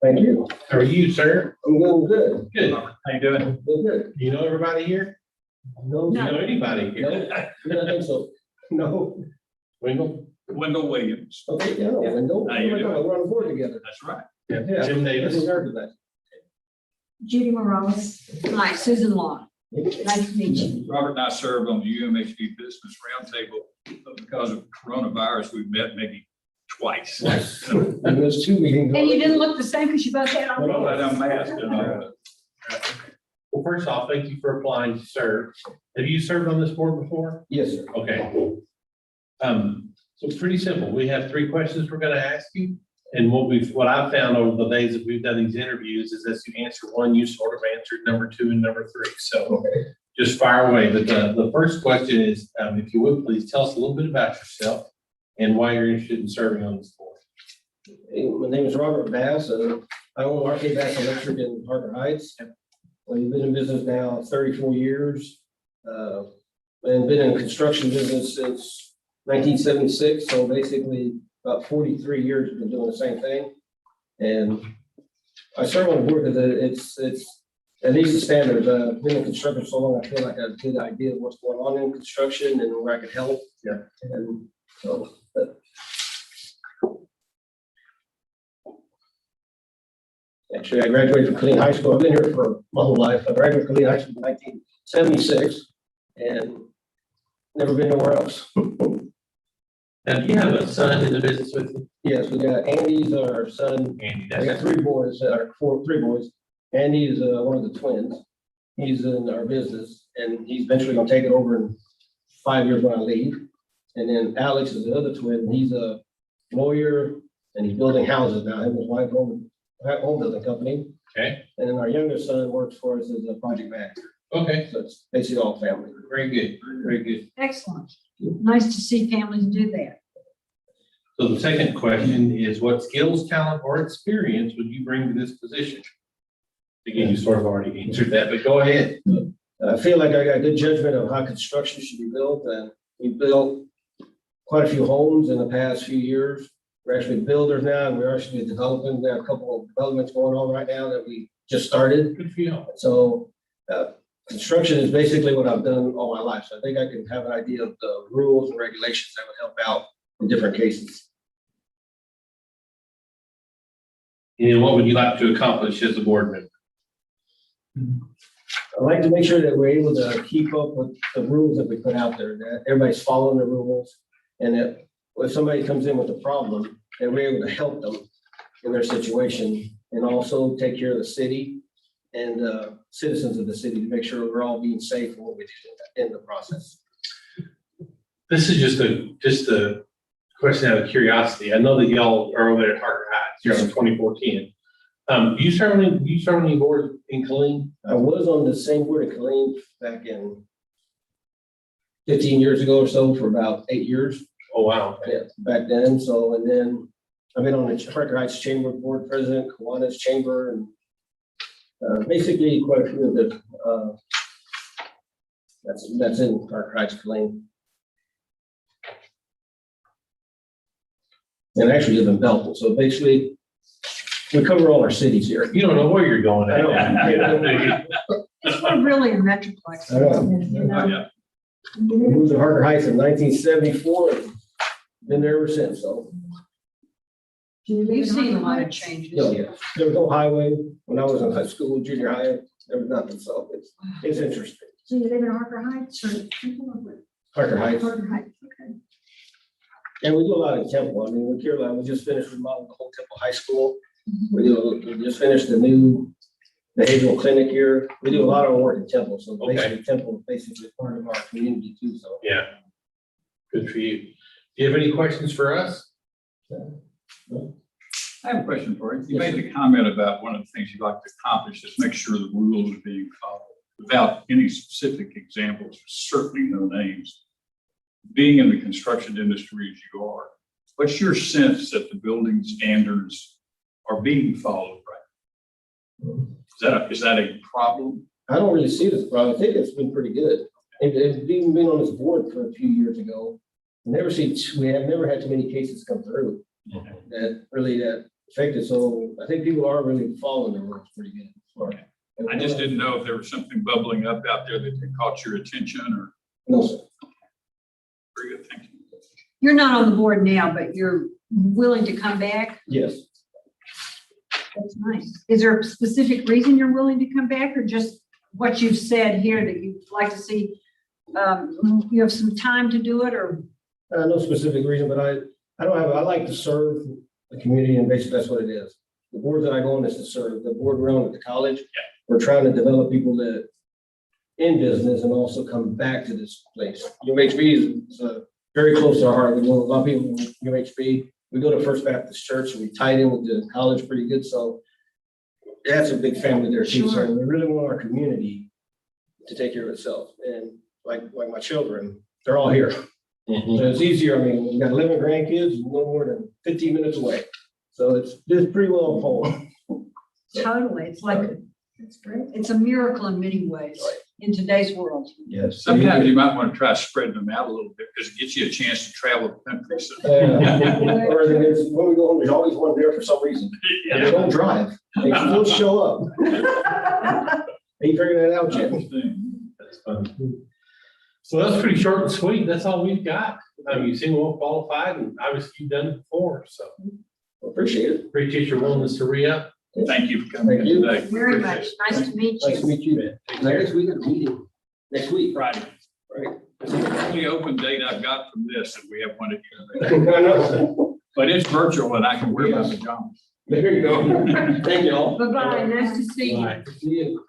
Thank you. How are you, sir? I'm doing good. Good. How you doing? Doing good. Do you know everybody here? No, Do you know anybody no, here? I don't think so. No. Wingle? Wendell Williams. Okay, yeah, Wendell. How you Oh my God, doing? we're on the board together. That's right. Yeah. Jim Davis. This is our today. Judy Morales. Hi, Susan Long. Nice to meet you. Robert and I served on the UMHD Business Roundtable. Because of coronavirus, we've met maybe twice. And there's two meetings. And you didn't look the same because you both had on. Well, I done masked and all. Well, first off, thank you for applying to serve. Have you served on this board before? Yes, sir. Okay. So it's pretty simple. We have 3 questions we're gonna ask you. And what I've found over the days that we've done these interviews is as you answer one, you sort of answered number 2 and number 3. So just fire away. But the first question is, if you would, please tell us a little bit about yourself and why you're interested in serving on this board. Hey, my name is Robert Bass. I own RK Bass Electric in Parker Heights. We've been in business now 34 years. And been in the construction business since 1976. So basically about 43 years we've been doing the same thing. And I serve on the board because it's at least the standards. Been in construction so long, I feel like I have a good idea of what's going on in construction and where I could help. Yeah. And so, actually, I graduated from Killeen High School. I've been here for my whole life. I graduated from Killeen High School in 1976 and never been nowhere else. Now, do you have a son in the business with you? Yes, we got Andy's our son. Andy, I got that's 3 boys, three boys. Andy is one of the twins. He's in our business and he's eventually gonna take it over in 5 years when I leave. And then Alex is the other twin. He's a lawyer and he's building houses now. Him and his wife own home building company. okay. And then our youngest son works for us as a project manager. Okay, So it's basically all family. very good, very good. Excellent. Nice to see families do that. So the second question is, what skills, talent, or experience would you bring to this position? Again, you sort of already answered that, but go ahead. I feel like I got good judgment of how construction should be built, and we built quite a few homes in the past few years. We're actually builders now, and we're actually developing. There are a couple of developments going on right now that we just started. Good for you. So construction is basically what I've done all my life. So I think I can have an idea of the rules and regulations that would help out in different cases. And what would you like to accomplish as a board member? I like to make sure that we're able to keep up with the rules that we put out there, that everybody's following the rules. And that if somebody comes in with a problem, that we're able to help them in their situation and also take care of the city and citizens of the city to make sure we're all being safe in what we do in the process. This is just a question out of curiosity. I know that y'all are over there at Harker Heights, you're on 2410. You serve on any board in Killeen? I was on the same board in Killeen back in 15 years ago or so for about 8 years. Oh, wow. Yeah, back then. So, and then I've been on the Parker Heights Chamber Board President, Kiwanis Chamber, and basically quite a few of the, that's in Parker Heights, Killeen. And I actually live in Belton. So basically, we cover all our cities here. You don't know where you're going I at. It's not really a metroplex. I know. You know? Yeah. We moved to Parker Heights in 1974 and been there ever since. So, You've seen a lot of changes. yeah, there was no highway when I was in high school, junior high, there was nothing. So it's interesting. So you live in Harker Heights or? Parker Heights. Harker Heights, okay. And we do a lot in Temple. I mean, we care a lot. We just finished remodeling the whole Temple High School. We just finished the new behavioral clinic here. We do a lot of work in Temple. So basically Temple is basically part of our community too. So. Yeah. Good for you. Do you have any questions for us? I have a question for you. You made the comment about one of the things you'd like to accomplish is make sure the rules are being followed. Without any specific examples, certainly no names. Being in the construction industry as you are, what's your sense that the building standards are being followed right? Is that a problem? I don't really see this problem. I think it's been pretty good. It's been on this board for a few years ago. We have never had too many cases come through that affected. So I think people are really following the rules pretty good. Okay. I just didn't know if there was something bubbling up out there that had caught your attention or, No, sir. very good, thank you. You're not on the board now, but you're willing to come back? Yes. That's nice. Is there a specific reason you're willing to come back or just what you've said here that you'd like to see? You have some time to do it or? No specific reason, but I like to serve the community, and basically that's what it is. The board that I go on is to serve. The board we're on at the college, we're trying to develop people that in business and also come back to this place. UHB is very close to our heart. We know a lot of people in UHB. We go to First Baptist Church and we tied in with the college pretty good. So that's a big family there too. So we really want our community to take care of itself. And like my children, they're all here. Mhm. So it's easier. I mean, we got 11 grandkids, no more than 15 minutes away. So it's pretty well informed. Totally. It's like, it's great. It's a miracle in many ways in today's world. Yes. Sometimes you might want to try spreading them out a little bit because it gets you a chance to travel the country. So, Or there's, when we go home, there's always one there for some reason. And they don't drive. They still show up. Are you figuring that out yet? That's fun. So that's pretty short and sweet. That's all we've got. You seem well qualified and obviously you've done it before, so Appreciate it. appreciate your willingness to re-up. Thank you for coming in Thank you. today. Very much. Nice to meet Nice to you. meet you. And I guess we got a meeting next week. Friday. Right. It's the only open date I've got from this, and we have one at I you. know. But it's virtual and I can wear my pajamas. There you go. Thank you all. Bye-bye. Nice to see you. Bye. See you.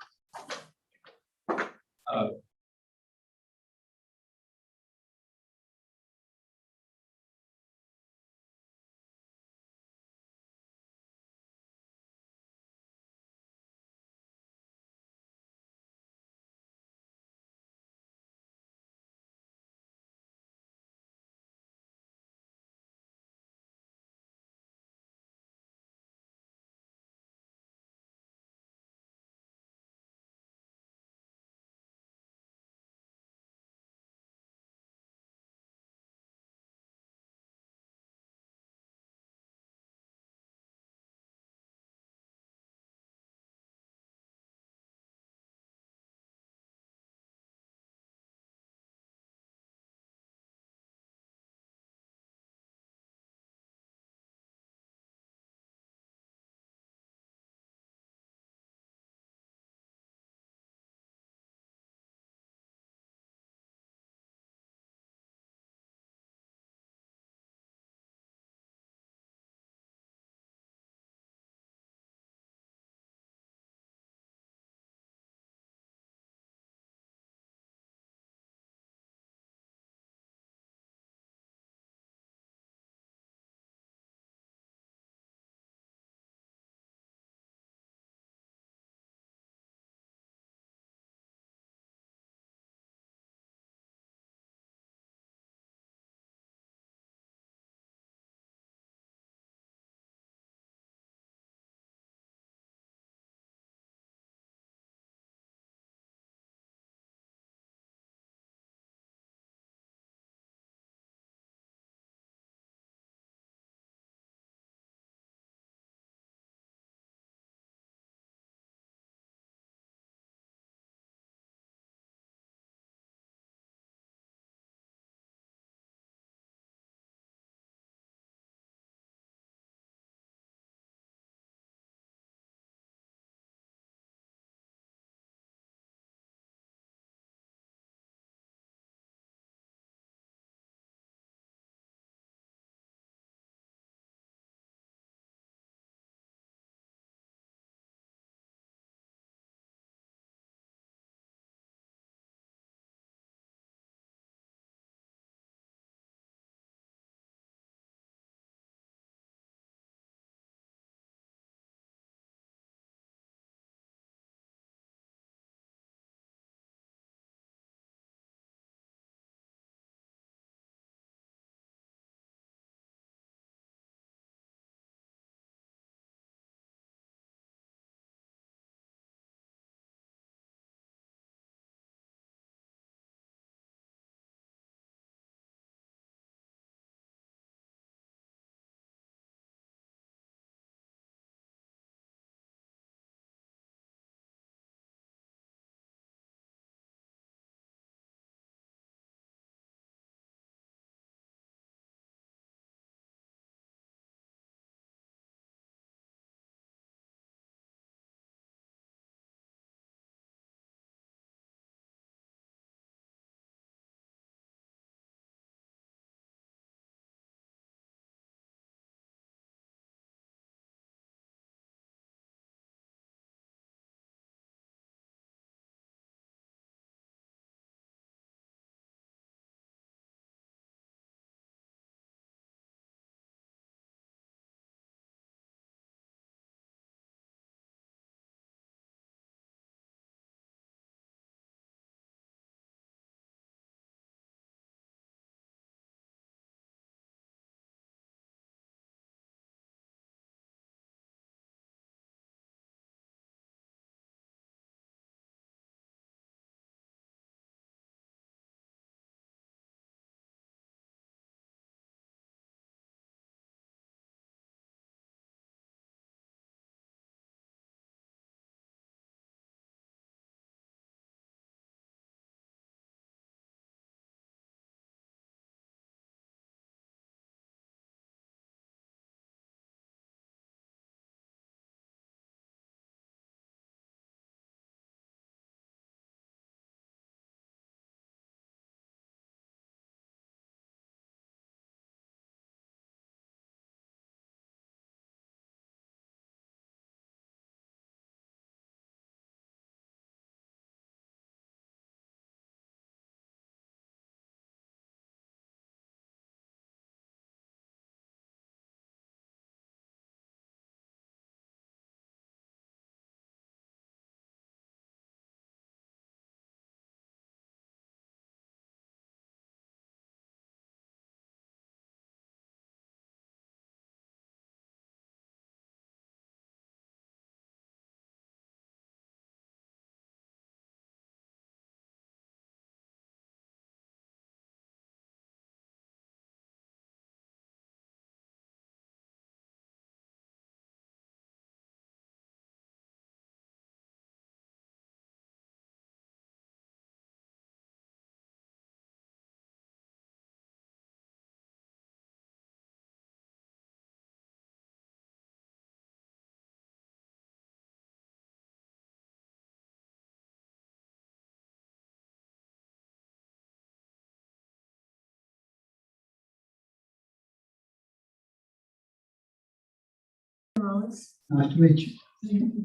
Nice to meet you.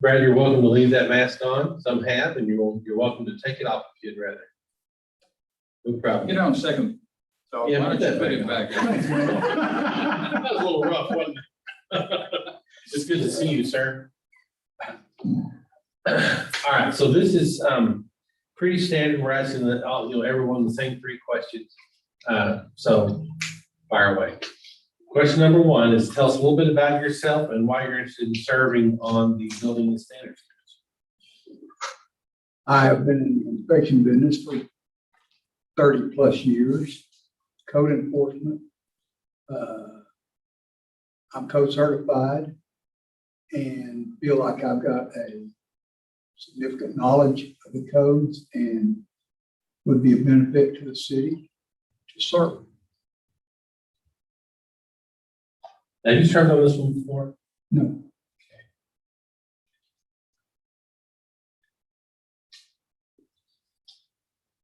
Brad, you're welcome to leave that mask on. Some have, and you're welcome to take it off if you'd rather. No problem. You know, on second thought, Yeah, why don't put you that put it back back? That was a little rough, wasn't it? It's good to see you, sir. All right, so this is pretty standard. We're asking that everyone the same three questions. So fire away. Question number one is tell us a little bit about yourself and why you're interested in serving on the building and standards. I have been in the inspection business for 30+ years, code enforcement. I'm code certified and feel like I've got a significant knowledge of the codes and would be a benefit to the city to serve. Have you served on this one before? No,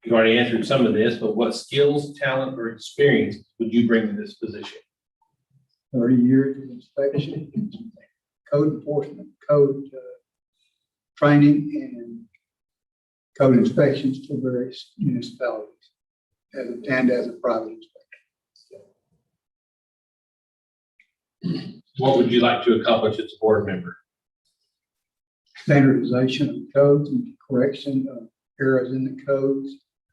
You've already answered some of this, but what skills, talent, or experience would you bring to this position? 30 years of inspection, code enforcement, code training, and code inspections for various municipalities and as a private inspector. What would you like to accomplish as a board member? Standardization of codes and correction of errors in the codes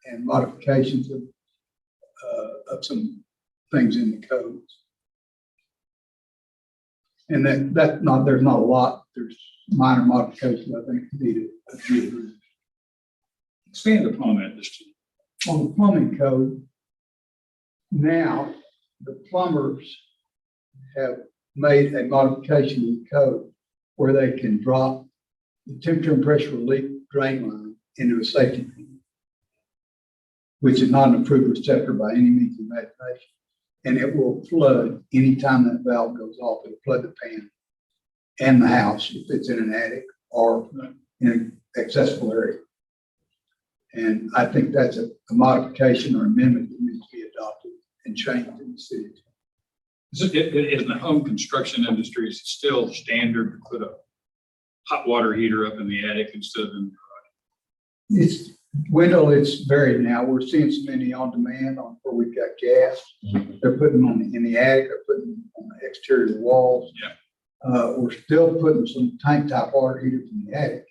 and modifications of some things in the codes. And there's not a lot, there's minor modifications I think needed. Expand upon that just On the plumbing code, now the plumbers have made a modification in the code where they can drop the temperature and pressure relief drain line into a safety pin, which is not an approved receptor by any means of imagination. And it will flood anytime that valve goes off. It'll flood the pan and the house if it's in an attic or in an accessible area. And I think that's a modification or amendment that needs to be adopted and changed in the city. in the home construction industry, is it still standard to put a hot water heater up in the attic instead of in the It's varied now. We're seeing so many on demand on where we've got gas. They're putting them in the attic, they're putting them on the exterior walls. Yeah. We're still putting some tank top water heaters in the attic.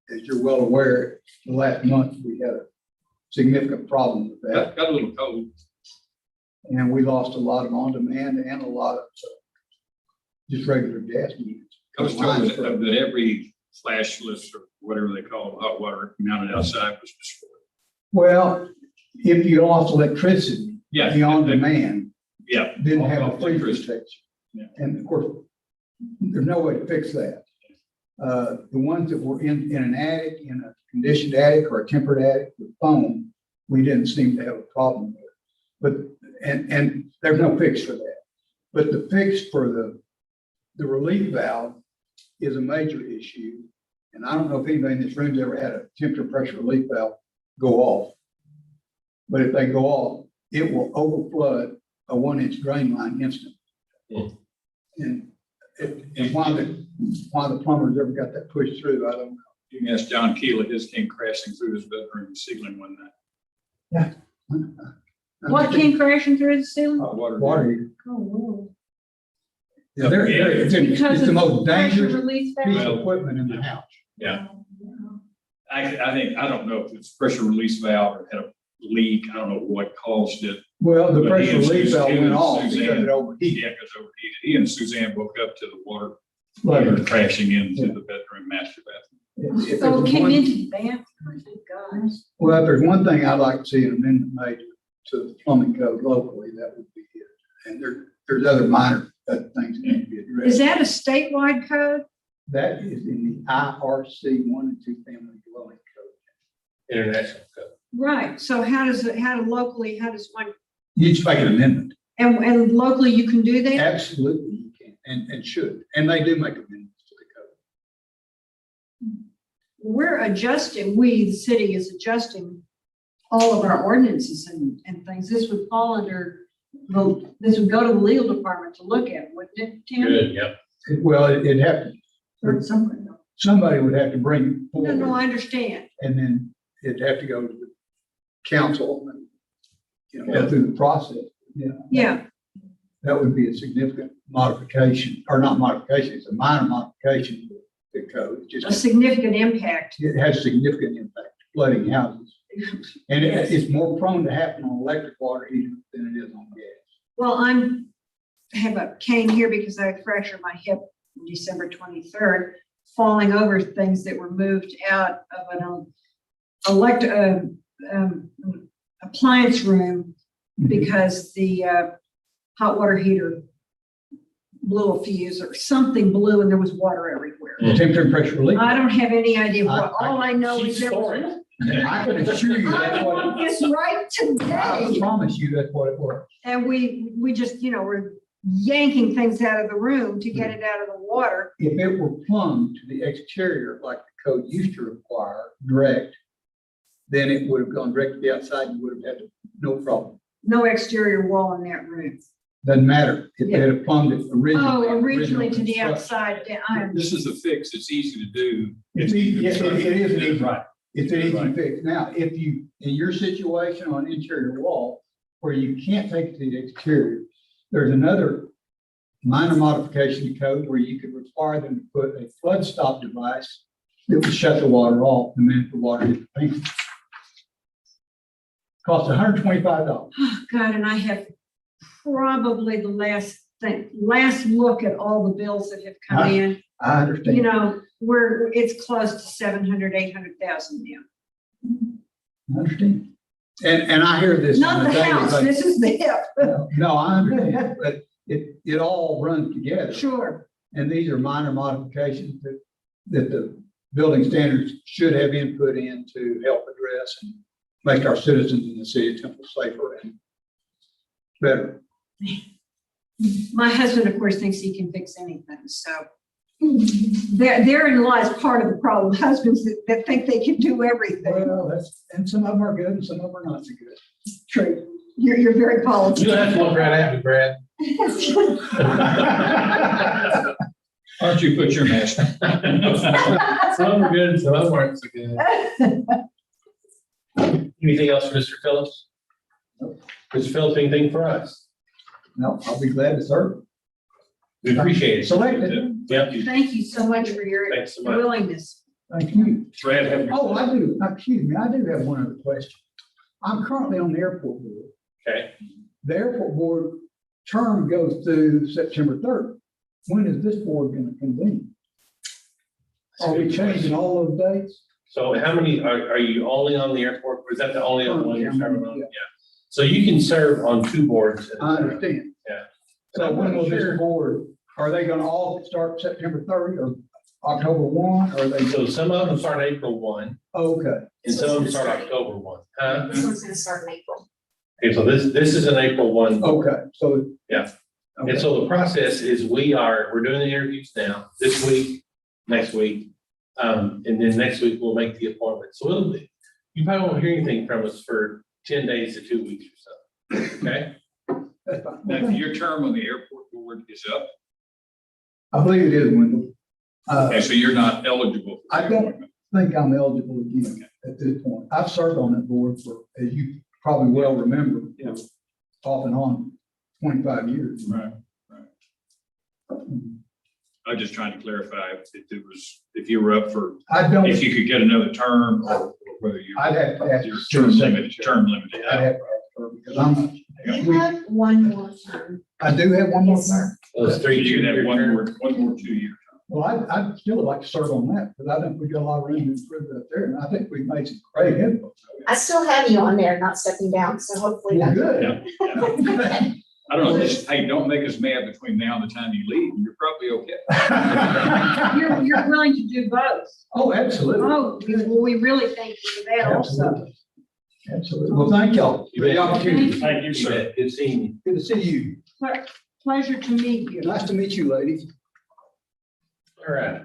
As you're well aware, the last month we had a significant problem with that. got a little cold. And we lost a lot of on demand and a lot of just regular gas units. I was told that every flashless or whatever they call it, hot water mounted outside was destroyed. Well, if you lost electricity, Yeah. the on demand Yeah. didn't All have a freeze electricity. protection. Yeah. And of course, there's no way to fix that. The ones that were in an attic, in a conditioned attic or a tempered attic with foam, we didn't seem to have a problem with. But, and there's no fix for that. But the fix for the relief valve is a major issue. And I don't know if anybody in this room's ever had a temperature pressure relief valve go off. But if they go off, it will overflood a 1-inch drain line instantly. Yeah. And why the plumbers ever got that pushed through, I don't know. You can ask John Keeler, his came crashing through his bedroom ceiling one night. What came crashing through the ceiling? Hot water. Water heater. Oh, Lord. Yeah, it's Because the of most pressure dangerous release piece valve? of equipment in the house. Yeah. I think, I don't know if it's pressure release valve or had a leak. I don't know what caused it. Well, the But pressure he and relief valve Suzanne- went off because Suzanne- it overheated. Yeah, because overheated. He and Suzanne woke up to the water But crashing into the bedroom, master bathroom. if So it there's came one- into the bathroom, thank God. Well, if there's one thing I'd like to see an amendment made to the plumbing code locally, that would be it. And there's other minor things that need to be Is addressed. that a statewide code? That is in the IRC 1 and 2 family dwelling code. International code. Right, so how does one, You just make an amendment. and locally you can do that? Absolutely, you can and should. And they do make amendments to the code. We're adjusting, the city is adjusting all of our ordinances and things. This would fall under, this would go to the legal department to look at, wouldn't it, Tim? Good, yep. Well, it'd have to, Or somewhere. somebody would have to bring it No, no, forward, I understand. and then it'd have to go to the council and, go through the process. Yeah, Yeah, that would be a significant modification, or not modification, it's a minor modification to the code. It a just, significant impact. it has significant impact, flooding houses. And it's more prone to happen on electric water heater than it is on gas. Well, have a cane here because I fractured my hip on December 23rd, falling over things that were moved out of an appliance room because the hot water heater blew a fuse or something blew and there was water everywhere. Temperature and pressure relief. I don't have any idea what, I- all I know She's is there was. sorry. I can assure you I that's what, want this right I today. promise you that's what it was. And we just, we're yanking things out of the room to get it out of the water. If it were plumbed to the exterior like the code used to require, direct, then it would have gone direct to the outside, you would have had no problem. No exterior wall in that room. Doesn't matter if they had plumbed it originally. Oh, originally to the original outside. I'm This is a fix. It's easy to do. It's easy, yes, it is an easy, Right. it's an easy Right. fix. Now, if you, in your situation on interior wall, where you can't take it to the exterior, there's another minor modification to code where you could require them to put a flood stop device that would shut the water off the minute the water hit the paint. Costs $125. Oh, God, and I have probably the last look at all the bills that have come Huh? in. I understand. It's close to 700, 800,000 now. I understand. And I hear this. Not on a the daily house, basis. this is the hip. No, I understand, but it all runs together. Sure. And these are minor modifications that the building standards should have input in to help address and make our citizens in the city of Temple safer and better. My husband, of course, thinks he can fix anything, so. Therein lies part of the problem, husbands that think they can do everything. Well, and some of them are good and some of them are not so good. True. You're very You volatile. don't have to look right at me, Brad. Why don't you put your mask on? Some are good, some aren't so good. Anything else for Mr. Phillips? Mr. Phillips, anything for us? No, I'll be glad to serve. We appreciate it. Selected. Yep. Thank you so much for your Thanks so much. willingness. Thank you. Brad, have your- Oh, I do, excuse me, I do have one other question. I'm currently on the airport board. Okay. The airport board term goes through September 3rd. When is this board going to convene? Are we changing all those dates? So how many, are you only on the airport, or is that the only one you're serving on? Yeah. Yeah. So you can serve on two boards. at a I time. understand. Yeah. So when will Sure. this board, are they going to all start September 30 or October 1? Or are they? So some of them start April 1, Okay, and some of them start October 1. Huh? This one's gonna start in April. Okay, so this is an April 1. okay, so. Yeah. Okay. And so the process is we're doing the interviews now, this week, next week. And then next week we'll make the appointment. So you probably won't hear anything from us for 10 days to 2 weeks or so. Okay? That's fine. Now, your term on the airport board is up. I believe it is, Wendell. Okay, so you're not eligible. for I the don't- appointment. Think I'm eligible again at this point. I've served on that board for, as you probably well remember, Yeah. off and on 25 years. Right. I was just trying to clarify if you were up for, I don't, if you could get another term or whether you. I'd have to ask. Your for a second. term limited. I'd have to ask her because I'm not. You have one more term. I do have one more. Yes, sir. Those three You could have one terms. more 2-year term. Well, I'd still like to serve on that because I think we got a lot of room to improve that there. And I think we've made some great input. I still have you on there, not stepping down, so hopefully Well, that. good. Yeah. I don't know, just, hey, don't make us mad between now and the time you leave. You're probably okay. You're willing to do both. Oh, absolutely. Oh, we really thank you for that also. Absolutely. Absolutely. Well, thank y'all for the opportunity. Thank you, You bet. Good seeing you. Good to see you. Pleasure to meet you. Nice to meet you, ladies. All right.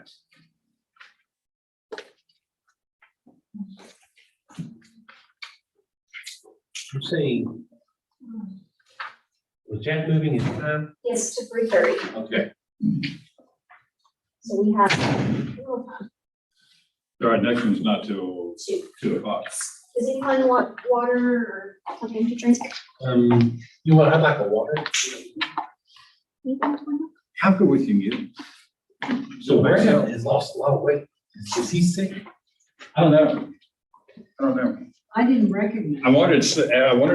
Let's see. Was Jack moving his time? Yes, to 3:30. Okay. So we have a little time. All right, next one's not till to, 2:00. does anyone want water or something to drink? You want, I'd like a water. How good we can get? So Brandon has lost a lot of weight. Is he sick? I don't know. I didn't recognize. I wanted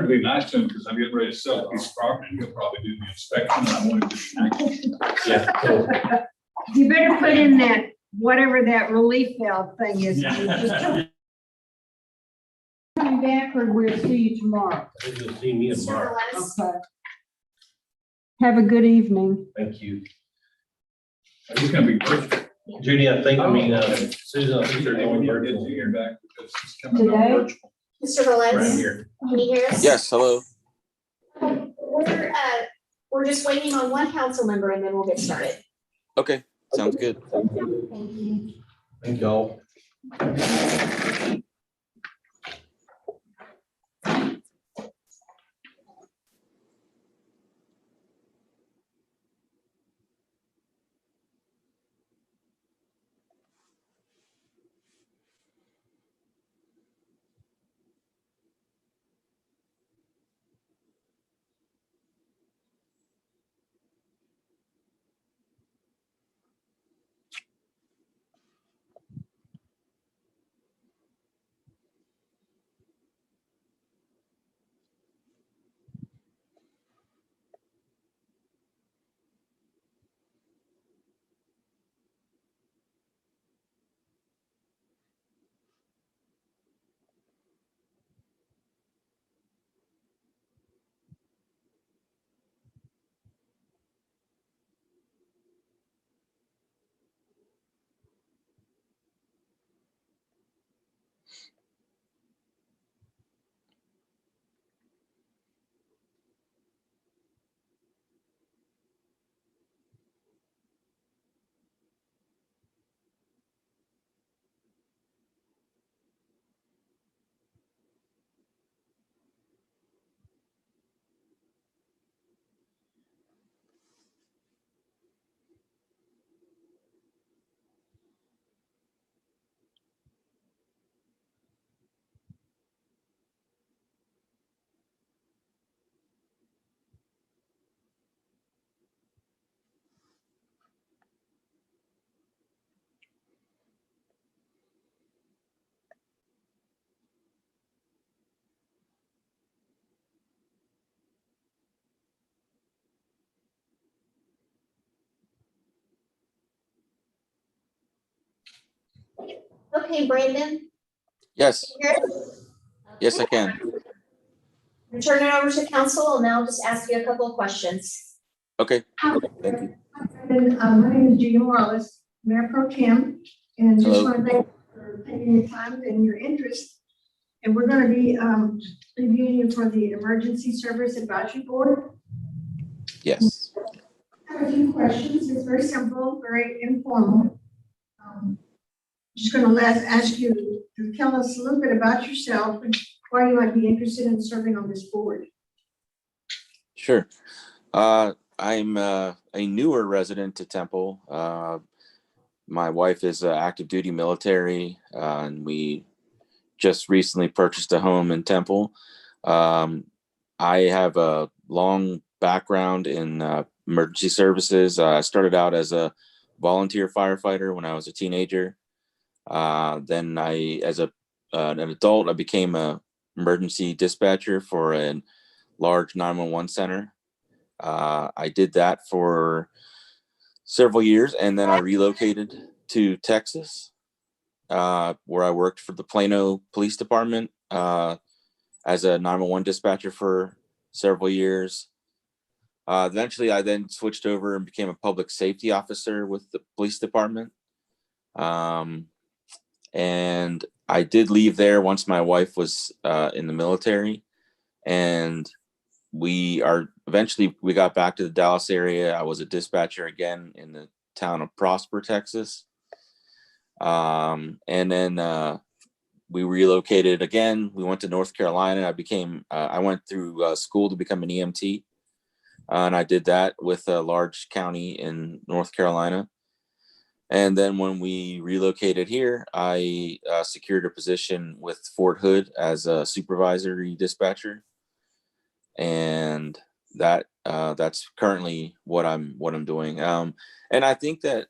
to be nice to him because I'm getting ready to sell a piece of property and he'll probably do the inspection and I wanted to be nice. Yeah. So, You better put in that, whatever that relief valve thing is. Yeah. Just tell- Coming back or we'll see you tomorrow. I think you'll see me Mr. tomorrow. Velez? Okay. Have a good evening. Thank you. It's gonna be virtual. Judy, Susan, I think they're going Get virtual to hear here. back because it's coming Today? out virtual. Mr. Right Velez, here. can you hear us? Yes, hello. We're just waiting on one council member and then we'll get started. Okay, sounds good. Thank you. Thank y'all. Okay, Brandon. Yes, you hear us? yes, I can. We'll turn it over to council and I'll just ask you a couple of questions. Okay, thank you. My name is Gina Morales, Mayor Pro Tem, and just Hello. want to thank you for taking your time and your interest. And we're going to be reviewing you for the Emergency Service Advisory Board. Yes, I have a few questions. It's very simple, very informal. Just going to ask you to tell us a little bit about yourself and why you might be interested in serving on this board. sure. I'm a newer resident to Temple. My wife is active duty military, and we just recently purchased a home in Temple. I have a long background in emergency services. I started out as a volunteer firefighter when I was a teenager. Then as an adult, I became a emergency dispatcher for a large 911 center. I did that for several years, and then I relocated to Texas, where I worked for the Plano Police Department as a 911 dispatcher for several years. Eventually, I then switched over and became a public safety officer with the police department. And I did leave there once my wife was in the military, and we got back to the Dallas area. I was a dispatcher again in the town of Prosper, Texas. And then we relocated again. We went to North Carolina. I went through school to become an EMT. And I did that with a large county in North Carolina. And then when we relocated here, I secured a position with Fort Hood as a supervisory dispatcher, and that's currently what I'm doing. And I think that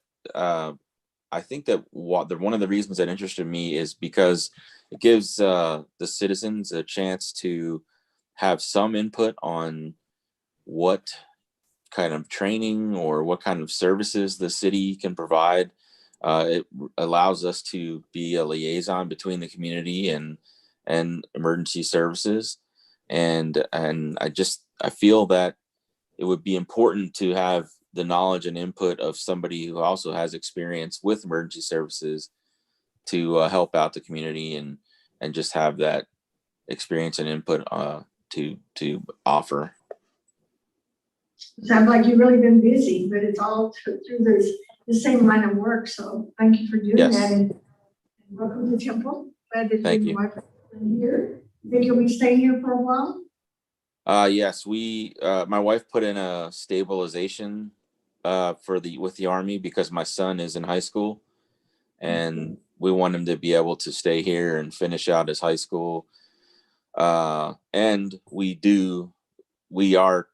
one of the reasons that interested me is because it gives the citizens a chance to have some input on what kind of training or what kind of services the city can provide. It allows us to be a liaison between the community and emergency services, and I feel that it would be important to have the knowledge and input of somebody who also has experience with emergency services to help out the community and just have that experience and input to offer. Sounds like you've really been busy, but it's all through the same line of work. So thank you for doing Yes. that, and welcome to Temple. Glad that Thank you you. and your wife are here. Think you'll be staying here for a while? Yes, my wife put in a stabilization with the Army because my son is in high school, and we want him to be able to stay here and finish out his high school. And we are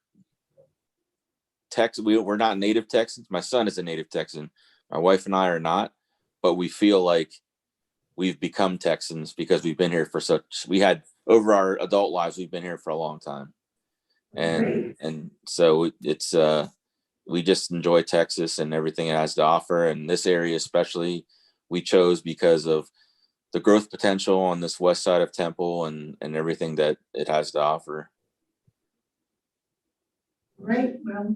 we're not native Texans. My son is a native Texan. My wife and I are not, but we feel like we've become Texans because we've been here we had over our adult lives, we've been here for a long time. And so it's we just enjoy Texas and everything it has to offer. And this area especially we chose because of the growth potential on this west side of Temple and everything that it has to offer. Great. Well,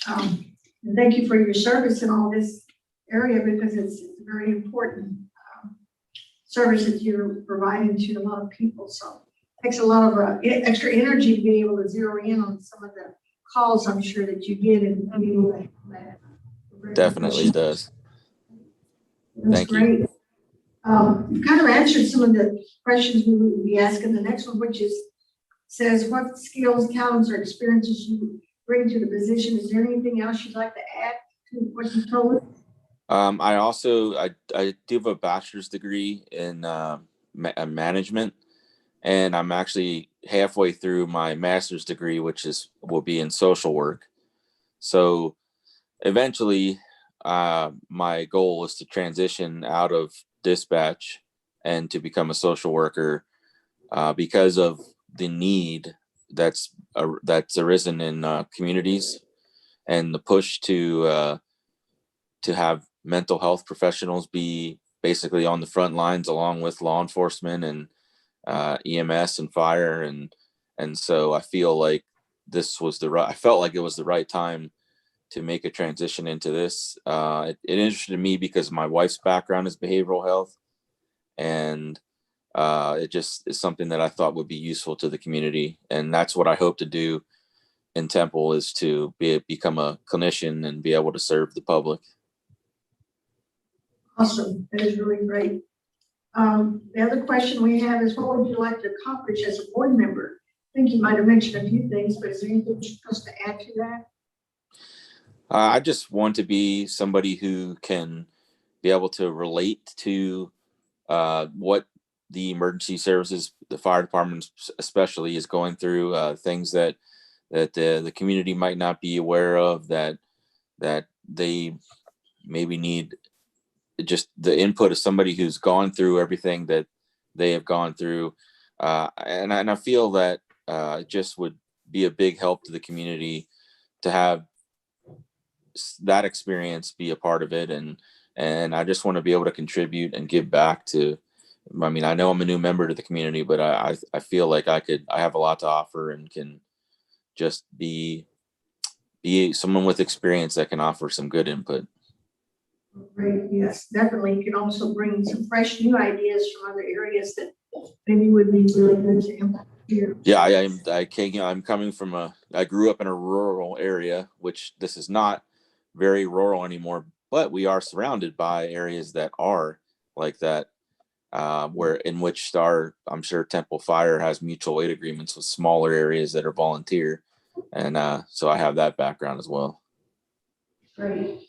and thank you for your service in all this area, because it's a very important service that you're providing to a lot of people. So it takes a lot of extra energy to be able to zero in on some of the calls I'm sure that you get and be able to handle that. Definitely does. That's Thank you. great. You kind of answered some of the questions we would be asking. The next one, which says, what skills, talents, or experiences you bring to the position? Is there anything else you'd like to add to what you told us? I do have a bachelor's degree in management, and I'm actually halfway through my master's degree, which will be in social work. So eventually, my goal is to transition out of dispatch and to become a social worker because of the need that's arisen in communities and the push to have mental health professionals be basically on the front lines along with law enforcement and EMS and fire, and so I feel like I felt like it was the right time to make a transition into this. It interested me because my wife's background is behavioral health, and it just is something that I thought would be useful to the community, and that's what I hope to do in Temple, is to become a clinician and be able to serve the public. Awesome. That is really great. The other question we have is, what would you like to accomplish as a board member? I think you might have mentioned a few things, but is there anything else to add to that? I just want to be somebody who can be able to relate to what the emergency services, the fire department especially, is going through, things that the community might not be aware of, that they maybe need just the input of somebody who's gone through everything that they have gone through. And I feel that it just would be a big help to the community to have that experience be a part of it. And I just want to be able to contribute and give back to, I mean, I know I'm a new member to the community, but I feel like I have a lot to offer and can just be someone with experience that can offer some good input. Great. Yes, definitely. You can also bring some fresh new ideas from other areas that maybe would be really good to implement here. Yeah, I'm coming from I grew up in a rural area, which this is not very rural anymore, but we are surrounded by areas that are like that, in which I'm sure Temple Fire has mutual aid agreements with smaller areas that are volunteer. And so I have that background as well. Great.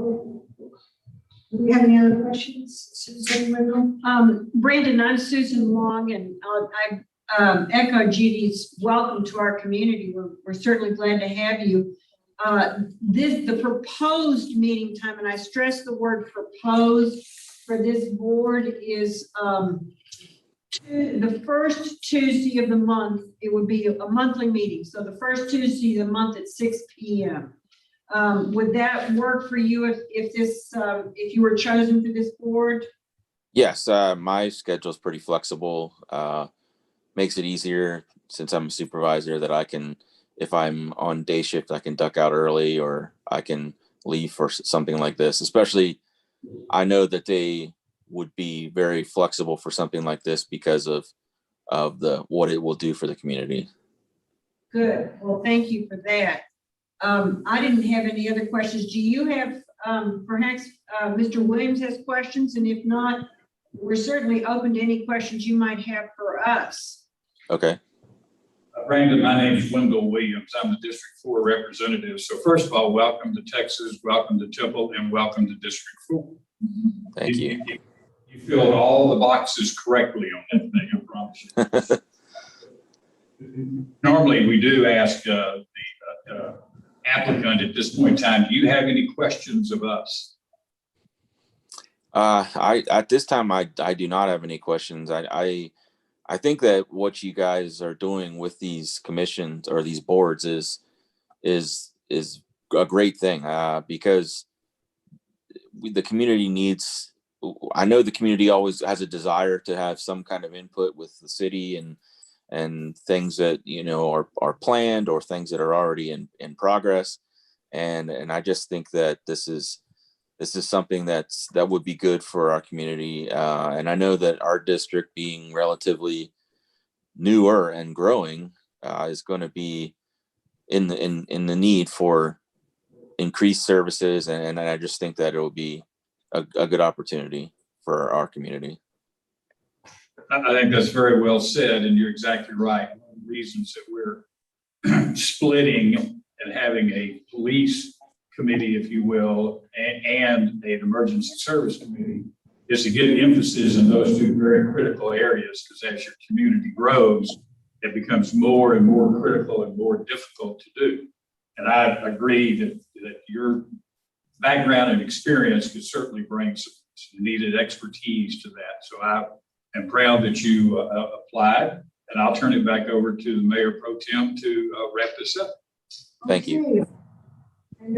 Do we have any other questions, Susan Riddle? Brandon, I'm Susan Long, and I echo Judy's welcome to our community. We're certainly glad to have you. The proposed meeting time, and I stress the word proposed for this board, is the first Tuesday of the month. It would be a monthly meeting, so the first Tuesday of the month at 6 p.m. Would that work for you if you were chosen for this board? Yes, my schedule's pretty flexible. Makes it easier since I'm a supervisor that I can, if I'm on day shift, I can duck out early or I can leave for something like this. Especially, I know that they would be very flexible for something like this because of what it will do for the community. Good. Well, thank you for that. I didn't have any other questions. Do you have, perhaps, Mr. Williams has questions? And if not, we're certainly open to any questions you might have for us. Okay. Brandon, my name is Wendell Williams. I'm the District 4 representative. So first of all, welcome to Texas, welcome to Temple, and welcome to District 4. Thank you. You filled all the boxes correctly on that thing, I promise you. Normally, we do ask the applicant at this point in time, do you have any questions of us? At this time, I do not have any questions. I think that what you guys are doing with these commissions or these boards is a great thing, because the community needs. I know the community always has a desire to have some kind of input with the city and things that are planned or things that are already in progress, and I just think that this is something that would be good for our community, and I know that our district, being relatively newer and growing, is going to be in the need for increased services, and I just think that it will be a good opportunity for our community. I think that's very well said, and you're exactly right. One of the reasons that we're splitting and having a police committee, if you will, and an emergency service committee is to get emphasis in those two very critical areas, because as your community grows, it becomes more and more critical and more difficult to do. And I agree that your background and experience could certainly bring some needed expertise to that. So I am proud that you applied, and I'll turn it back over to the Mayor Pro Tem to wrap this up. Thank you. And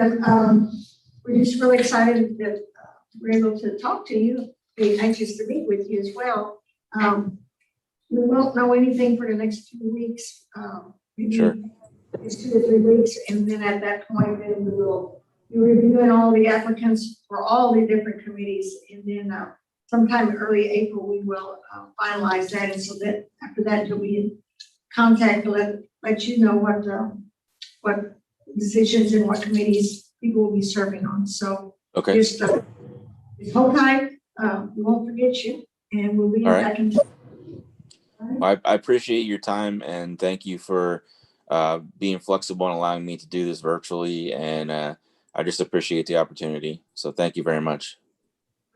we're just really excited that we're able to talk to you. Be anxious to meet with you as well. We won't know anything for the next 2 weeks. Maybe Sure. It's 2 or 3 weeks, and then at that point, then we will be reviewing all the applicants for all the different committees, and then sometime in early April we will finalize that, and so that after that you'll be in contact to let you know what decisions and what committees people will be serving on. So Okay. just hold tight. We won't forget you, and we'll be All right. back in touch. I appreciate your time, and thank you for being flexible and allowing me to do this virtually. And I just appreciate the opportunity. So thank you very much.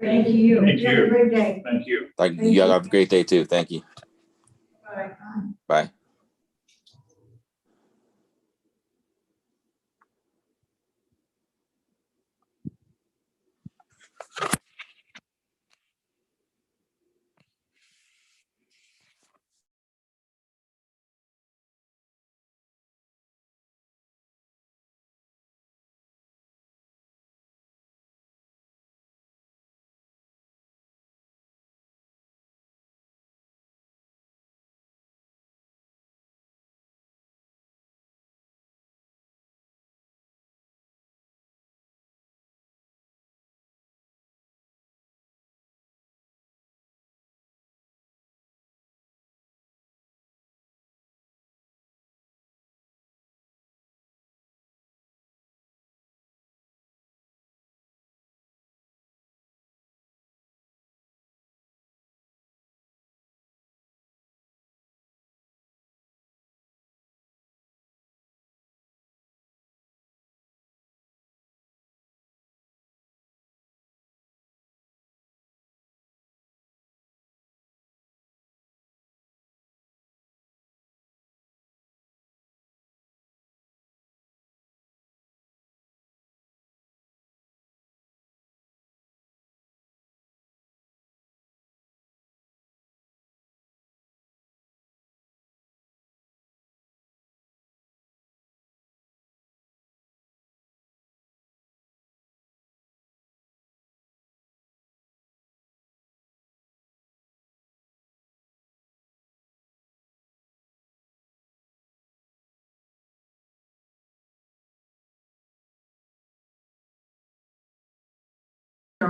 Thank you. Thank You have a you. great day. Thank you. Thank Thank you. you. Have a great day too. Thank you. Bye. Bye.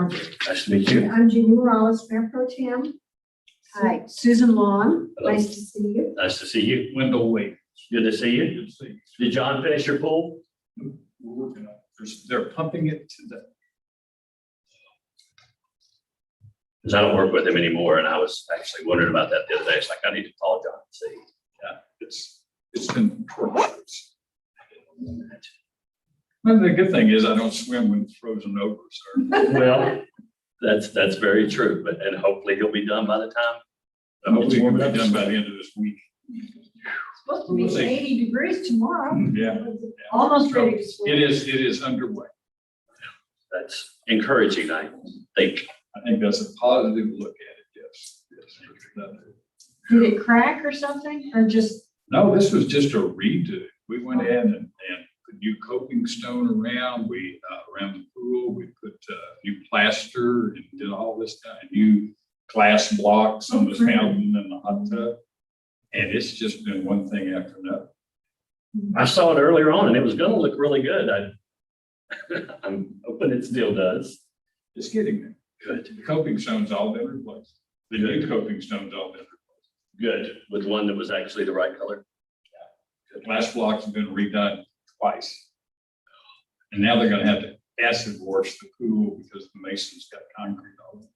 Margaret. Nice to meet you. I'm Jeannie Morales, Mayor Pro Tem. Hi, Susan Long. Hello. nice to see you. Nice to see you. Wendell Wade. Good to see you. Good to see you. Did John finish your pool? We're working on it. They're pumping it today. Because I don't work with him anymore, and I was actually wondering about that the other day. It's like, I need to call John and see. Yeah, it's been torturous. Well, the good thing is I don't swim when it's frozen over, sir. Well, that's very true, but, and hopefully he'll be done by the time. Hopefully it's it'll warming be up. done by the end of this week. Supposed to be We'll see. 80 degrees tomorrow. Yeah. Almost So ready to swim. It is underway. That's encouraging, I think. I think that's a positive look at it, yes. Yes. Did it crack or something, or just? No, this was just a redo. We went in and put new coping stone around, around the pool, we put new plaster and did all this kind of new glass blocks on the fountain and the hot tub. And it's just been one thing after another. I saw it earlier on and it was gonna look really good. I'm hoping it still does. It's getting there. Good, The coping stone's all been replaced. The new coping stone's all been replaced. good. With one that was actually the right color. The glass blocks have been redone twice. And now they're gonna have to acid wash the pool because the mason's got concrete all over.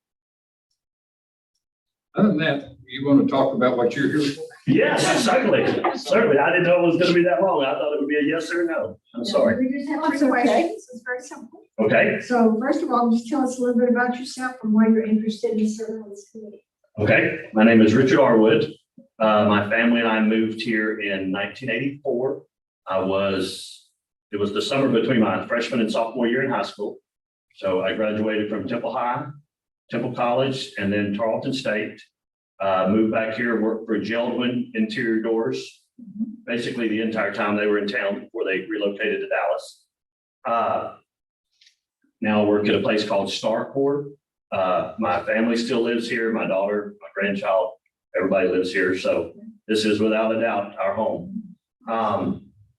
Other than that, you want to talk about what you're here for? Yes, certainly. Certainly. I didn't know it was gonna be that long. I thought it would be a yes or a no. I'm sorry. We just have That's three okay. questions. It's very simple. Okay, So first of all, just tell us a little bit about yourself and why you're interested in serving on this committee. okay. My name is Richard Arwood. My family and I moved here in 1984. It was the summer between my freshman and sophomore year in high school. So I graduated from Temple High, Temple College, and then Tarleton State. Moved back here, worked for Geldwin Interior Doors, basically the entire time they were in town before they relocated to Dallas. Now I work at a place called Starcore. My family still lives here, my daughter, my grandchild, everybody lives here. So this is without a doubt our home.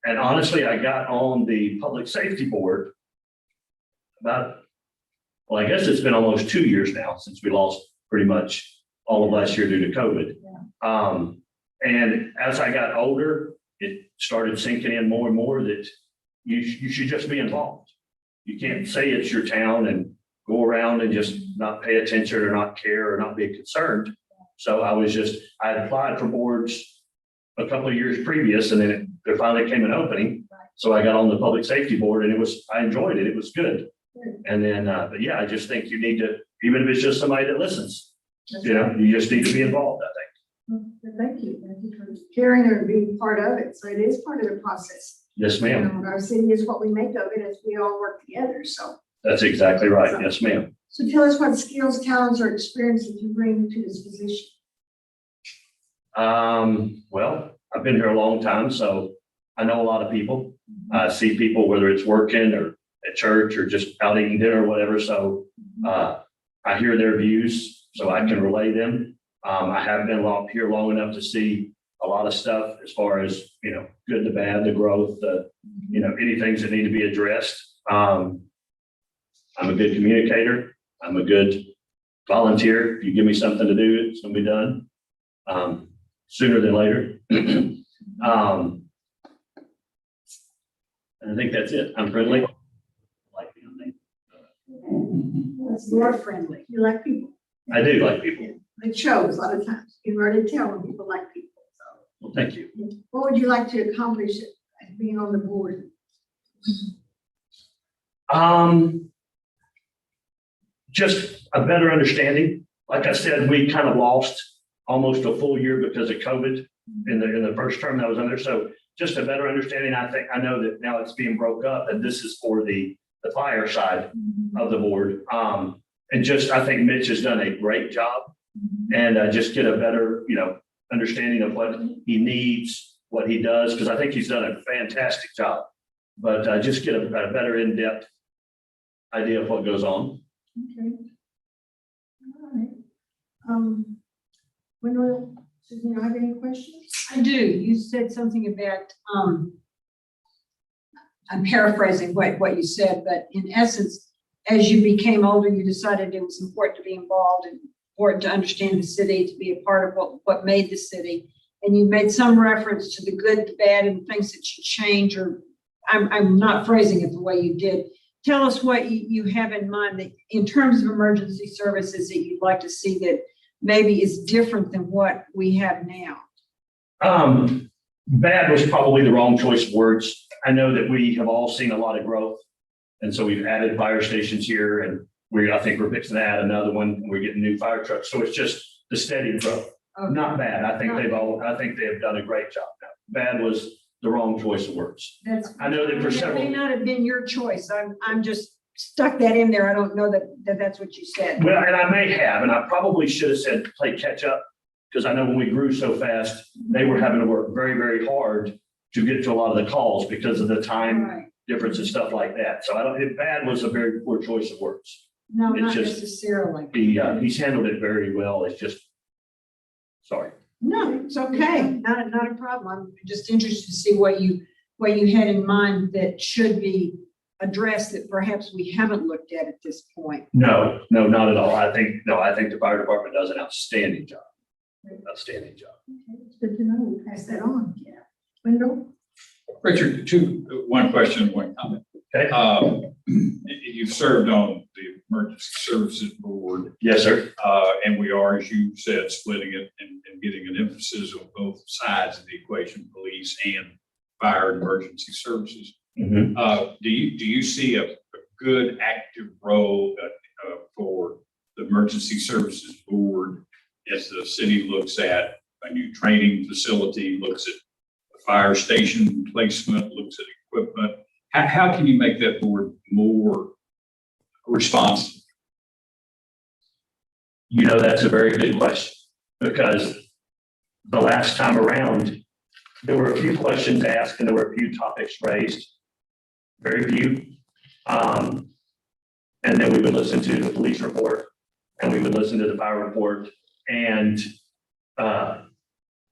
And honestly, I got on the public safety board well, I guess it's been almost 2 years now since we lost pretty much all of last year due to COVID. And as I got older, it started sinking in more and more that you should just be involved. You can't say it's your town and go around and just not pay attention or not care or not be concerned. So I had applied for boards a couple of years previous, and then there finally came an opening. So I got on the public safety board, and I enjoyed it. It was good. And then, but yeah, I just think you need to, even if it's just somebody that listens, you just need to be involved, I think. Thank you. Thank you for caring and being part of it. So it is part of the process. Yes, ma'am. Our city is what we make of it as we all work together. So That's exactly right. Yes, ma'am. So tell us what skills, talents, or experiences you bring to this position. Well, I've been here a long time, so I know a lot of people. I see people, whether it's working or at church or just out eating dinner or whatever. So I hear their views, so I can relay them. I have been here long enough to see a lot of stuff as far as, good, the bad, the growth, any things that need to be addressed. I'm a good communicator. I'm a good volunteer. If you give me something to do, it's gonna be done sooner than later. And I think that's it. I'm friendly. Like being there. That's more friendly. You like people. I do like people. It shows a lot of times. You already tell when people like people. So Well, thank you. what would you like to accomplish being on the board? Just a better understanding. Like I said, we kind of lost almost a full year because of COVID in the first term that I was under. So just a better understanding. I know that now it's being broke up and this is for the fire side of the board. And I think Mitch has done a great job and just get a better, understanding of what he needs, what he does, because I think he's done a fantastic job. But just get a better in-depth idea of what goes on. Okay. All right. Wendell, Susan, you have any questions? I do. You said something about, I'm paraphrasing what you said, but in essence, as you became older, you decided it was important to be involved and important to understand the city, to be a part of what made the city. And you made some reference to the good, the bad, and things that should change, or I'm not phrasing it the way you did. Tell us what you have in mind that in terms of emergency services that you'd like to see that maybe is different than what we have now. Bad was probably the wrong choice of words. I know that we have all seen a lot of growth. And so we've added fire stations here, and I think we're fixing to add another one. We're getting new fire trucks. So it's just the steady growth. Okay. Not bad. I think they have done a great job now. Bad was the wrong choice of words. I know that for It may several, not have been your choice. I'm just stuck that in there. I don't know that that's what you said. well, and I may have, and I probably should have said play catch up, because I know when we grew so fast, they were having to work very, very hard to get to a lot of the calls because of the time Right. difference and stuff like that. So bad was a very poor choice of words. No, It's not just- necessarily. He's handled it very well. It's just, sorry. No, it's okay. Not a problem. I'm just interested to see what you had in mind that should be addressed that perhaps we haven't looked at this point. No, not at all. I think the fire department does an outstanding job. Outstanding job. It's good to know. We'll pass that on. Yeah. Wendell? Richard, one question, one comment. Okay. You've served on the Emergency Services Board, Yes, sir. and we are, as you said, splitting it and getting an emphasis on both sides of the equation, police and fire and emergency services. Mhm. Do you see a good active role for the Emergency Services Board as the city looks at a new training facility, looks at the fire station placement, looks at equipment? How can you make that board more responsive? That's a very good question, because the last time around, there were a few questions asked and there were a few topics raised. Very few. And then we would listen to the police report and we would listen to the fire report, and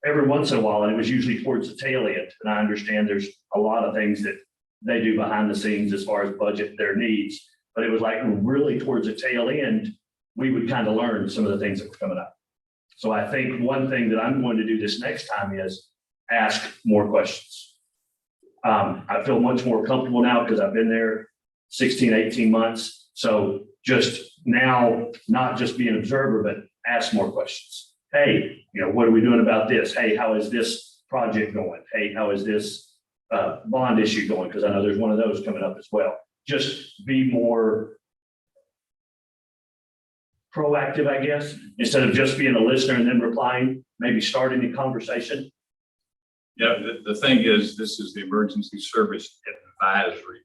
every once in a while, and it was usually towards the tail end, and I understand there's a lot of things that they do behind the scenes as far as budget their needs, but it was like really towards the tail end, we would kind of learn some of the things that were coming up. So I think one thing that I'm going to do this next time is ask more questions. I feel much more comfortable now because I've been there 16, 18 months. So just now, not just be an observer, but ask more questions. Hey, what are we doing about this? Hey, how is this project going? Hey, how is this bond issue going? Because I know there's one of those coming up as well. Just be more proactive, I guess, instead of just being a listener and then replying, maybe starting the conversation. Yeah, the thing is, this is the Emergency Service Advisory.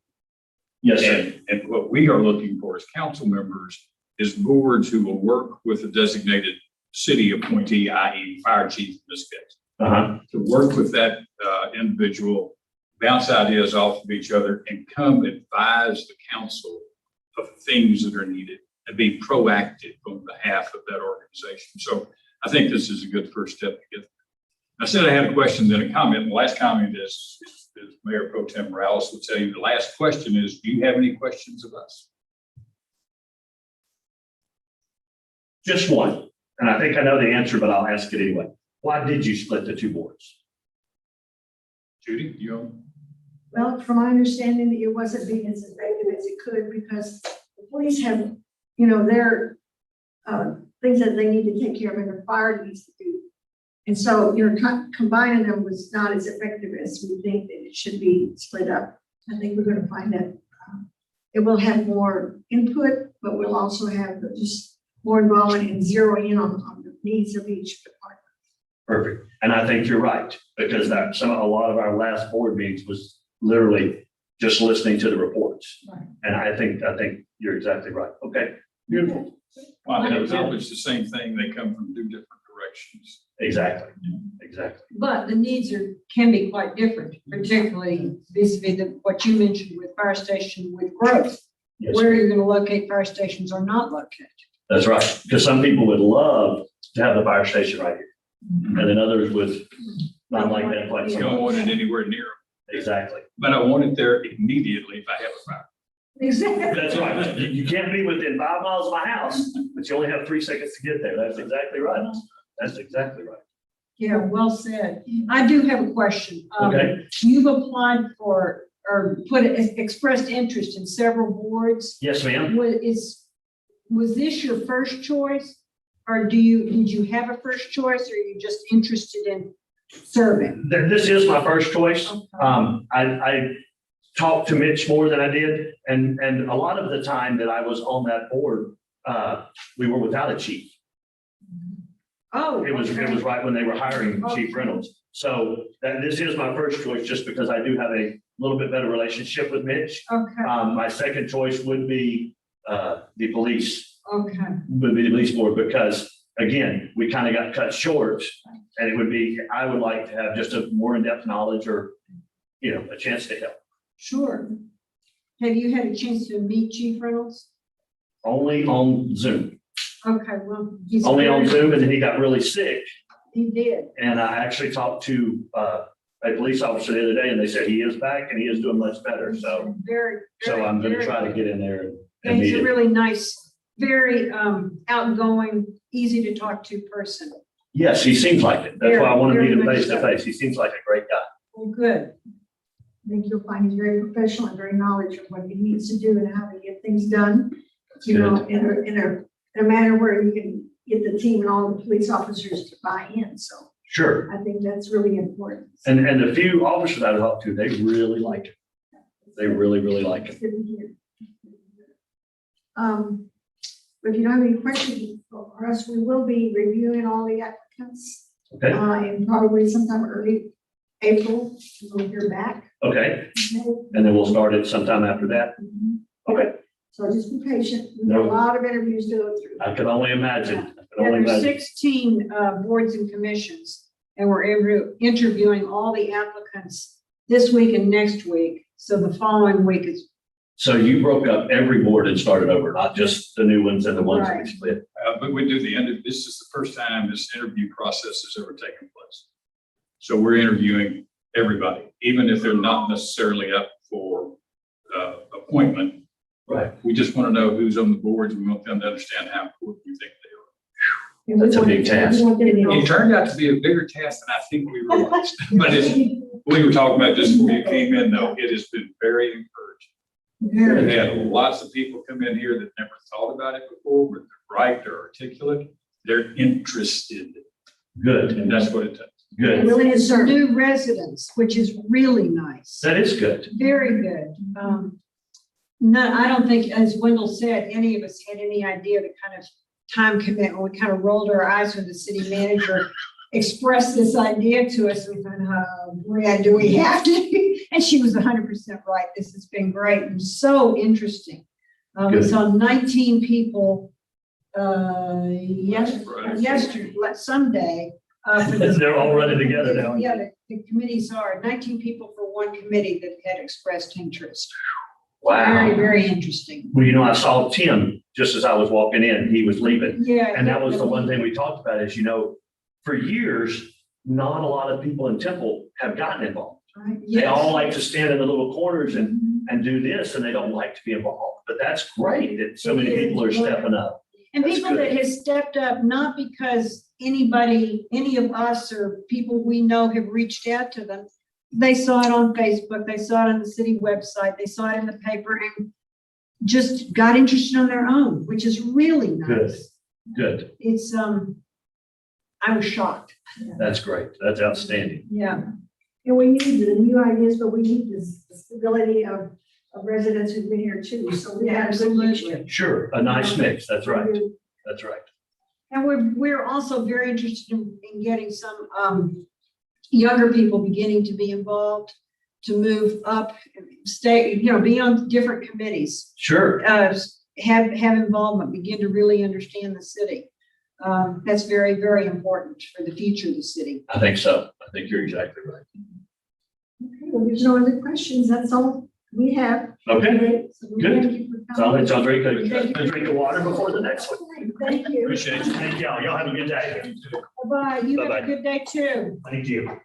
Yes, sir. And what we are looking for as council members is boards who will work with a designated city appointee, i.e. fire chief in this case, to work with that individual, bounce ideas off of each other, and come advise the council of things that are needed and be proactive on behalf of that organization. So I think this is a good first step to get there. I said I had a question, then a comment. The last comment is Mayor Pro Tem Morales will tell you. The last question is, do you have any questions of us? Just one, and I think I know the answer, but I'll ask it anyway. Why did you split the two boards? Judy, you? Well, from my understanding, it wasn't being as effective as it could because the police have, their things that they need to take care of and the fire needs to do. And so, combining them was not as effective as we think that it should be split up. I think we're going to find that it will have more input, but we'll also have just more involvement and zeroing in on the needs of each department. Perfect. And I think you're right, because a lot of our last board meetings was literally just listening to the reports. Right. And I think you're exactly right. Okay, beautiful. Well, they accomplish the same thing. They come from two different directions. Exactly. But the needs can be quite different, particularly vis-a-vis what you mentioned with fire station with growth. Yes, Where you're going to locate fire stations or not locate. that's right. Because some people would love to have the fire station right here. And then others would not like that quite You so don't want much. it anywhere near them, Exactly. but I want it there immediately if I have a fire. Exactly. That's right. You can't be within 5 miles of my house, but you only have 3 seconds to get there. That's exactly right. That's exactly right. Yeah, well said. I do have a question. Okay. You've applied for, or expressed interest in several boards. Yes, ma'am. Was this your first choice? Or did you have a first choice, or are you just interested in serving? This is my first choice. Okay. I talked to Mitch more than I did, and a lot of the time that I was on that board, we were without a chief. Oh. It was right when they were hiring Chief Reynolds. So this is my first choice, just because I do have a little bit better relationship with Mitch. Okay, My second choice would be the police, okay. would be the police board, because again, we kind of got cut short. And it would be, I would like to have just a more in-depth knowledge, or, a chance to help. Sure. Have you had a chance to meet Chief Reynolds? Only on Zoom, Okay, well, he's. only on very- Zoom, and then he got really sick. He did. And I actually talked to a police officer the other day, and they said he is back and he is doing much better. So, Very. I'm going to very try to good. get in there Yeah, and he's meet a him. really nice, very outgoing, easy to talk to person. Yes, he seems like it. That's why I want to Very, meet him very face to much face. He seems like a great guy. Well, good. I think you'll find he's very professional and very knowledgeable of what he needs to do and how to get things done. That's You know, good. in a manner where you can get the team and all the police officers to buy in. So Sure. I think that's really important. And the few officers I talked to, they really like it. They really, really like it. Good to hear. But if you don't have any questions for us, we will be reviewing all the applicants. Okay. And probably sometime early April, we'll hear back. Okay. Okay? And then we'll start it sometime after that. Mhm. Okay. So just be patient. We have a No. lot of interviews to go through. I can only imagine. I can Yeah, only there's imagine. 16 boards and commissions, and we're interviewing all the applicants this week and next week. So the following week is, So you broke up every board and started over, not just the new ones and the ones that we Right. split. But we do this is the first time this interview process has ever taken place. So we're interviewing everybody, even if they're not necessarily up for appointment. Right. We just want to know who's on the boards. We want them to understand how important we think they are. And we That's a want- big task. we want them to know- It turned out to be a bigger task than I think we realized. But we were talking about just before you came in, though, it has been very encouraging. Very. We had lots of people come in here that never thought about it before, but they're bright, they're articulate, they're interested, Good, and that's what it takes. good. Really is some certain. new residents, which is really nice. That is good. Very good. No, I don't think, as Wendell said, any of us had any idea the kind of time commitment. We kind of rolled our eyes when the city manager expressed this idea to us. We thought, oh, boy, do we have to? And she was 100% right. This has been great and so interesting. We Good. saw 19 people yesterday, Sunday. for this- They're all running together now. Yeah, the committees are 19 people for one committee that had expressed interest. Very, Wow. very interesting. Well, I saw Tim just as I was walking in. He was leaving. Yeah. And that was the one thing we talked about is, for years, not a lot of people in Temple have gotten involved. Right, They all yes. like to stand in the little corners and do this, and they don't like to be involved. But that's great that so many people are stepping up. And That's people that good. have stepped up, not because anybody, any of us or people we know have reached out to them. They saw it on Facebook, they saw it on the city website, they saw it in the paper and just got interested on their own, which is really Good. nice. Good. It's, I was shocked. That's great. That's outstanding. Yeah. And we need the new ideas, but we need the stability of residents who've been here too. So we have a good mixture. Sure, a nice mix. That's right. That's right. And we're also very interested in getting some younger people beginning to be involved, to move up, stay, be on different committees, Sure. have involvement, begin to really understand the city. That's very, very important for the future of the city. I think so. I think you're exactly right. Okay, well, there's no other questions. That's all we have. Okay, So we good. thank you for coming. sounds very good. Gonna drink the water before the next one. Thank you. Appreciate it. Thank y'all. Y'all have a good day. Bye-bye. You have Bye-bye. a good day too. Thank you.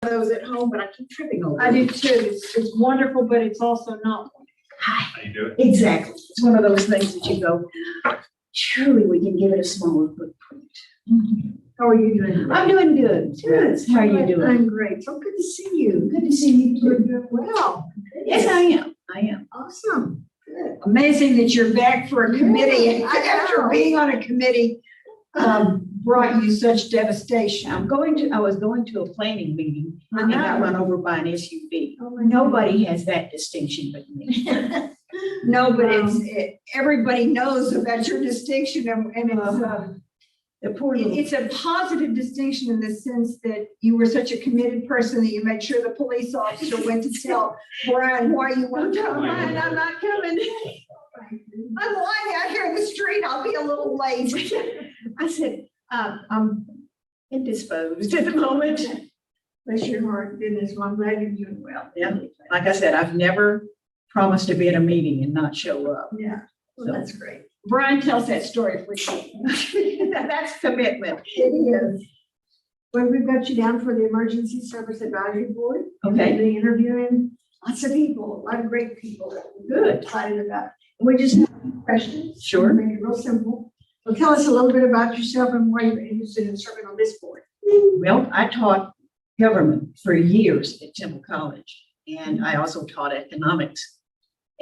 those at home, but I keep tripping over. I do too. It's wonderful, but it's also not. How you doing? Exactly. It's one of those things that you go, surely we can give it a smaller footprint. How are you doing? I'm doing good. Good. How are you doing? I'm great. So good to see you. Good to see you You're too. doing well. Yes, I am. I am. Awesome. Good. Amazing that you're back for a committee Yeah, after I know. being on a committee brought you such devastation. I was going to a planning meeting and I got run over by an SUV. Oh, my Nobody has that distinction but me. No, but everybody knows about your distinction and The poor little. it's a positive distinction in the sense that you were such a committed person that you made sure the police officer went to tell Brian why you weren't coming. Brian, I'm not coming. I'm lying out here in the street, I'll be a little late. I said, I'm indisposed at the moment. Bless your heart, goodness, well, I'm glad you're doing well. Yeah, like I said, I've never promised to be at a meeting and not show up. Yeah, well, So- that's great. Brian tells that story for you. That's commitment. It is. Well, we've got you down for the Emergency Service Advisory Board. Okay. We'll be interviewing lots of people, a lot of great people that we're Good. excited about. And we just have a few questions. Sure. Make it real simple. So tell us a little bit about yourself and why you're interested in serving on this board. Well, I taught government for years at Temple College, and I also taught economics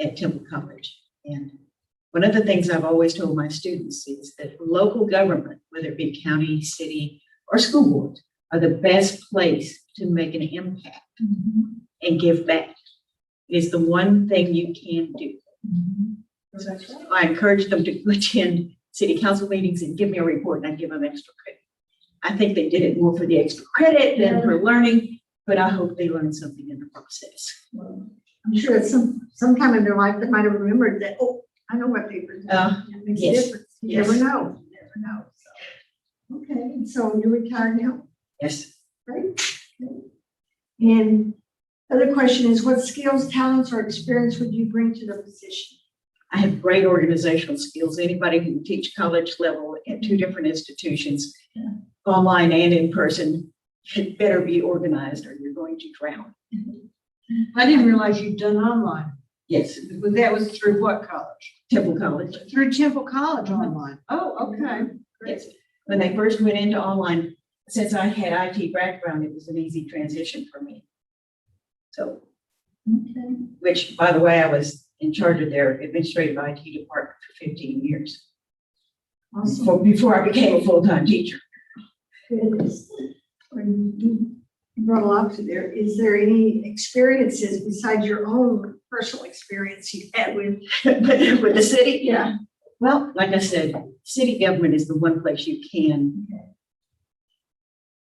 at Temple College. And one of the things I've always told my students is that local government, whether it be county, city, or school boards, are the best place to make an impact and give back. It is the one thing you can do. So I encourage them to attend city council meetings and give me a report, and I give them extra credit. I think they did it more for the extra credit than for learning, but I hope they learned something in the process. I'm sure at sometime in their life they might have remembered that, oh, I know what paper. It makes a yes, difference. You never yes. know, you never know. So, okay, and so you're retired now, Yes. right? Okay. And other question is, what skills, talents, or experience would you bring to the position? I have great organizational skills. Anybody who can teach college level at two different institutions, online and in person, had better be organized or you're going to drown. I didn't realize you'd done online. Yes, But that was through what college? Temple College. Through Temple College online. Oh, okay. Yes. When they first went into online, since I had IT background, it was an easy transition for me. So, Okay. which, by the way, I was in charge of their administrative IT department for 15 years. Awesome. Before I became a full-time teacher. Goodness. When you brought a lot to there, is there any experiences besides your own personal experience you had with? With the city? Yeah. Well, like I said, city government is the one place you can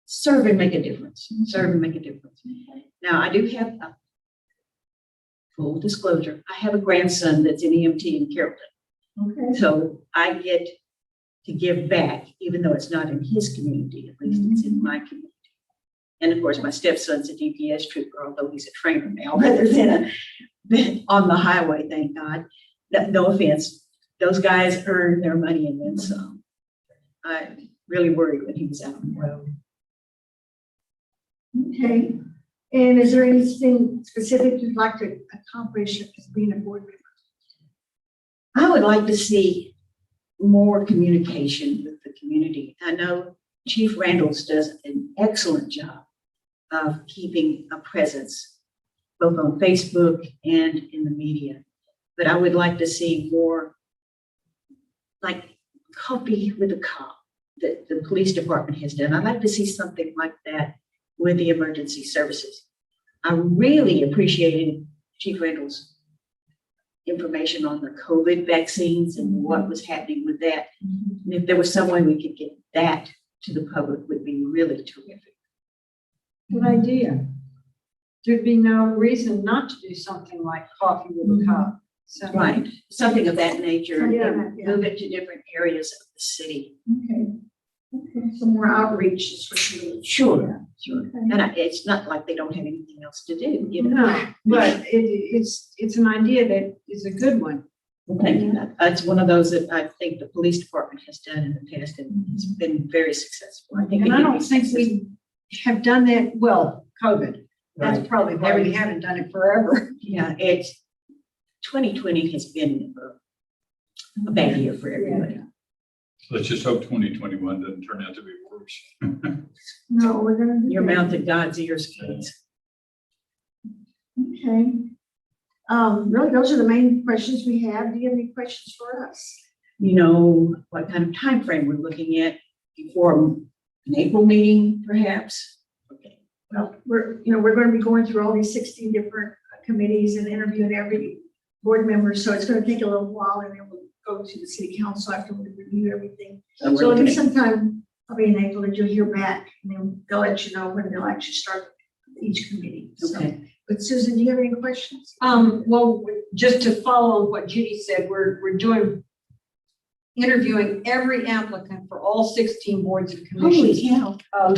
serve and make a difference, serve and make a difference. Now, I do have a full disclosure. I have a grandson that's in EMT in Carrollton. Okay. So I get to give back, even though it's not in his community, at least it's in my community. And of course, my stepson's a DPS trooper, although he's a trainer now, rather than on the highway, thank God. No offense, those guys earn their money and then some. I really worried when he was out on the road. Okay. And is there anything specific you'd like to accomplish as being a board member? I would like to see more communication with the community. I know Chief Randalls does an excellent job of keeping a presence both on Facebook and in the media. But I would like to see more like coffee with a cop that the police department has done. I'd like to see something like that with the emergency services. I really appreciated Chief Randall's information on the COVID vaccines and what was happening with that. And if there was some way we could get that to the public, would be really terrific. Good idea. There'd be no reason not to do something like coffee with a cop. So, Right, something of that nature, and Yeah, yeah. move it to different areas of the city. Okay. Okay, so more outreach is what you. Sure, sure. Okay. And it's not like they don't have anything else to do, you know. No, but it's an idea that is a good one. Thank you. That's one of those that I think the police department has done in the past and it's been very successful. I think. And it I can don't be think successful. we have done that, well, COVID. That's probably why we haven't done it forever. Yeah, it's, 2020 has been a bad year for everybody. Let's just hope 2021 doesn't turn out to be worse. No, we're gonna do Your that. mouth at God's ears, please. Okay. Really, those are the main questions we have. Do you have any questions for us? You know, what kind of time frame we're looking at before an April meeting, perhaps? Okay. Well, we're going to be going through all these 16 different committees and interviewing every board member, so it's going to take a little while, and then we'll go to the city council after we review everything. So we're So looking in at, sometime, probably in April, that you'll hear back, and then they'll let you know when they'll actually start each committee. So, okay. but Susan, do you have any questions? Well, just to follow on what Judy said, we're interviewing every applicant for all 16 boards and commissions. Holy cow.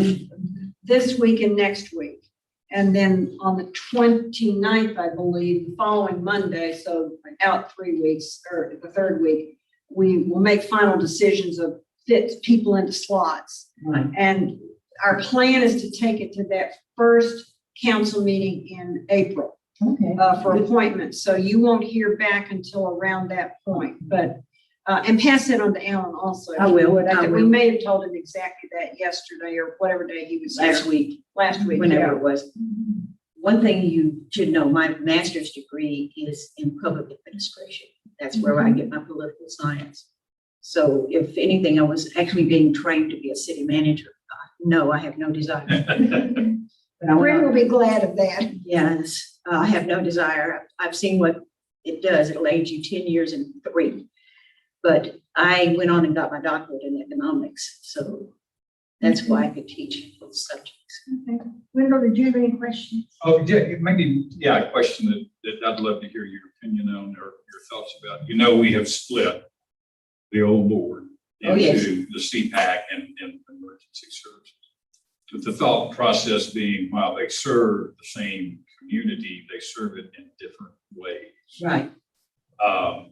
This week and next week. And then on the 29th, I believe, the following Monday, so out 3 weeks, or the third week, we will make final decisions of fit people into slots. Right. And our plan is to take it to that first council meeting in April Okay. for appointments. So you won't hear back until around that point, but, and pass it on to Alan also. if I you will, would. I think We will. may have told him exactly that yesterday or whatever day he was here. Last week, Whenever whenever it was. One thing you should know, my master's degree is in public administration. That's where I get my political science. So if anything, I was actually being trained to be a city manager. No, I have no desire. But I Brent will want, be glad of that. yes, I have no desire. I've seen what it does. It'll age you 10 years in 3. But I went on and got my doctorate in economics. So that's why I could teach those subjects. Okay. Wendell, did you have any questions? Oh, yeah, maybe, yeah, a question that I'd love to hear your opinion on or your thoughts about. You know, we have split the old board Oh, yes. into the CPAC and emergency services. With the thought process being, while they serve the same community, they serve it in different ways. Right.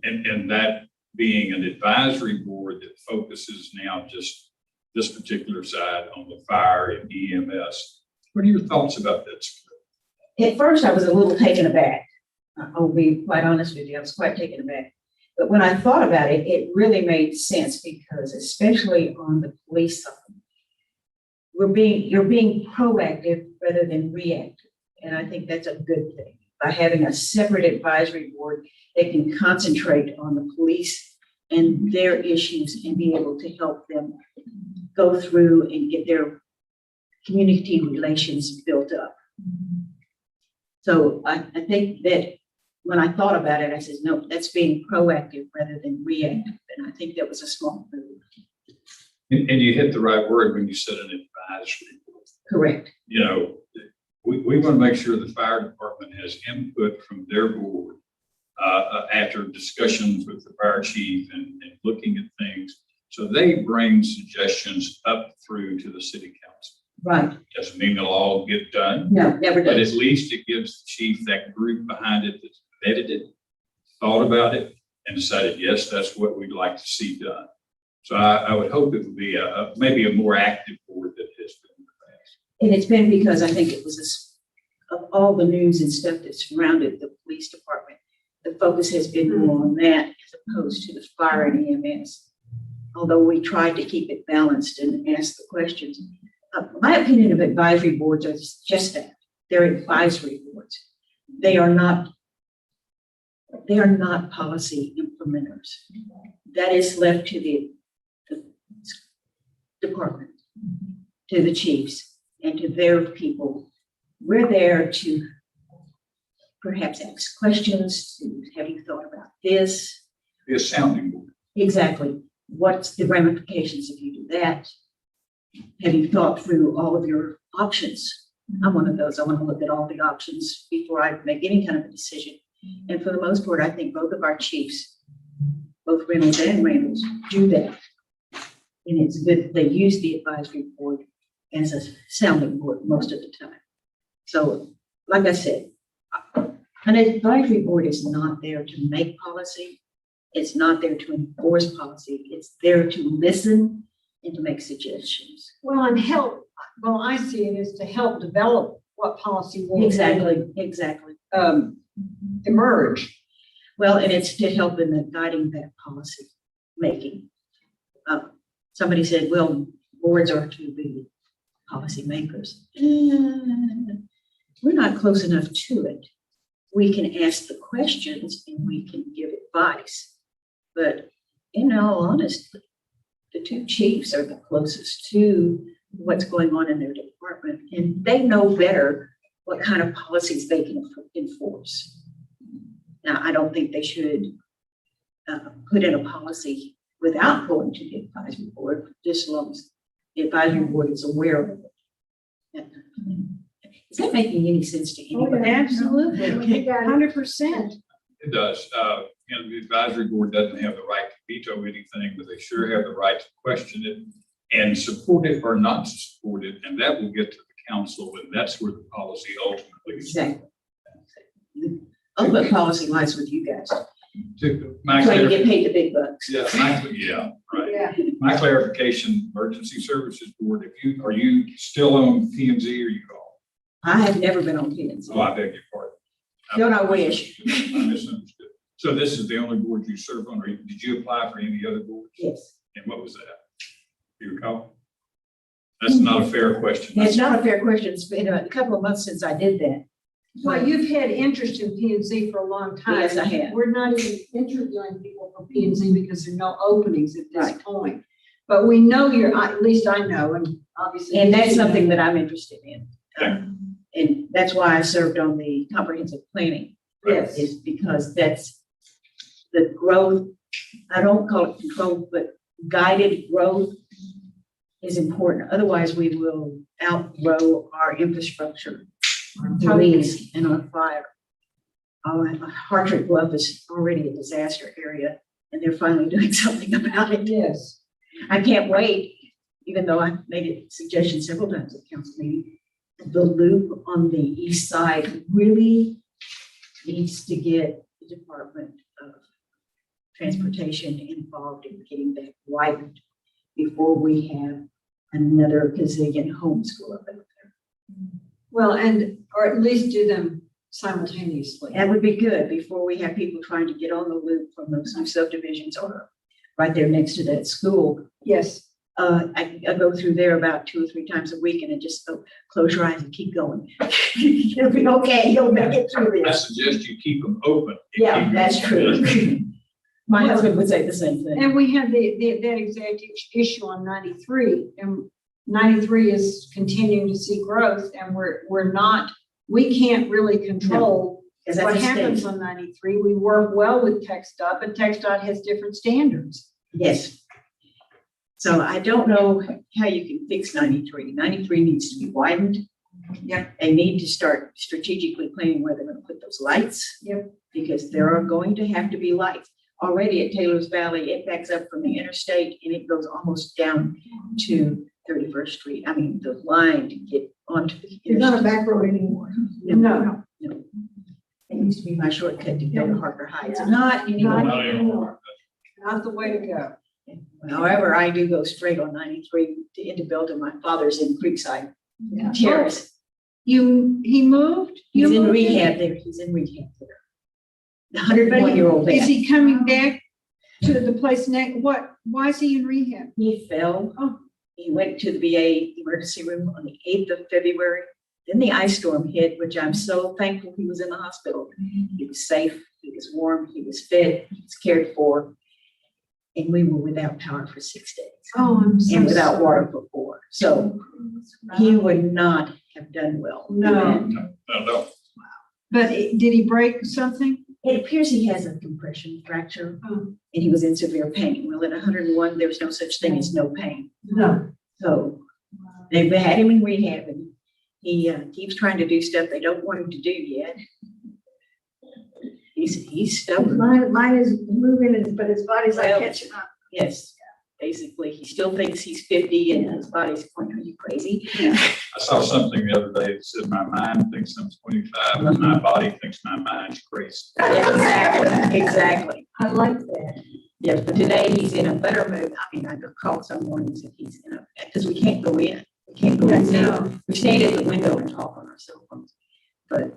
And that being an advisory board that focuses now just this particular side on the fire and EMS. What are your thoughts about that split? At first, I was a little taken aback. I'll be quite honest with you, I was quite taken aback. But when I thought about it, it really made sense because especially on the police side, you're being proactive rather than reactive. And I think that's a good thing. By having a separate advisory board that can concentrate on the police and their issues and be able to help them go through and get their community relations built up. So I think that when I thought about it, I said, no, that's being proactive rather than reactive. And I think that was a smart move. And you hit the right word when you said an advisory board. Correct. You know, we want to make sure the fire department has input from their board after discussions with the fire chief and looking at things. So they bring suggestions up through to the city council. Right. Doesn't mean they'll all get done, No, never but does. at least it gives the chief that group behind it that's vetted it, thought about it, and decided, yes, that's what we'd like to see done. So I would hope it would be maybe a more active board than it has been in the past. And it's been because I think it was of all the news and stuff that surrounded the police department, the focus has been more on that as opposed to the fire and EMS. Although we tried to keep it balanced and ask the questions. My opinion of advisory boards is just that. They're advisory boards. They are not policy implementers. That is left to the department, to the chiefs, and to their people. We're there to perhaps ask questions, to have you thought about this? Be a sounding board. Exactly. What's the ramifications if you do that? Have you thought through all of your options? I'm one of those. I want to look at all the options before I make any kind of a decision. And for the most part, I think both of our chiefs, both Reynolds and Randalls, do that. And it's good they use the advisory board as a sounding board most of the time. So, like I said, an advisory board is not there to make policy. It's not there to enforce policy. It's there to listen and to make suggestions. Well, and help, well, I see it as to help develop what policy will Exactly. emerge. Well, and it's to help in the guiding that policy making. Somebody said, well, boards are to be policymakers. We're not close enough to it. We can ask the questions and we can give advice. But in all honesty, the two chiefs are the closest to what's going on in their department, and they know better what kind of policies they can enforce. Now, I don't think they should put in a policy without going to the advisory board, just as long as the advisory board is aware of it. Is that making any sense to anybody? Absolutely, 100%. It does. And the advisory board doesn't have the right to veto anything, but they sure have the right to question it and support it or not support it. And that will get to the council, and that's where the policy ultimately is. Exactly. Ultimate policy lies with you guys, My trying to get paid the big bucks. Yeah, right. Yeah. My clarification, emergency services board, are you still on P and Z or you call? I have never been on P&Z. Oh, I beg your pardon. Don't I wish? I misunderstood. So this is the only board you serve on, or did you apply for any other boards? Yes. And what was that? Do you recall? That's not a fair question. It's not a fair question. It's been a couple of months since I did that. Well, you've had interest in P and Z for a long time. Yes, I have. We're not even interviewing people for P and Z because there are no openings at this Right. point. But we know at least I know, and obviously. And that's something that I'm interested in. Okay. And that's why I served on the comprehensive planning. Yes. Is because that's the growth, I don't call it controlled, but guided growth is important. Otherwise, we will outgrow our infrastructure, our police, and our fire. Hartrick Bluff is already a disaster area, and they're finally doing something about it. Yes. I can't wait, even though I made a suggestion several times at council meeting, the loop on the east side really needs to get the Department of Transportation involved in getting that widened before we have another gazillion homeschool up there. Well, or at least do them simultaneously. That would be good before we have people trying to get on the loop from those new subdivisions or right there next to that school. Yes. I go through there about 2 or 3 times a week, and I just go, close your eyes and keep going. You'll be okay. You'll make it through I this. suggest you keep them open. Yeah, that's true. My husband would say the same thing. And we have that exact issue on 93, and 93 is continuing to see growth, and we can't really control Because what that's a happens state. on 93. We work well with TxDOT, but TxDOT has different standards. Yes. So I don't know how you can fix 93. 93 needs to be widened. Yep. They need to start strategically planning where they're going to put those lights. Yep. Because there are going to have to be lights. Already at Taylor's Valley, it backs up from the interstate and it goes almost down to 31st Street. I mean, the line to get onto the It's not a interstate. back road anymore. No. No. It used to be my shortcut to go to Harker Heights. Not anymore. Not anymore. Not the way to go. However, I do go straight on 93 into Belton. My father's in Creekside Yeah. Terrace. He moved? He's You in moved rehab there. He's in rehab there. The 101-year-old Is man. he coming back to the place next? Why is he in rehab? He fell. Oh. He went to the VA emergency room on the 8th of February. Then the ice storm hit, which I'm so thankful he was in the hospital. He was safe. He was warm. He was fed. He was cared for. And we were without power for 6 days. Oh, I'm so And without sorry. water for 4. So he would not have done well. No. No. But did he break something? It appears he has a compression fracture Oh. and he was in severe pain. Well, at 101, there's no such thing as no pain. No. So they've had him in rehab and he keeps trying to do stuff they don't want him to do yet. He's stubborn. Mine is moving, but his body's like Well, catching up. Yes, basically, he still thinks he's 50 and his body's going, are you crazy? I saw something the other day that said my mind thinks I'm 25 and my body thinks my mind's crazy. Exactly. I like that. Yes, but today he's in a better mood. I mean, I could call some mornings if he's in a, because we can't go in. We can't go in now. We stand at the window and talk on our cell phones. But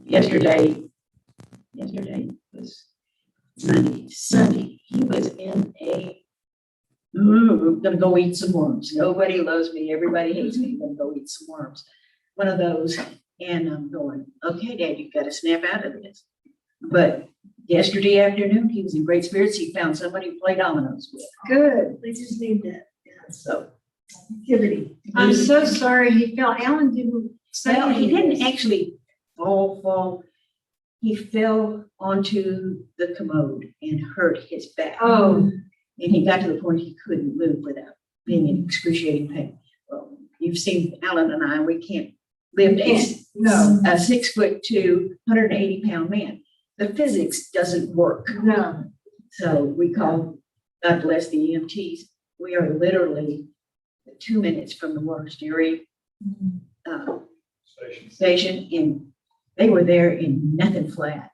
yesterday was Sunday, he was in a, we're gonna go eat some worms. Nobody loves me, everybody hates me, I'm gonna go eat some worms. One of those, and I'm going, okay, Dad, you've got to snap out of this. But yesterday afternoon, he was in great spirits. He found somebody to play dominoes with. Good, we just need that So, activity. I'm so sorry he fell. Alan didn't say. well, he didn't anything. actually fall. He fell onto the commode and hurt his back. Oh, And he got to the point he couldn't move without being in excruciating pain. Well, you've seen Alan and I, we can't lift no. a 6'2", 180-pound man. The physics doesn't work. no. So we call, God bless the EMTs. We are literally 2 minutes from the worst Erie station, and they were there in nothing flat.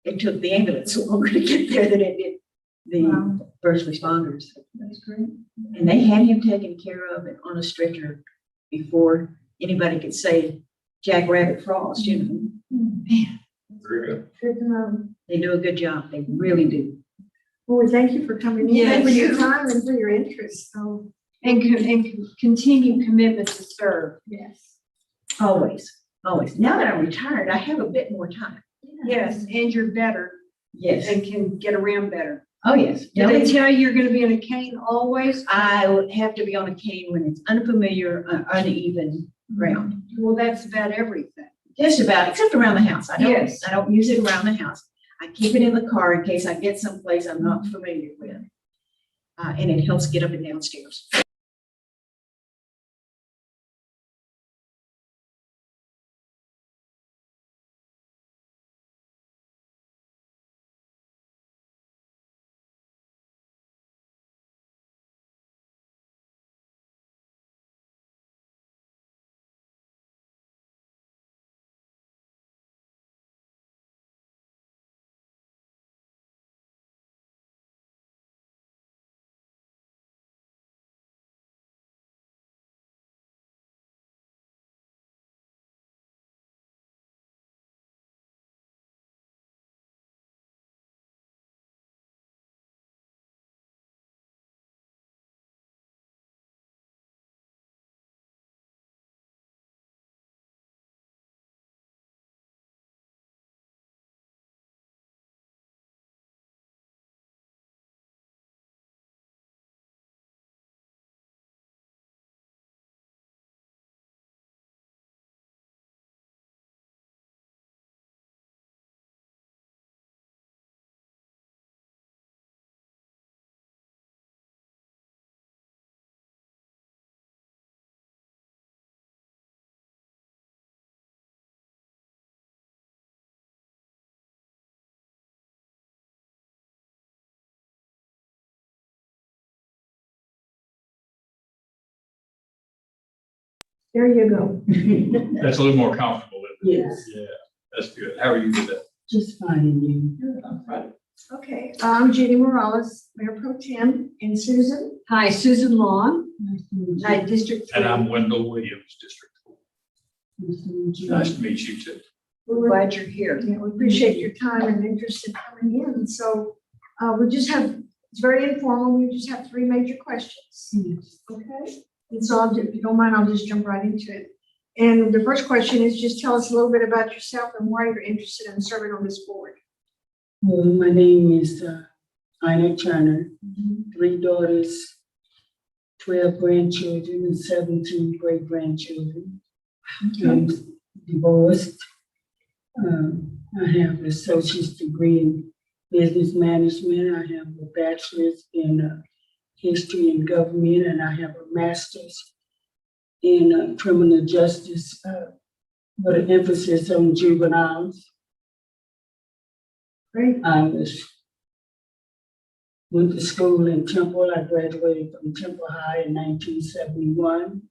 It took the ambulance longer to get there than it did the first responders. That's great. And they had him taken care of and on a stretcher before anybody could say Jack Rabbit Frost, you know. Man, Very good. Good to know. they do a good job. They really do. Well, we thank you for coming in, Yes. for your time and for your interest, so, And continue commitment to serve. yes. Always, always. Now that I'm retired, I have a bit more time. Yes, and you're better Yes. and can get around better. Oh, yes. Did they tell you you're gonna be in a cane always? I would have to be on a cane when it's unfamiliar, uneven ground. Well, that's about everything. Just about, except around the house. Yes. I don't use it around the house. I keep it in the car in case I get someplace I'm not familiar with. And it helps get up and downstairs. There you go. That's a little more comfortable. Isn't it? Yes. Yeah, that's good. How are you today? Just finding you. Good, I'm fine. Okay, I'm Judy Morales, Mayor Pro Tem, and Susan. Hi, Susan Long, Hi, District And 3. I'm Wendell Williams, District 4. Nice to meet you too. We're glad you're here. Yeah, we appreciate your time and interest in coming in. So we just have, it's very informal. We just have 3 major questions. Okay? And so if you don't mind, I'll just jump right into it. And the first question is just tell us a little bit about yourself and why you're interested in serving on this board. Well, my name is Ina Turner, 3 daughters, 12 grandchildren, and 17 great-grandchildren. I'm divorced. I have an associate's degree in business management. I have a bachelor's in history and government, and I have a master's in criminal justice with an emphasis on juveniles. Great. Went to school in Temple. I graduated from Temple High in 1971.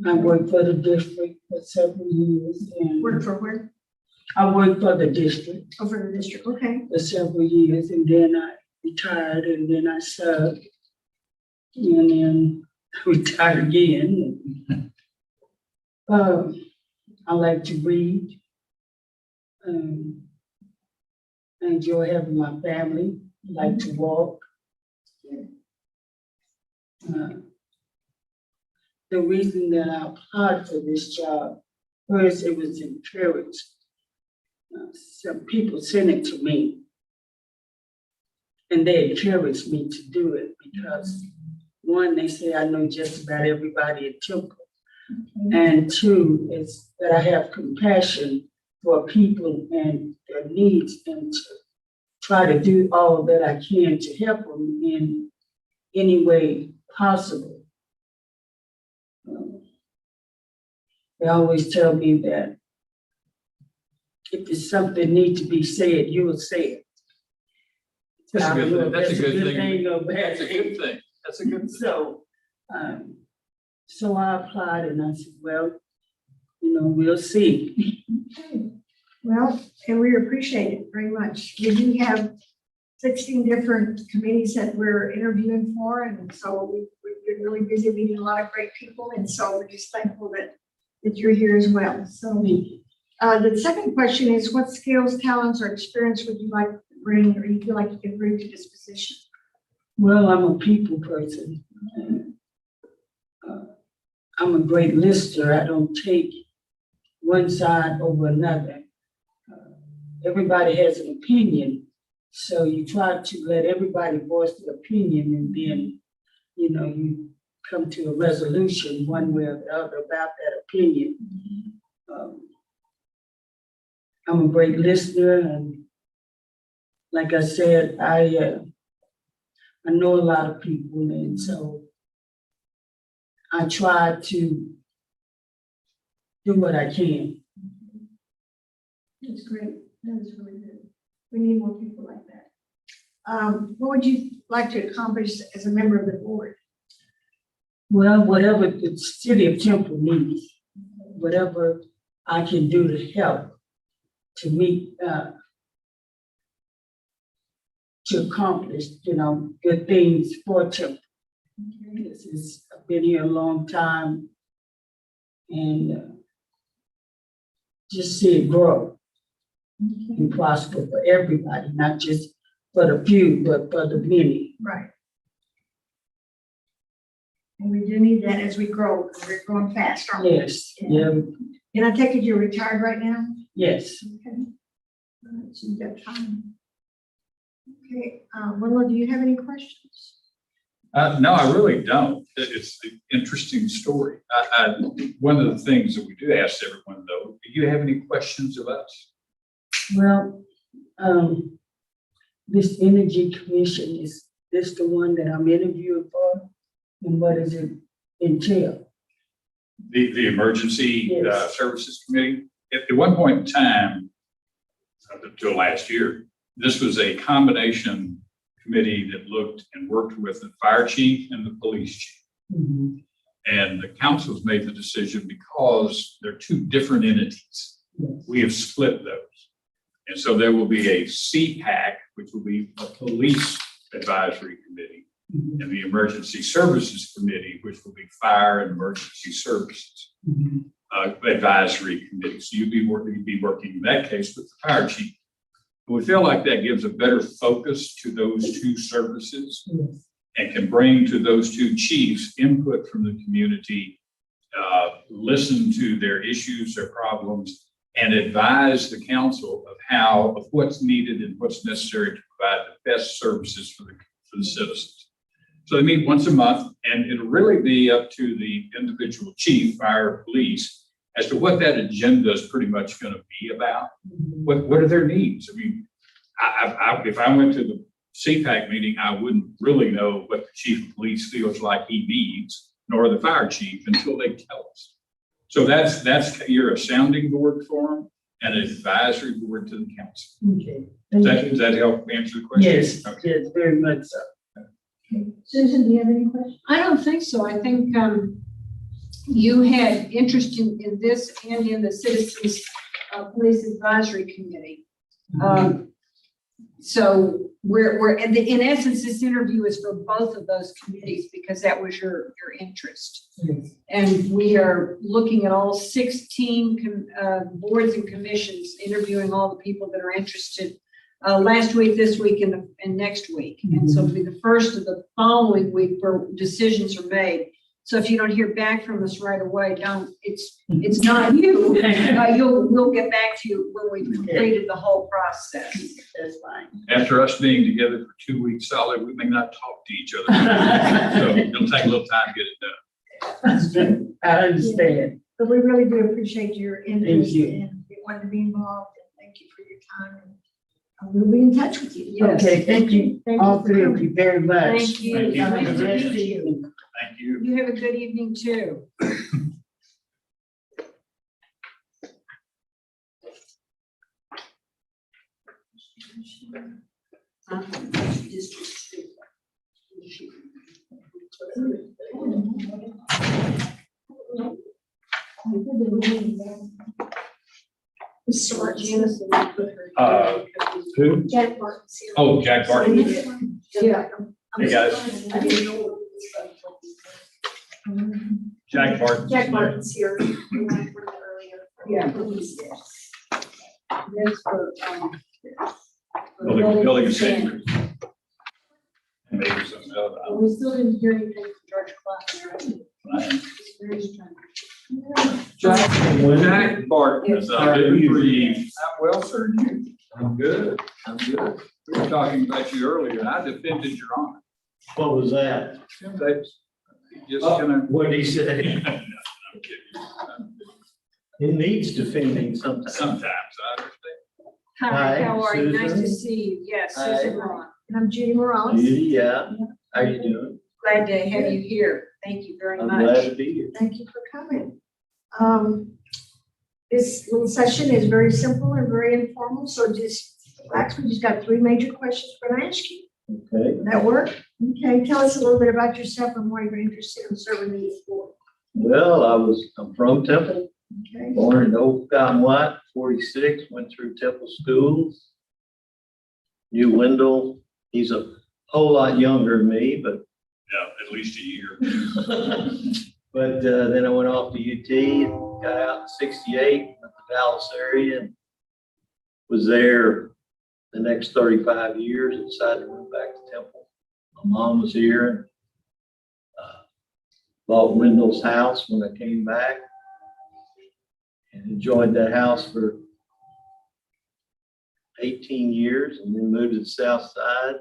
I worked for the district for several years. And Work for where? I worked for the district Oh, for the district. Okay. for several years, and then I retired, and then I served and then retire again. I like to read. I enjoy having my family, I like to walk. The reason that I applied for this job, first it was encouraged. Some people sent it to me. And they encouraged me to do it because one, they say I know just about everybody at Temple. And two, is that I have compassion for people and their needs and to try to do all that I can to help them in any way possible. They always tell me that if there's something need to be said, you will say it. That's a I don't know good if thing. That's a good thing. thing or bad That's a thing. good thing. That's a good thing. So I applied and I said, well, we'll see. Well, and we appreciate it very much. We do have 16 different committees that we're interviewing for, and so we've been really busy meeting a lot of great people, and so we're just thankful that you're here as well. So the second question is, what skills, talents, or experience would you like to bring, or you feel like you can bring to this position? Well, I'm a people person. I'm a great listener. I don't take one side over another. Everybody has an opinion, so you try to let everybody voice their opinion, and then, you come to a resolution one way or the other about that opinion. I'm a great listener, and like I said, I know a lot of people, and so I try to do what I can. That's great. That is really good. We need more people like that. What would you like to accomplish as a member of the board? Well, whatever the city of Temple needs, whatever I can do to help to meet, to accomplish, good things for Temple. I've been here a long time and just see it grow and prosper for everybody, not just for the few, but for the many. Right. And we do need that as we grow, because we're growing fast, aren't we? Yes, yeah, And I take it you're retired right now? yes. Okay. All right, so you've got time. Okay, Willow, do you have any questions? No, I really don't. It's an interesting story. One of the things that we do ask everyone though, do you have any questions of us? Well, this energy commission, is this the one that I'm interviewing for? And what does it entail? The Emergency Yes. Services Committee, at one point in time, up until last year, this was a combination committee that looked and worked with the fire chief and the police chief. Mhm. And the councils made the decision because they're two different entities. Yes. We have split those. And so there will be a CPAC, which will be a police advisory committee, Mhm. and the Emergency Services Committee, which will be fire and emergency services Mhm. advisory committee. So you'd be working in that case with the fire chief. We feel like that gives a better focus to those two services Yes. and can bring to those two chiefs input from the community, listen to their issues, their problems, and advise the council of what's needed and what's necessary to provide the best services for the citizens. So they meet once a month, and it'll really be up to the individual chief, fire, or police, as to what that agenda is pretty much going to be about. What are their needs? I mean, if I went to the CPAC meeting, I wouldn't really know what the chief of police feels like he needs, nor the fire chief, until they tell us. So you're a sounding board for them and an advisory board to the council. Okay. Thank you. Does that help answer the question? Yes, Okay. yes, very much so. Susan, do you have any questions? I don't think so. I think you had interest in this and in the Citizens Police Advisory Committee. So in essence, this interview is for both of those committees because that was your interest. And we are looking at all 16 boards and commissions, interviewing all the people that are interested last week, this week, and next week. And so it'll be the first of the following week where decisions are made. So if you don't hear back from us right away, it's not you. We'll get back to you when we've completed the whole process. That's fine. After us being together for 2 weeks solid, we may not talk to each other. So it'll take a little time to get it done. I understand. But we really do appreciate your interest you. and we wanted to be involved, and thank you for your time. And we'll be in touch with you. Yes. Okay, thank you, Thank you all for three of coming. you very much. Thank you. Thank you. Nice to Nice meet to you. meet you. Thank you. You have a good evening too. Mr. Martinez. Who? Jack Martin's here. Oh, Jack Barton. Yeah. Hey, guys. Jack Barton. Jack Martin's here. We went through that earlier. Yeah. That's for, Building standards. And maybe something else. We still didn't hear anything from George Clark. Right. It's very strange. Jack Barton is How are you? I'm well, sir. You? I'm good. I'm good. We were talking about you earlier, and I defended your honor. What was that? Tim Davis. Just gonna. What did he say? I'm kidding. It needs defending sometimes. Sometimes, I understand. Hi, Hi, how are you? Nice to Susan. see you. Yes, Hi. Susan Ron. And I'm Judy Morales. Judy, yeah. How you doing? Glad to have you here. Thank you very I'm glad much. to be here. Thank you for coming. This little session is very simple and very informal, so just relax. We just got 3 major questions we're gonna ask you. Okay. Will that work? Okay, tell us a little bit about yourself and why you're interested in serving the youth board. Well, I'm from Temple, Okay, born in Old Cotton White, 46, went through Temple schools. Knew Wendell. He's a whole lot younger than me, but Yeah, at least a year. But then I went off to UT and got out in 68 in the Dallas area and was there the next 35 years and decided to move back to Temple. My mom was here and bought Wendell's house when I came back and enjoyed that house for 18 years and then moved to the south side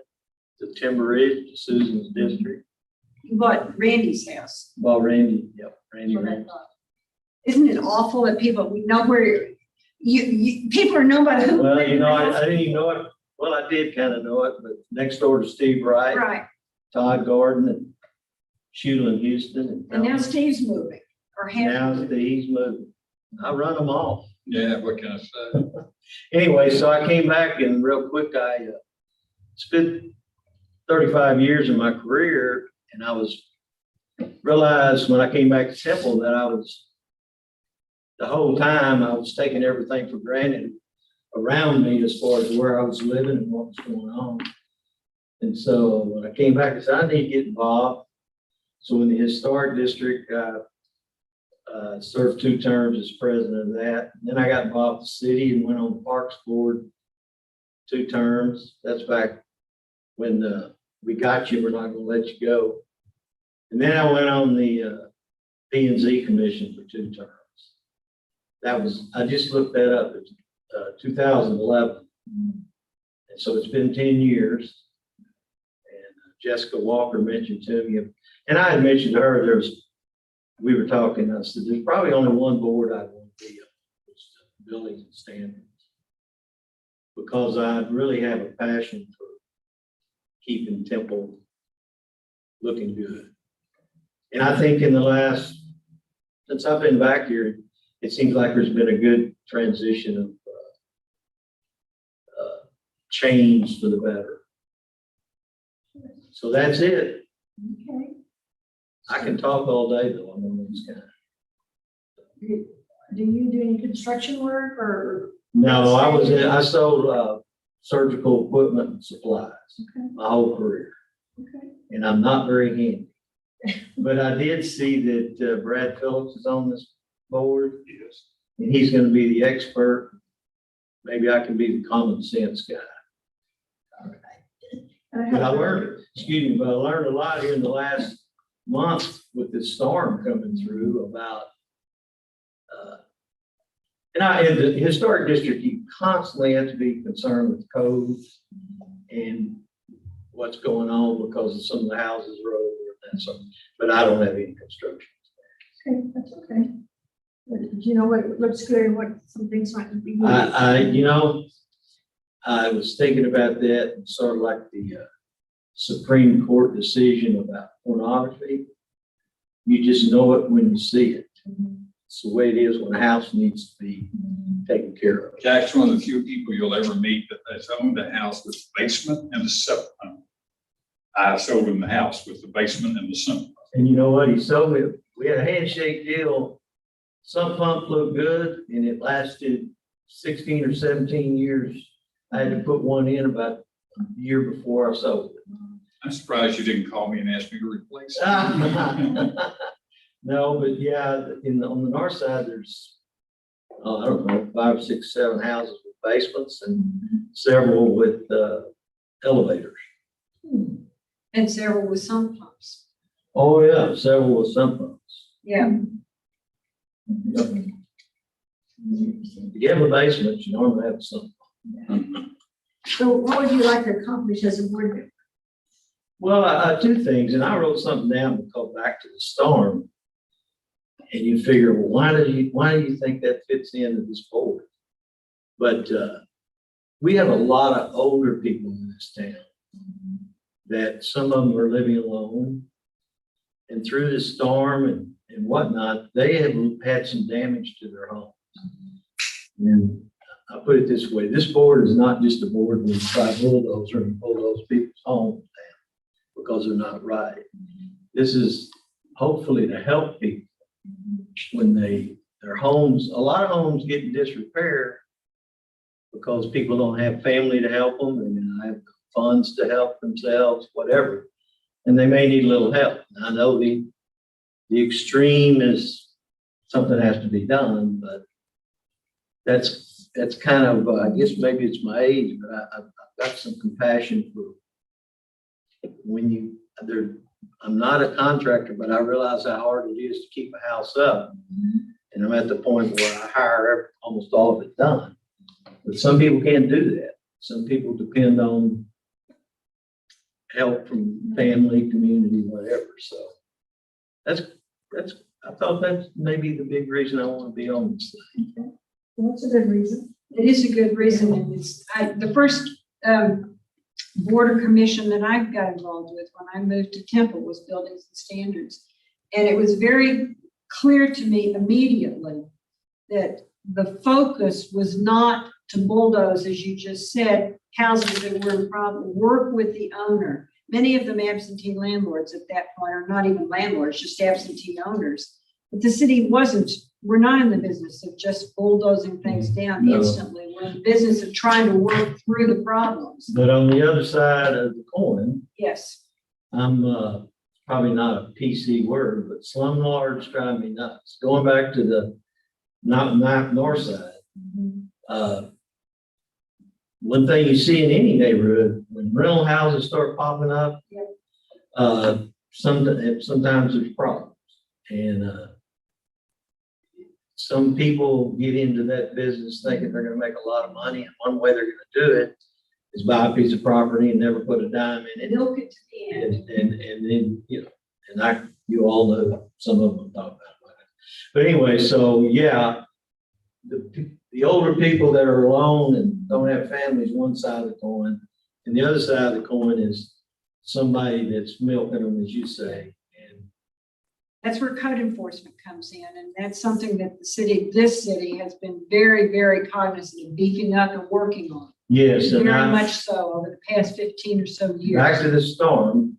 to Timber Ridge, to Susan's district. You bought Randy's house. Well, Randy, yep, Randy. Isn't it awful that we know where people are nobody who. Well, you know, I didn't even know it. Well, I did kind of know it, but next door to Steve Wright, Right. Todd Gordon, and Shulin Houston. And now Steve's moving or has. Now Steve's moving. I run them off. Yeah, what can I say? Anyway, so I came back and real quick, I spent 35 years of my career and I realized when I came back to Temple that the whole time I was taking everything for granted around me as far as where I was living and what was going on. And so when I came back, I said, I need to get involved. So in the historic district, I served 2 terms as president of that. Then I got involved with the city and went on the Parks Board 2 terms. That's back when we got you, we're not gonna let you go. And then I went on the P&Z Commission for 2 terms. I just looked that up, it's 2011. And so it's been 10 years. And Jessica Walker mentioned to me, and I had mentioned to her, we were talking, I said, there's probably only one board I want to be on, which is the buildings and standards. Because I really have a passion for keeping Temple looking good. And I think since I've been back here, it seems like there's been a good transition of change for the better. So that's it. okay. I can talk all day though, I'm one of those guys. Do you do any construction work or? No, I sold surgical equipment and supplies Okay. my whole career, Okay. and I'm not very handy. But I did see that Brad Phillips is on this board, Yes. and he's gonna be the expert. Maybe I can be the common sense guy. But I learned, excuse me, but I learned a lot here in the last month with this storm coming through about, in the historic district, you constantly have to be concerned with code and what's going on because of some of the houses are over and so, but I don't have any construction. Okay, that's okay. But you know what looks good and what some things might be. I was thinking about that, and sort of like the Supreme Court decision about pornography. You just know it when you see it. It's the way it is when a house needs to be taken care of. Jack's one of the few people you'll ever meet that has owned a house with a basement and a septic. I sold him the house with the basement and the sump. And you know what? He sold me, we had a handshake deal. Sump pump looked good and it lasted 16 or 17 years. I had to put one in about a year before I sold it. I'm surprised you didn't call me and ask me to replace it. No, but yeah, on the north side, there's, I don't know, 5, 6, 7 houses with basements and several with elevators. And several with sump pumps. Oh, yeah, several with sump pumps. Yeah. Yep. If you have a basement, you normally have a sump pump. So what would you like to accomplish as a board member? Well, two things, and I wrote something down to go back to the storm. And you figure, well, why do you think that fits into this board? But we have a lot of older people in this town that some of them are living alone. And through this storm and whatnot, they have had some damage to their homes. And I put it this way, this board is not just a board where you try bulldozer and bulldoze people's homes down because they're not right. This is hopefully to help people when their homes, a lot of homes get in disrepair because people don't have family to help them and they don't have funds to help themselves, whatever. And they may need a little help. I know the extreme is something has to be done, but that's kind of, I guess maybe it's my age, but I've got some compassion for when I'm not a contractor, but I realize how hard it is to keep a house up. And I'm at the point where I hire almost all of it done. But some people can't do that. Some people depend on help from family, community, whatever. So I thought that's maybe the big reason I want to be on this thing. Well, that's a good reason. It is a good reason, and the first board or commission that I got involved with when I moved to Temple was Buildings and Standards. And it was very clear to me immediately that the focus was not to bulldoze, as you just said, houses that were in problem, work with the owner. Many of them absentee landlords at that point, are not even landlords, just absentee owners. But the city we're not in the business of just bulldozing things down No. instantly. We're in the business of trying to work through the problems. But on the other side of the coin, Yes. I'm probably not a PC word, but slumlords drive me nuts. Going back to the north side, one thing you see in any neighborhood, when rental houses start popping up, sometimes there's problems. And some people get into that business thinking they're gonna make a lot of money, and one way they're gonna do it is buy a piece of property and never put a dime in it. Milk it to the end. And then, you all know some of them talk about it. But anyway, so yeah, the older people that are alone and don't have families, one side of the coin, and the other side of the coin is somebody that's milking them, as you say. And That's where code enforcement comes in, and that's something that this city has been very, very cognizant of beefing up and working on. yes, and Very much so over the past 15 or so years. back to the storm,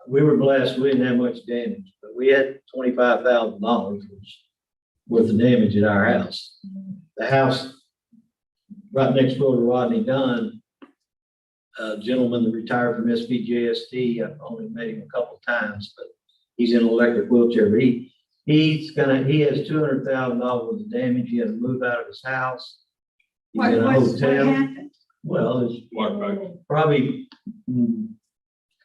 we were blessed, we didn't have much damage, but we had $25,000 worth of damage at our house. The house right next door to Rodney Dunn, a gentleman that retired from SPJST. I've only met him a couple times, but he's in an electric wheelchair. But he has $200,000 of damage. He had to move out of his house. He's in a What hotel. happened? Well, it's Water pipe. probably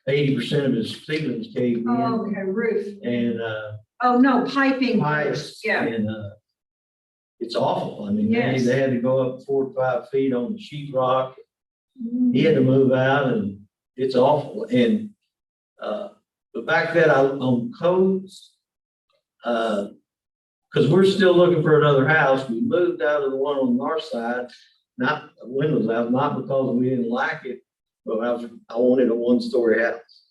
80% of his ceilings caved Oh, in, okay, roof. and Oh, no, piping. pipes, Yeah. and it's awful. I mean, Yes. they had to go up 4 to 5 feet on the sheetrock. He had to move out, and it's awful. And but back then, on codes, because we're still looking for another house. We moved out of the one on the north side, not windows out, not because we didn't like it, but I wanted a 1-story house.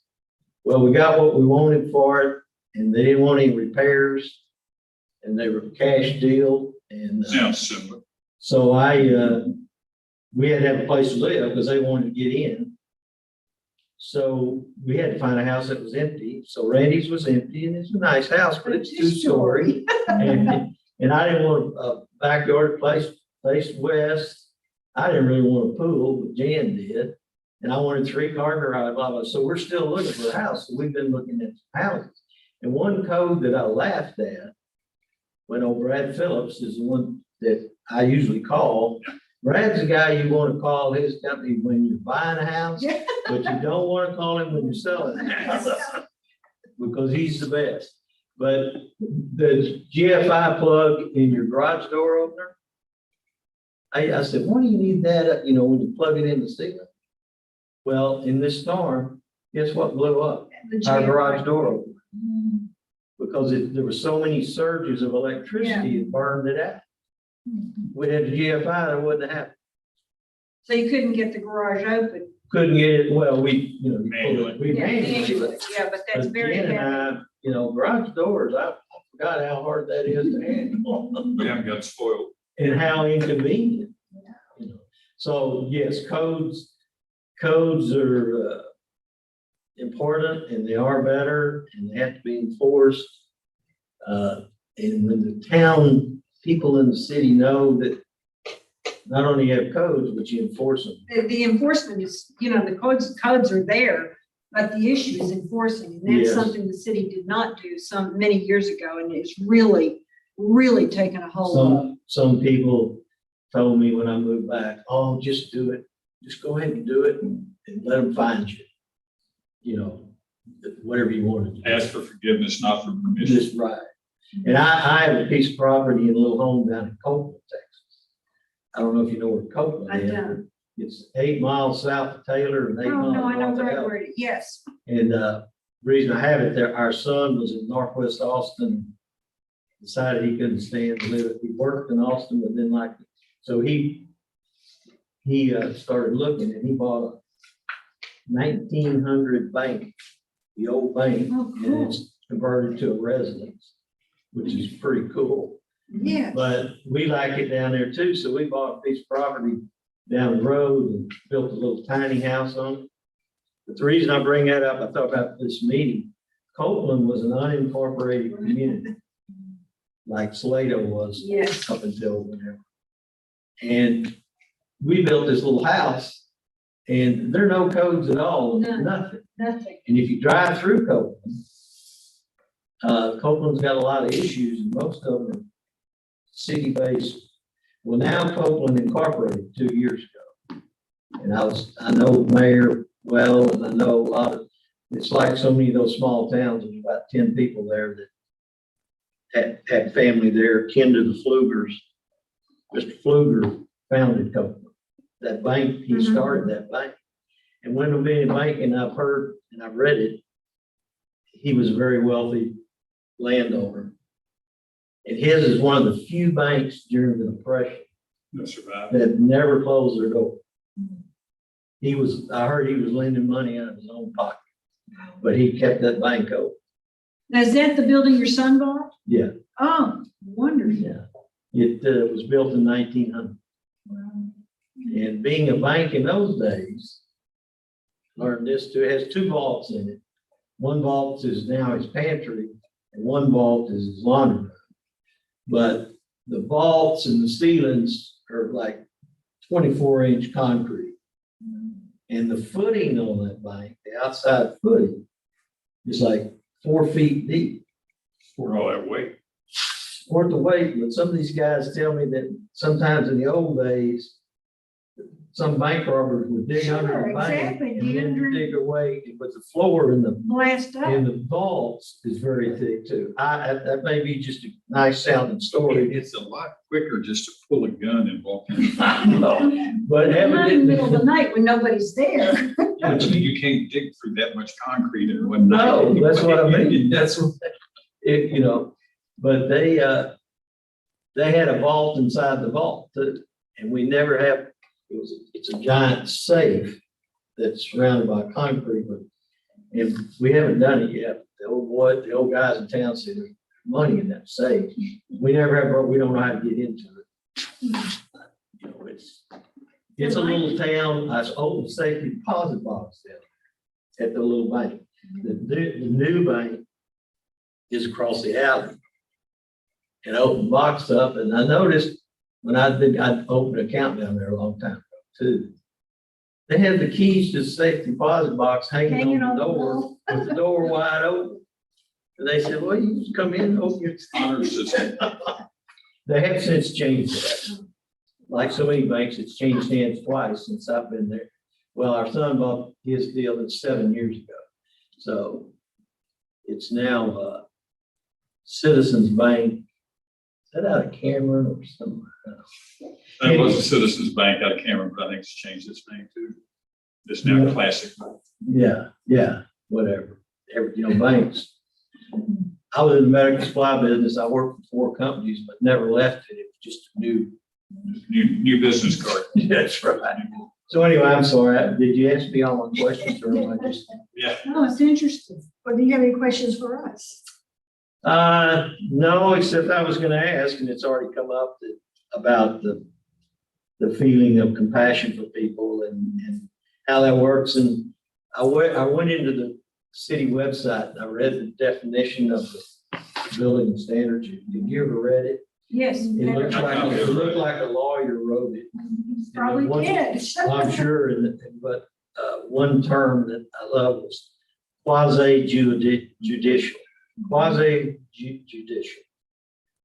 Well, we got what we wanted for it, and they didn't want any repairs, and they were a cash deal. And Sounds similar. so we had to have a place to live because they wanted to get in. So we had to find a house that was empty. So Randy's was empty, and it's a nice house, but it's 2-story. And I didn't want a backyard faced west. I didn't really want a pool, but Jan did. And I wanted 3-car garage, blah, blah. So we're still looking for a house. So we've been looking at houses. And one code that I laughed at, when old Brad Phillips is the one that I usually call. Brad's the guy you want to call his company when you're buying a house, but you don't want to call him when you're selling a house because he's the best. But the GFI plug in your garage door opener, I said, why do you need that, when you plug it in the ceiling? Well, in this storm, guess what blew up? Our garage door opener. Because there were so many surges of electricity, it burned it out. We had the GFI, that wouldn't have happened. So you couldn't get the garage open. Couldn't get it, well, we Manually. we Yeah, manually. manually. Yeah, but that's But very Jan and heavy. I, garage doors, I forgot how hard that is to handle. We haven't got spoiled. And how inconvenient. So yes, codes are important, and they are better, and they have to be enforced. And when the town, people in the city know that not only you have codes, but you enforce them. The enforcement is, the codes are there, but the issue is enforcing. And that's Yes. something the city did not do many years ago, and it's really, really taken a hold of. Some people told me when I moved back, oh, just do it. Just go ahead and do it and let them find you. Whatever you want to do. Ask for forgiveness, not for permission. Just right. And I have a piece of property in a little home down in Copeland, Texas. I don't know if you know where Copeland I is. don't. It's 8 miles south of Taylor and 8 Oh, miles no, I know north of right Elk. where it is. Yes. And the reason I have it there, our son was in Northwest Austin, decided he couldn't stand to live. He worked in Austin, but didn't like it. So he started looking, and he bought a 1900 bank, the old bank, Oh, and cool. it's converted to a residence, which is pretty cool. Yeah. But we like it down there too, so we bought a piece of property down the road and built a little tiny house on it. But the reason I bring that up, I thought about this meeting. Copeland was an unincorporated community, like Salado was Yes. up until whenever. And we built this little house, and there are no codes at all, None. nothing. Nothing. And if you drive through Copeland, Copeland's got a lot of issues, and most of them are city-based. Well, now Copeland incorporated 2 years ago. And I know the mayor well, and I know a lot of, it's like so many of those small towns, there's about 10 people there that had family there, kin to the Flugers. Mr. Fluger founded Copeland. That bank, he Mhm. started that bank. And Wyndham Bean Bank, and I've heard, and I've read it, he was a very wealthy landowner. And his is one of the few banks during the Depression No survival. that never closed their door. I heard he was lending money out of his own pocket, but he kept that bank open. Now, is that the building your son bought? Yeah. Oh, wonderful. Yeah. It was built in 1900. And being a bank in those days, learned this too, it has 2 vaults in it. One vault is now his pantry, and one vault is his laundry room. But the vaults and the ceilings are like 24-inch concrete. And the footing on that bank, the outside footing, is like 4 feet deep. For all that weight. Worth the weight, but some of these guys tell me that sometimes in the old days, some bank robbers would dig under Sure, the bank exactly, and dig then under- dig away, but the floor in the Blast up. And the vaults is very thick too. That may be just a nice sounding story. It's a lot quicker just to pull a gun and walk in. I know, but Not in the middle of the evidently, night when nobody's there. But you can't dig through that much concrete in one night. no, that's what I mean. That's what, it, you know, but they had a vault inside the vault too. And we never have, it's a giant safe that's surrounded by concrete, but and we haven't done it yet. The old guys in town say there's money in that safe. We never have, we don't know how to get into it. You know, it's a little town, I opened safety deposit box there at the little bank. The new bank is across the alley. And I opened the box up and I noticed when I'd opened an account down there a long time ago too. They had the keys to the safe deposit box hanging on the door with the door wide open. And they said, well, you just come in and open your. Honor system. They have since changed that. Like so many banks, it's changed hands twice since I've been there. Well, our son bought his deal 7 years ago. So it's now Citizens Bank. Is that out of Cameron or somewhere? That was a Citizens Bank out of Cameron, but I think it's changed its name too. It's now Classic. Yeah, whatever. Banks. I was in the medical supply business. I worked for 4 companies, but never left it. It was just a New business card. That's right. So anyway, I'm sorry. Did you ask me all my questions or am I just? Yeah. No, it's interesting. Or do you have any questions for us? No, except I was gonna ask, and it's already come up about the feeling of compassion for people and how that works. And I went into the city website and I read the definition of the building and standards. Have you ever read it? Yes. It looked like a lawyer wrote it. Probably did. I'm sure, but one term that I love was quasi-judicial,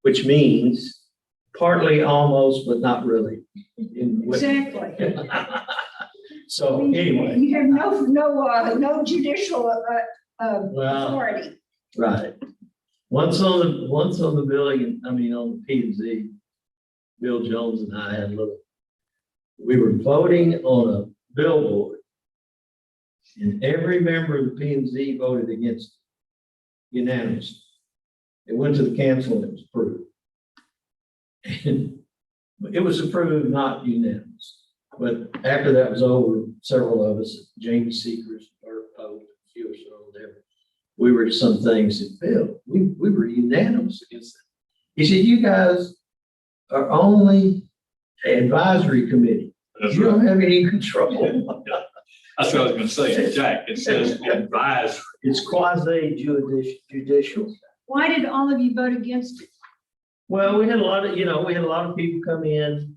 which means partly, almost, but not really. Exactly. So anyway, You have no judicial well, authority. right. Once on the building, on the P and Z, Bill Jones and I had we were voting on a billboard. And every member of the P and Z voted against it, unanimously. It went to the council and it was approved. And it was approved, not unanimous. But after that was over, several of us, James Seekers, Bert Pope, a few of us over there, we were some things that Bill, we were unanimous against it. He said, you guys are only advisory committee. That's You right. don't have any control. That's what I was gonna say, Jack. It says advisory. It's quasi-judicial. Why did all of you vote against it? Well, we had a lot of people come in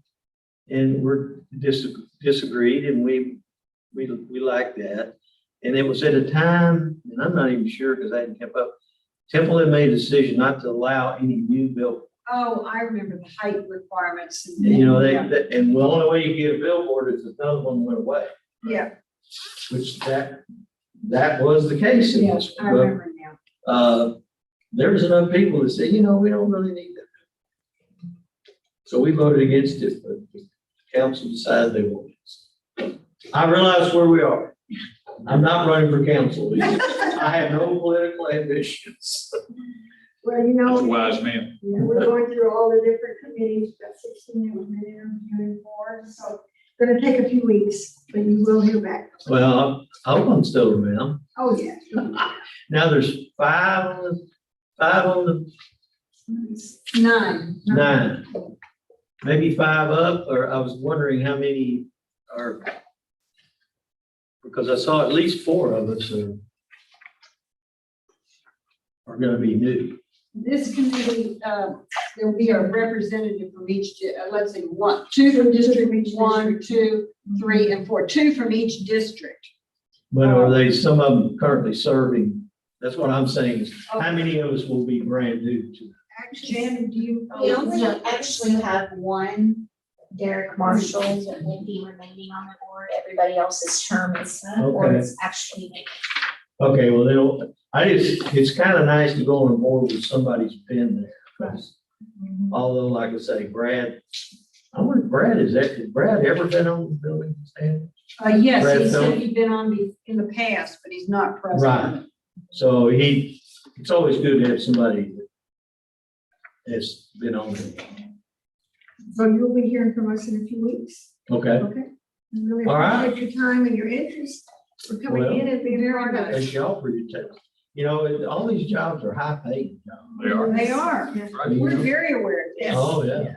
and were disagreed, and we liked that. And it was at a time, and I'm not even sure because I hadn't kept up. Temple had made a decision not to allow any new buildings. Oh, I remember the height requirements. And, and the only way you get a billboard is if none of them went away, Yeah, which that was the case. in yes, this I one. remember now. There's enough people that say, we don't really need that. So we voted against it, but the council decided they wanted it. I realize where we are. I'm not running for council. I have no political ambitions. Well, That's a wise man. we're going through all the different committees, got 16 that we've been interviewing for, so it's gonna take a few weeks, but you will hear back. Well, I hope I'm still around. Oh, yeah. Now there's five on the 9, maybe 5 up, or I was wondering how many are, because I saw at least 4 of us are gonna be new. this committee, there'll be a representative from each, let's see, two from District 1, 2, 3, and 4, 2 from each district. But are they, some of them currently serving? That's what I'm saying is, how many of us will be brand new to? Jen, do you? We only actually have one, Derek Marshall, that will be remaining on the board. Everybody else's term is, or Okay. it's actually. Okay, well, then, it's kind of nice to go on board with somebody who's been there. Although, like I say, Brad, I wonder, has Brad ever been on the building standards? Yes, Brad he said Phillips? he'd been on in the past, but he's not present. Right. So it's always good to have somebody that has been on it. So you'll be hearing from us in a few weeks. Okay, Okay. I really All right. appreciate your time and your interest for coming Well, in and being part of it. thank y'all for your time. You know, all these jobs are high paid jobs. They are. They are. Right. We're very aware of this. Oh, yeah.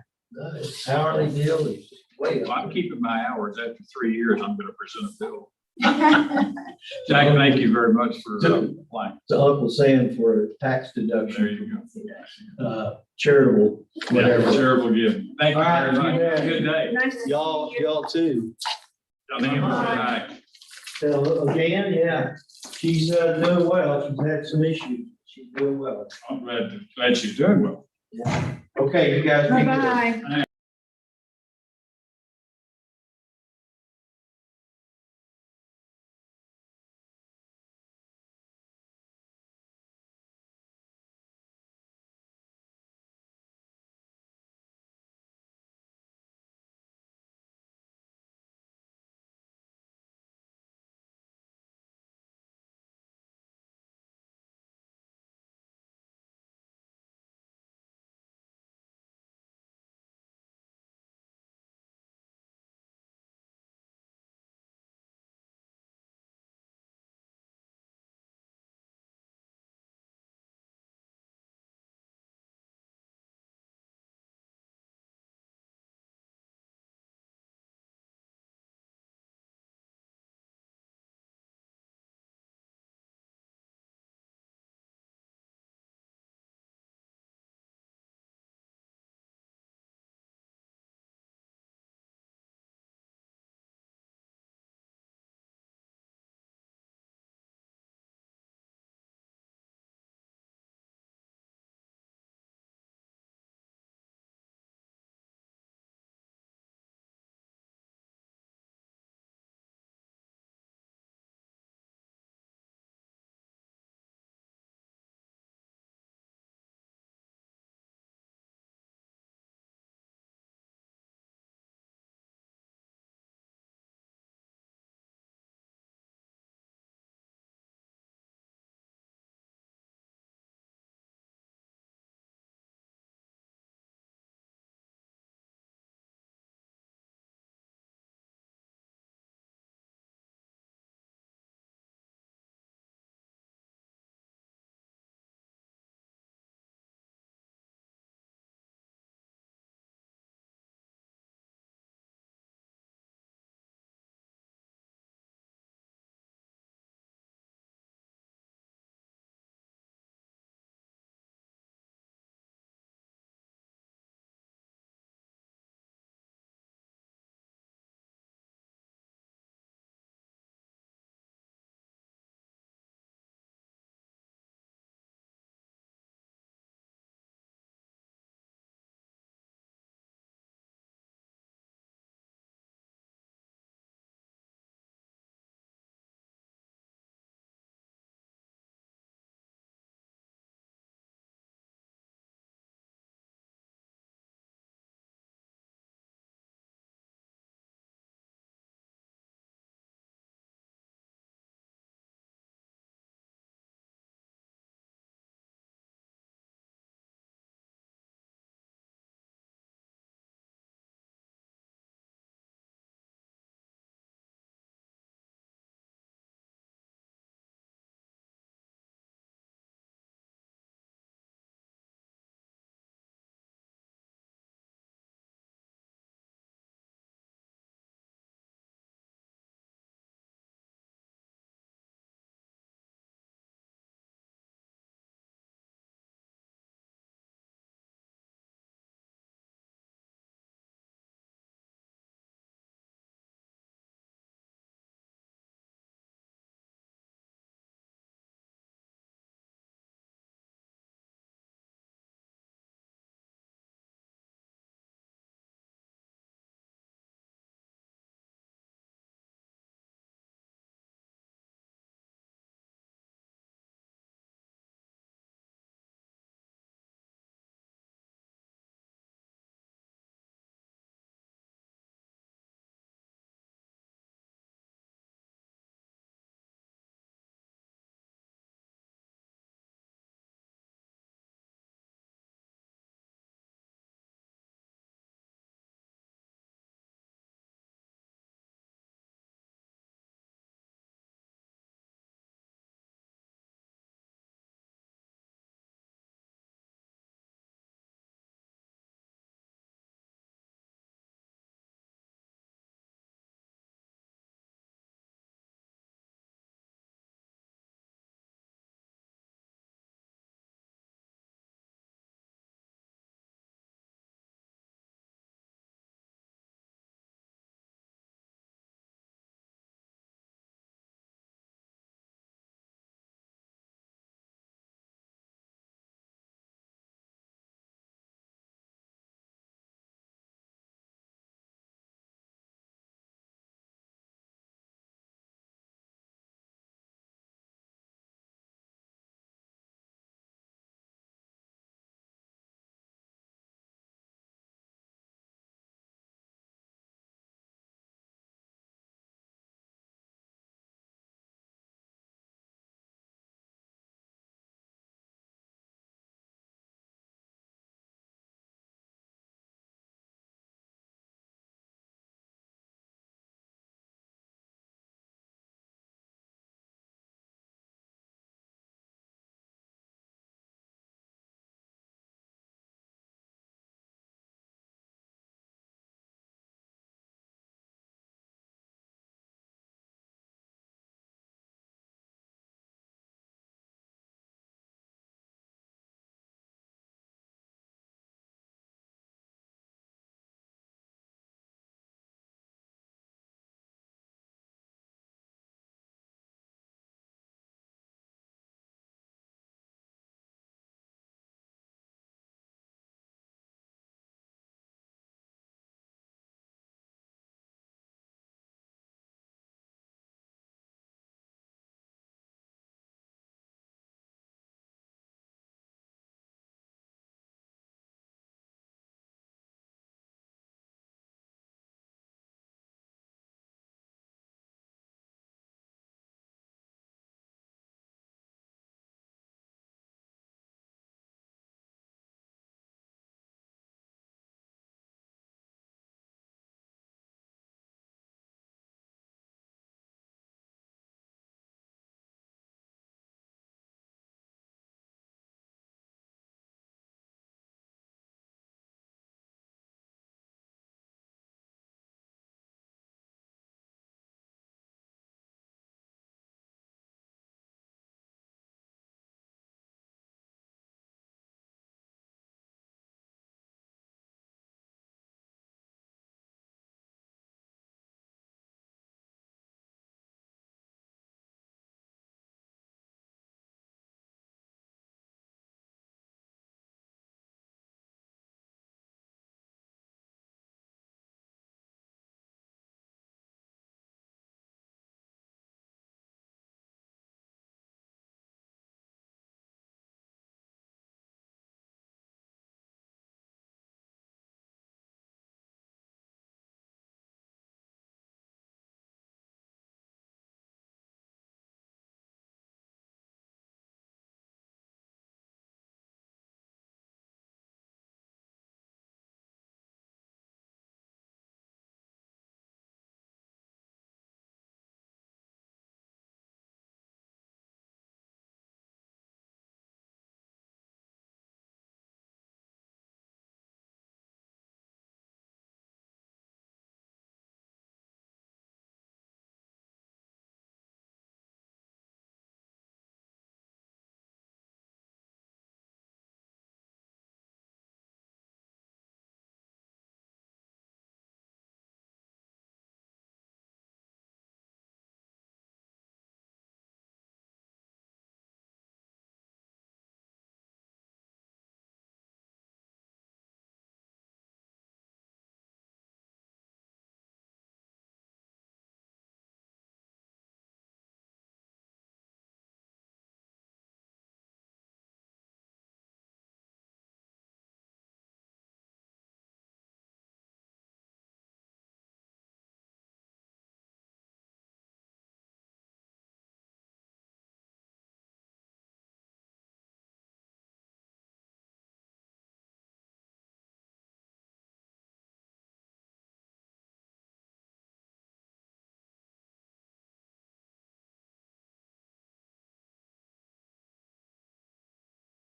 Hourly deal is way Well, up. I'm keeping my hours. After 3 years, I'm gonna present a bill. Jack, thank you very much for applying. To Uncle Sam for a tax There deduction, you charitable, go. whatever. Charitable giving. Thank you All right, very much. you bet. Good day. Nice to see you. Y'all too. Thank you. Bye. So again, yeah, she's doing well. She's had some issues. She's doing well. I'm glad she's doing well. Okay, you guys. be good. Bye-bye.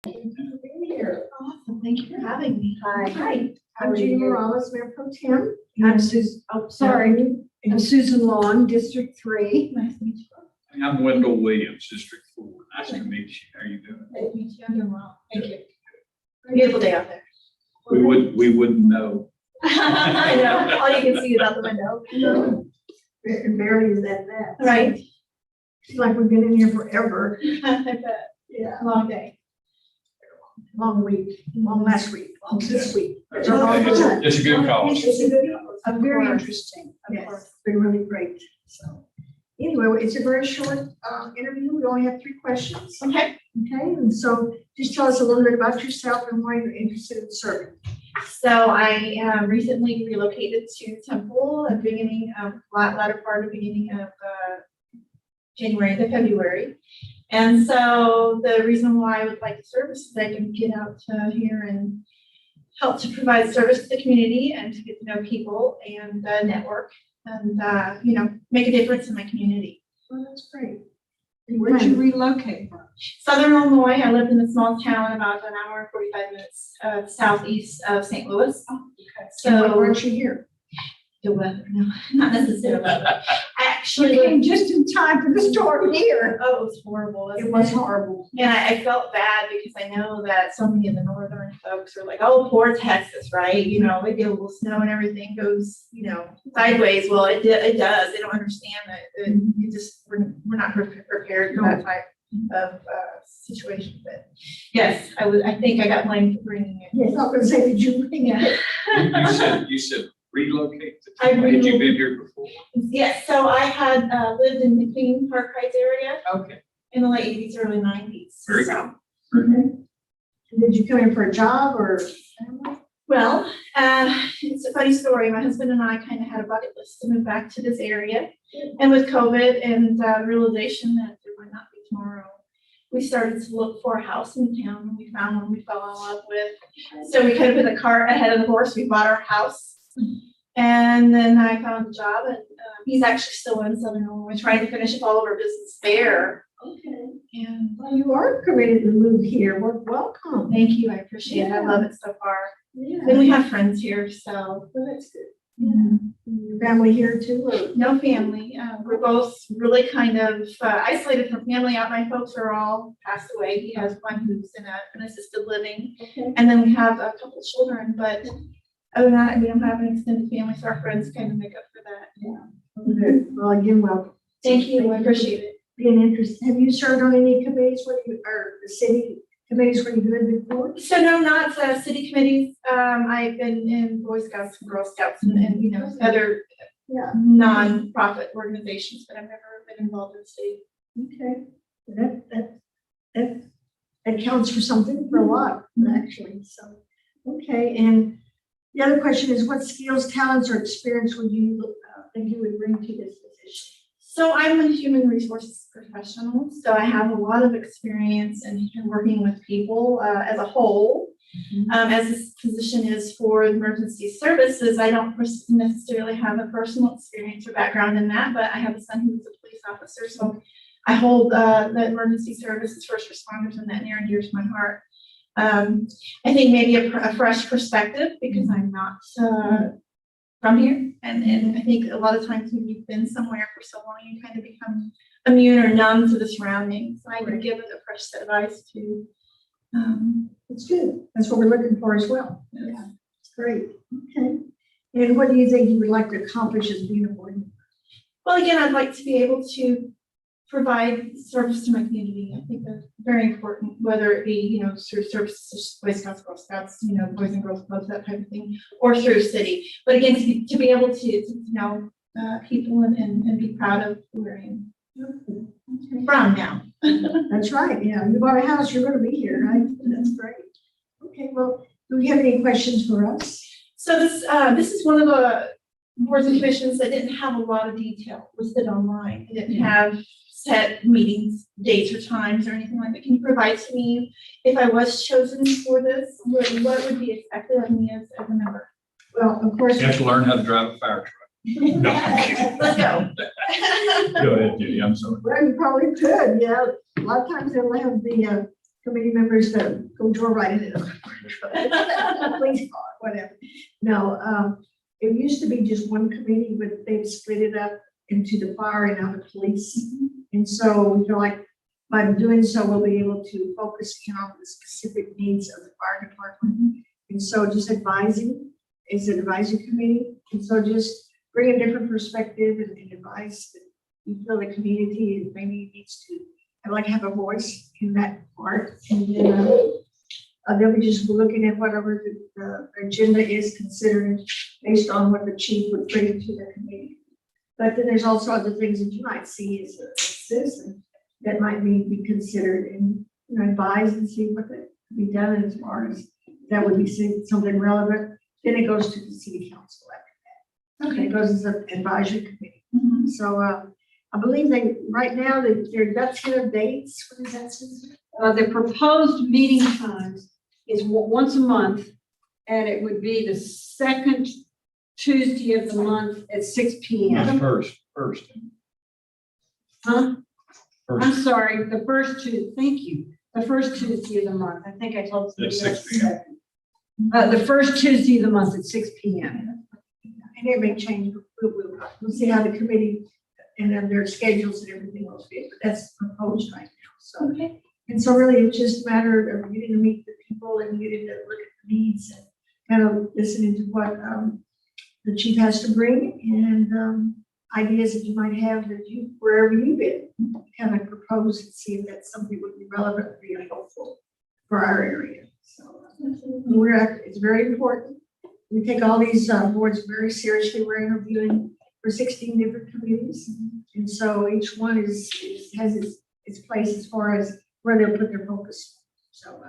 Here. Awesome, thank you for having me. Hi. Hi. I'm Jean Morales, Mayor Pro Tem. I'm Susan, oh, sorry, I'm Susan Long, District 3. Nice to meet you. And I'm Wendell Williams, District 4. Nice to meet you. How are you doing? Nice to meet you. I'm doing well. Thank you. Beautiful day out there. We wouldn't know. I know, all you can see is out the window. And barely is that bad. Right. It's like we've been in here forever. I bet. Yeah. Long day. Long week, long last week, long this week. It's a Okay, long time. it's a good cause. It's a good cause. Very course. interesting. Yes, it's been really great. So anyway, it's a very short interview. We only have 3 questions. Okay. Okay, and so just tell us a little bit about yourself and why you're interested in serving. So I recently relocated to Temple at the beginning of, latter part of beginning of January to February. And so the reason why I would like to serve is that I can get out here and help to provide service to the community and to get to know people and network and, make a difference in my community. Well, that's great. Where'd you relocate from? Southern Illinois, I lived in a small town about an hour and 45 minutes southeast of St. Louis. So why So weren't you here? the weather, no, not necessarily. I actually You came lived, just in time for the storm here. oh, it was horrible. It was horrible. And I felt bad because I know that so many of the northern folks are like, oh, poor Texas, right? You know, they get a little snow and everything goes, sideways. Well, it does. They don't understand that it just, we're not prepared for that type of situation. But yes, I think I got blamed for bringing it. Yes, I was gonna say, did you bring it? You said relocate. I Had you been here before? Yes, so I had lived in the Queen Park Heights area Okay. in the late 80s, early 90s. Very So, Okay. Did you come in for a job or family? well, it's a funny story. My husband and I kind of had a bucket list to move back to this area. And with COVID and realization that there might not be tomorrow, we started to look for a house in town and we found one we fell in love with. So we kind of put the cart ahead of the horse. We bought our house. And then I found a job and he's actually still in Southern Illinois trying to finish up all of our business there. Okay. And Well, you are committed to move here. Well, welcome. thank you. I appreciate it. I love it so far. Yeah. And we have friends here, so. Well, that's good. Yeah. Your family here too, or? No family. We're both really kind of isolated from family. My folks are all passed away. He has one who's in an assisted living. Okay. And then we have a couple of children, but other than that, we don't have an extended family, so our friends kind of make up for that. Yeah. Good. Well, again, welcome. Thank you. I appreciate it. Being interested. Have you served on any committees or the city committees where you've been before? So no, not city committees. I've been in Boy Scouts and Girl Scouts and other Yeah. non-profit organizations, but I've never been involved in the city. Okay. That counts for something, for a lot, actually, so. Okay, and the other question is, what skills, talents, or experience would you think you would bring to this position? So I'm a human resources professional, so I have a lot of experience in working with people as a whole. As this position is for emergency services, I don't necessarily have a personal experience or background in that, but I have a son who's a police officer, so I hold the emergency services, first responders, and that near and dear to my heart. I think maybe a fresh perspective because I'm not from here. And I think a lot of times when you've been somewhere for so long, you kind of become immune or numb to the surroundings. And I can give it a fresh set of eyes to. It's good. That's what we're looking for as well. Yeah, it's great. Okay. And what do you think you would like to accomplish as being a board member? Well, again, I'd like to be able to provide service to my community. I think that's very important, whether it be, through services, Boy Scouts, Girl Scouts, Boys and Girls Clubs, that type of thing, or through city. But again, to be able to know people and be proud of where I am from now. That's right. Yeah, you bought a house, you're going to be here, right? That's great. Okay, well, do you have any questions for us? So this is one of the boards and commissions that didn't have a lot of detail listed online. It didn't have set meetings, dates or times or anything like that. Can you provide to me, if I was chosen for this, what would be expected of me as a member? Well, of course. You have to learn how to drive a fire truck. No, I'm kidding. Let's go. Go ahead, Judy, I'm sorry. Well, you probably could, yeah. A lot of times they'll have the committee members that go door riding in a police car, whatever. No, it used to be just one committee, but they've split it up into the fire and now the police. And so we feel like by doing so, we'll be able to focus in on the specific needs of the fire department. And so just advising is an advisory committee. And so just bring a different perspective and advise that you feel the community maybe needs to have a voice in that part. And then we just looking at whatever the agenda is considered based on what the chief would bring to the committee. But then there's also other things that you might see as a citizen that might need to be considered and advise and see what could be done as far as that would be something relevant. Then it goes to the city council after that. Okay, it goes as an advisory committee. So I believe right now they're got tentative dates. What is that, Susan? The proposed meeting times is once a month, and it would be the second Tuesday of the month at 6 p.m. First. Huh? First. I'm sorry, the first Tuesday, thank you. The first Tuesday of the month. I think I told somebody At 6 else. The first Tuesday of the month at 6 p.m. And it may change. We'll see how the committee and then their schedules and everything will fit. But that's proposed right now. So, Okay. and so really it's just a matter of getting to meet the people and getting to look at the needs and kind of listening to what the chief has to bring and ideas that you might have that you, wherever you've been, kind of propose and see if that's something that would be relevant or be helpful for our area. So it's very important. We take all these boards very seriously. We're interviewing for 16 different committees. And so each one has its place as far as where they'll put their focus. So,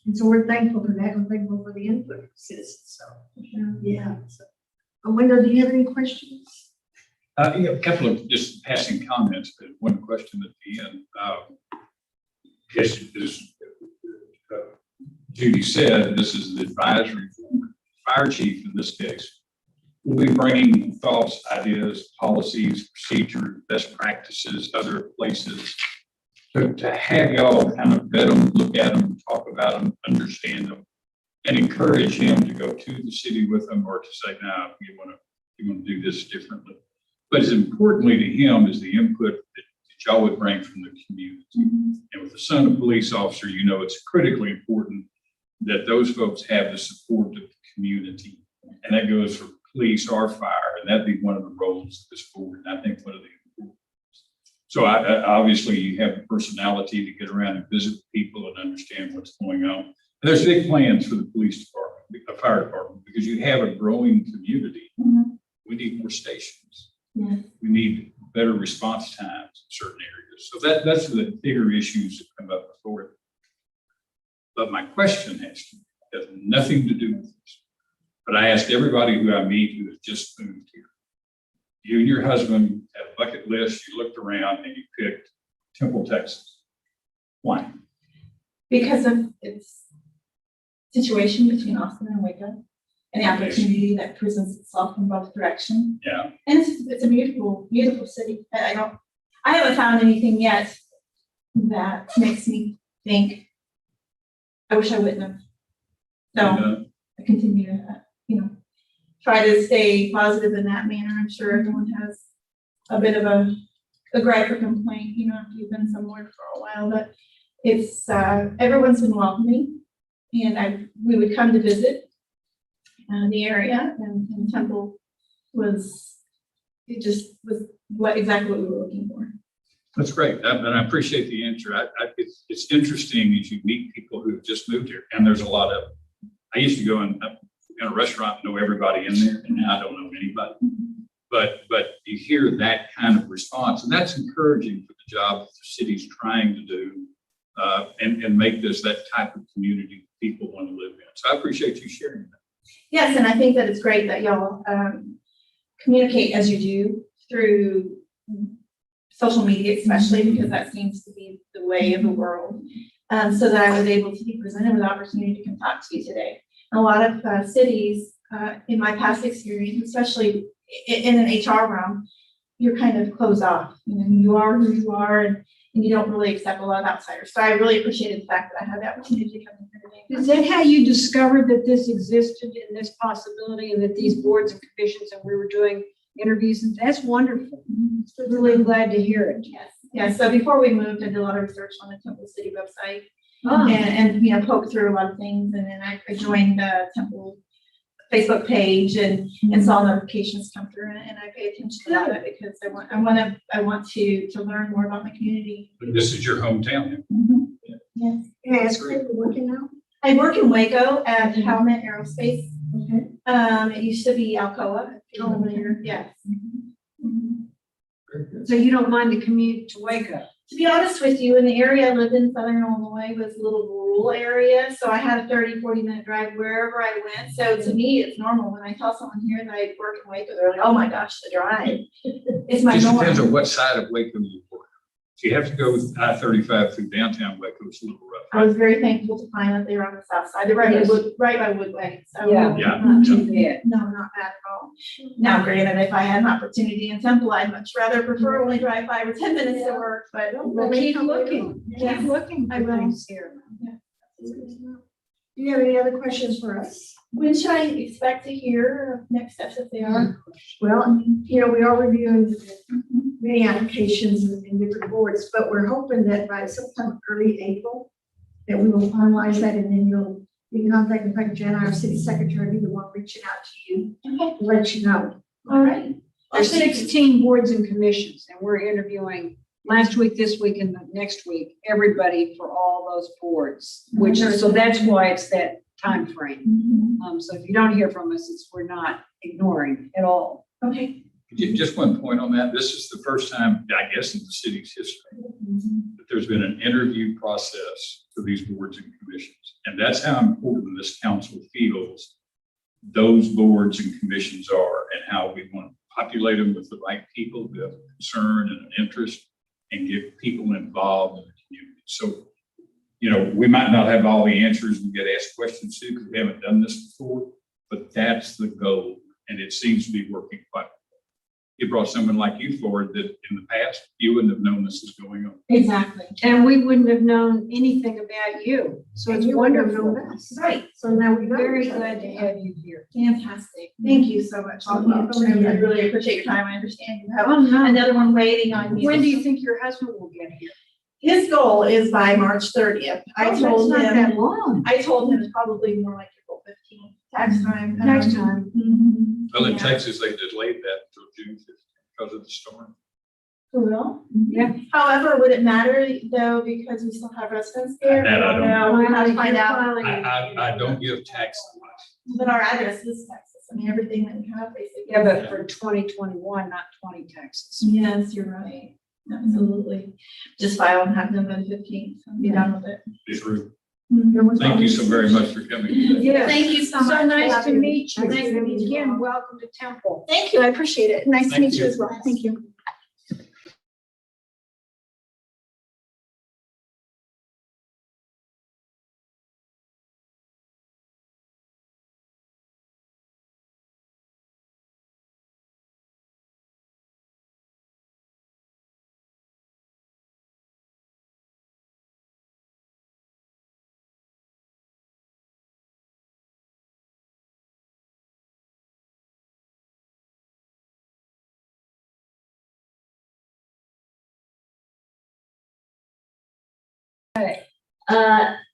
and so we're thankful for that. We're thankful for the input of citizens. So, yeah. So, Wendell, do you have any questions? A couple of just passing comments, but one question at the end. Yes, as Judy said, this is the advisory board. Fire chief in this case will be bringing thoughts, ideas, policies, procedures, best practices, other places to have y'all kind of vet them, look at them, talk about them, understand them, and encourage him to go to the city with them or to say, no, you want to do this differently. But as importantly to him is the input that y'all would bring from the community. And with the son of a police officer, it's critically important that those folks have the support of the community. And that goes for police or fire, and that'd be one of the roles of this board. And I think one of the important ones. So I obviously you have the personality to get around and visit people and understand what's going on. And there's big plans for the police department, the fire department, because you have a growing community. We need more stations. Yeah. We need better response times in certain areas. So that's the bigger issues that come up before it. But my question has nothing to do with this. But I asked everybody who I meet who has just moved here. You and your husband had a bucket list, you looked around and you picked Temple, Texas. Why? Because of its situation between Austin and Waco and the opportunity that presents itself in both directions. Yeah. And it's a beautiful, beautiful city. I haven't found anything yet that makes me think, I wish I wouldn't have. So I continue to, try to stay positive in that manner. I'm sure everyone has a bit of a gripe or complaint, if you've been somewhere for a while, but it's, everyone's been welcoming. And we would come to visit the area and Temple was exactly what we were looking for. That's great. And I appreciate the answer. It's interesting as you meet people who have just moved here, and there's a lot of, I used to go in a restaurant, know everybody in there, and now I don't know anybody. But you hear that kind of response, and that's encouraging for the job that the city's trying to do and make this that type of community people want to live in. So I appreciate you sharing that. Yes, and I think that it's great that y'all communicate as you do through social media, especially because that seems to be the way of the world. So that I was able to be presented with the opportunity to come talk to you today. A lot of cities, in my past experience, especially in an HR realm, you're kind of closed off. You are who you are, and and you don't really accept a lot of outsiders. So I really appreciated the fact that I had the opportunity to come in here today. Is that how you discovered that this existed and this possibility and that these boards and commissions and we were doing interviews? And that's wonderful. Really glad to hear it. Yes, yes. So before we moved, I did a lot of research on the Temple City website Ah. and you know, poked through a lot of things. And then I joined the Temple Facebook page and saw notifications come through and I pay attention to that because I want to learn more about my community. This is your hometown. Yes. Can I ask where you're working now? I work in Waco at Howmet Aerospace. Okay. It used to be Alcoa. If you're familiar. Yes. So you don't mind the commute to Waco? To be honest with you, in the area I lived in, Southern Illinois was a little rural area. So I had a 30-40 minute drive wherever I went. So to me, it's normal. When I tell someone here that I work in Waco, they're like, oh my gosh, the drive. It's my Just depends norm. on what side of Waco you work. If you have to go with I-35 through downtown Waco, it's a little rough. I was very thankful to find that they were on the south side. They're right by Woodway. So Yeah. Yeah. not too Yeah. No, not bad at all. Now, granted, if I had an opportunity in Temple, I'd much rather prefer only drive 5 or 10 minutes to work, but Well, keep looking. Yeah. Keep looking I for will. things here. Do you have any other questions for us? When should I expect to hear next steps if they are? Well, you know, we are reviewing many applications in different boards, but we're hoping that by sometime early April, that we will finalize that and then you'll be in contact with like Jen, our city secretary, be the one reaching out to you, Okay, to let you know. all right. There's 16 boards and commissions, and we're interviewing last week, this week, and the next week, everybody for all those boards, which is, so that's why it's that time frame. So if you don't hear from us, we're not ignoring at all. Okay. Just one point on that. This is the first time, I guess, in the city's history that there's been an interview process for these boards and commissions. And that's how important this council feels those boards and commissions are and how we want to populate them with the right people who have concern and an interest and get people involved in the community. So, you know, we might not have all the answers we get asked questions to because we haven't done this before, but that's the goal. And it seems to be working quite well. You brought someone like you forward that in the past, you wouldn't have known this is going on. Exactly. And we wouldn't have known anything about you. So And it's you wouldn't have wonderful. known us. Right. So now we know. Very each other. glad to have you here. Fantastic. Thank you so much. I really appreciate your time. I understand you have Oh, no. another one waiting on me. When do you think your husband will get here? His goal is by March 30th. I Oh, told that's not him, that long. I told him it's probably more like April 15th, tax time. Tax time. Well, in Yeah. Texas, they delayed that until June 15th because of the storm. For real? Yeah. However, would it matter though, because we still have residents there? That I don't know. We have to find You're out, filing it. I don't give tax advice. but our address is Texas. I mean, everything that we have basically. Yeah, but for 2021, not 20 taxes. Yes, you're right. Absolutely. Just file and have them by the 15th and be done with it. It's rude. Mhm. Thank you so very much for coming today. Yes. Thank you so much. So nice Happy to meet you. Nice to Nice to meet meet you. you again. Welcome to Temple. Thank you. I appreciate it. Nice to Thank meet you you. as well. Thank you.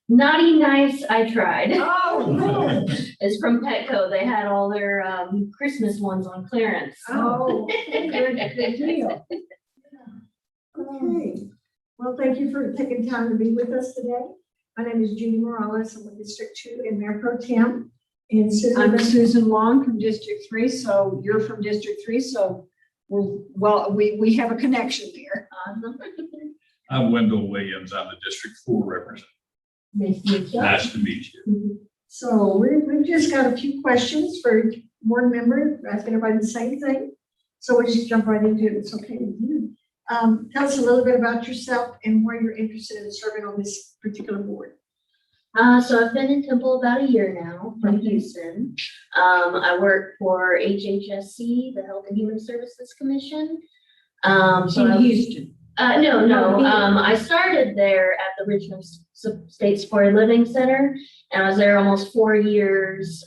Naughty Nice, I tried. Oh, It's from Petco. They had all their Christmas ones on clearance. oh, good deal. Okay. Well, thank you for taking time to be with us today. My name is Judy Morales. I'm with District 2 and Mayor Pro Tem. And I'm Susan, Susan Long from District 3, so you're from District 3, so we have a connection there. I'm Wendell Williams. I'm the District 4 representative. Nice to meet you. so we've just got a few questions for board member, asking everybody the same thing. So we'll just jump right into it. It's okay with you. Tell us a little bit about yourself and why you're interested in serving on this particular board. So I've been in Temple about a year now from Houston. I work for HHSC, the Health and Human Services Commission. So In I- Houston. No, I started there at the Richmond State Supported Living Center, and I was there almost 4 years,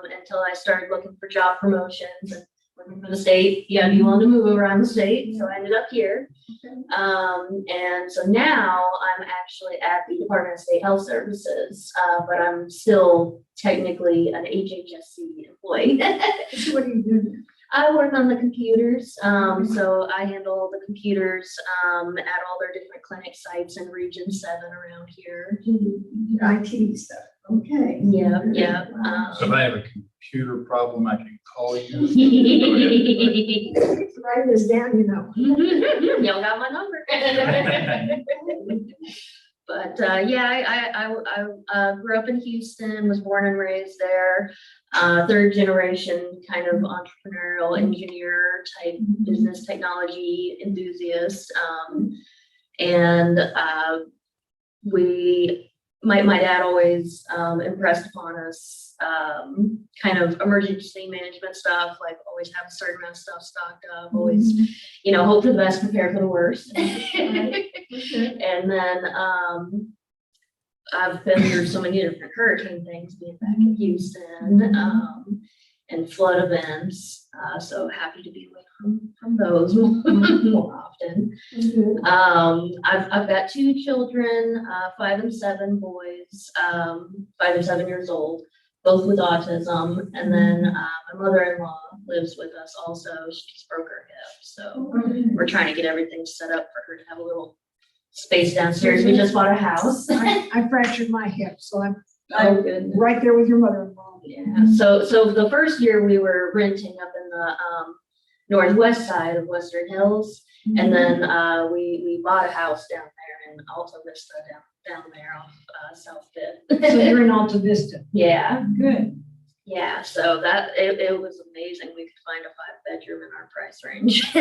until I started looking for job promotions and working for the state. You gotta be willing to move around the state, so I ended up here. And so now I'm actually at the Department of State Health Services, but I'm still technically an HHSC employee. So what are you doing? I work on the computers, so I handle the computers at all their different clinic sites in Region 7 around here. IT stuff, okay. Yeah. So if I have a computer problem, I can call you. Write this down, you know. Y'all got my number. But I grew up in Houston, was born and raised there. Third generation kind of entrepreneurial engineer type business technology enthusiast. My dad always impressed upon us kind of emergency management stuff, like always have a certain amount of stuff stocked up, always, hope for the best, prepare for the worst. And then I've been through so many different hurricane things, being back in Houston, and flood events. So happy to be away from those more often. I've got 2 children, 5 and 7 boys, 5 and 7 years old, both with autism. And then my mother-in-law lives with us also. She just broke her hip. So we're trying to get everything set up for her to have a little space downstairs. We just bought a house. I fractured my hip, so I'm Good. right there with your mother-in-law. Yeah. So the first year we were renting up in the northwest side of Western Hills, and then we bought a house down there in Alta Vista down there off South Fifth. So you're in Alta Vista. Yeah. Good. Yeah, so that it was amazing. We could find a 5-bedroom in our price range.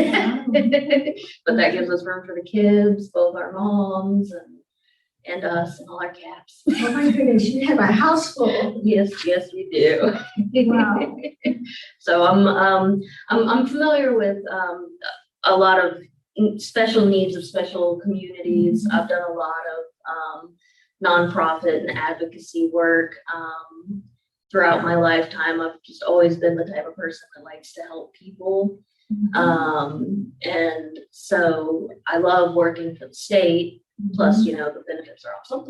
But that gives us room for the kids, both our moms and us and all our cats. Oh my goodness, you have a house full. Yes, we do. Wow. So I'm familiar with a lot of special needs of special communities. I've done a lot of nonprofit and advocacy work. Throughout my lifetime, I've just always been the type of person that likes to help people. And so I love working for the state, plus, the benefits are awesome.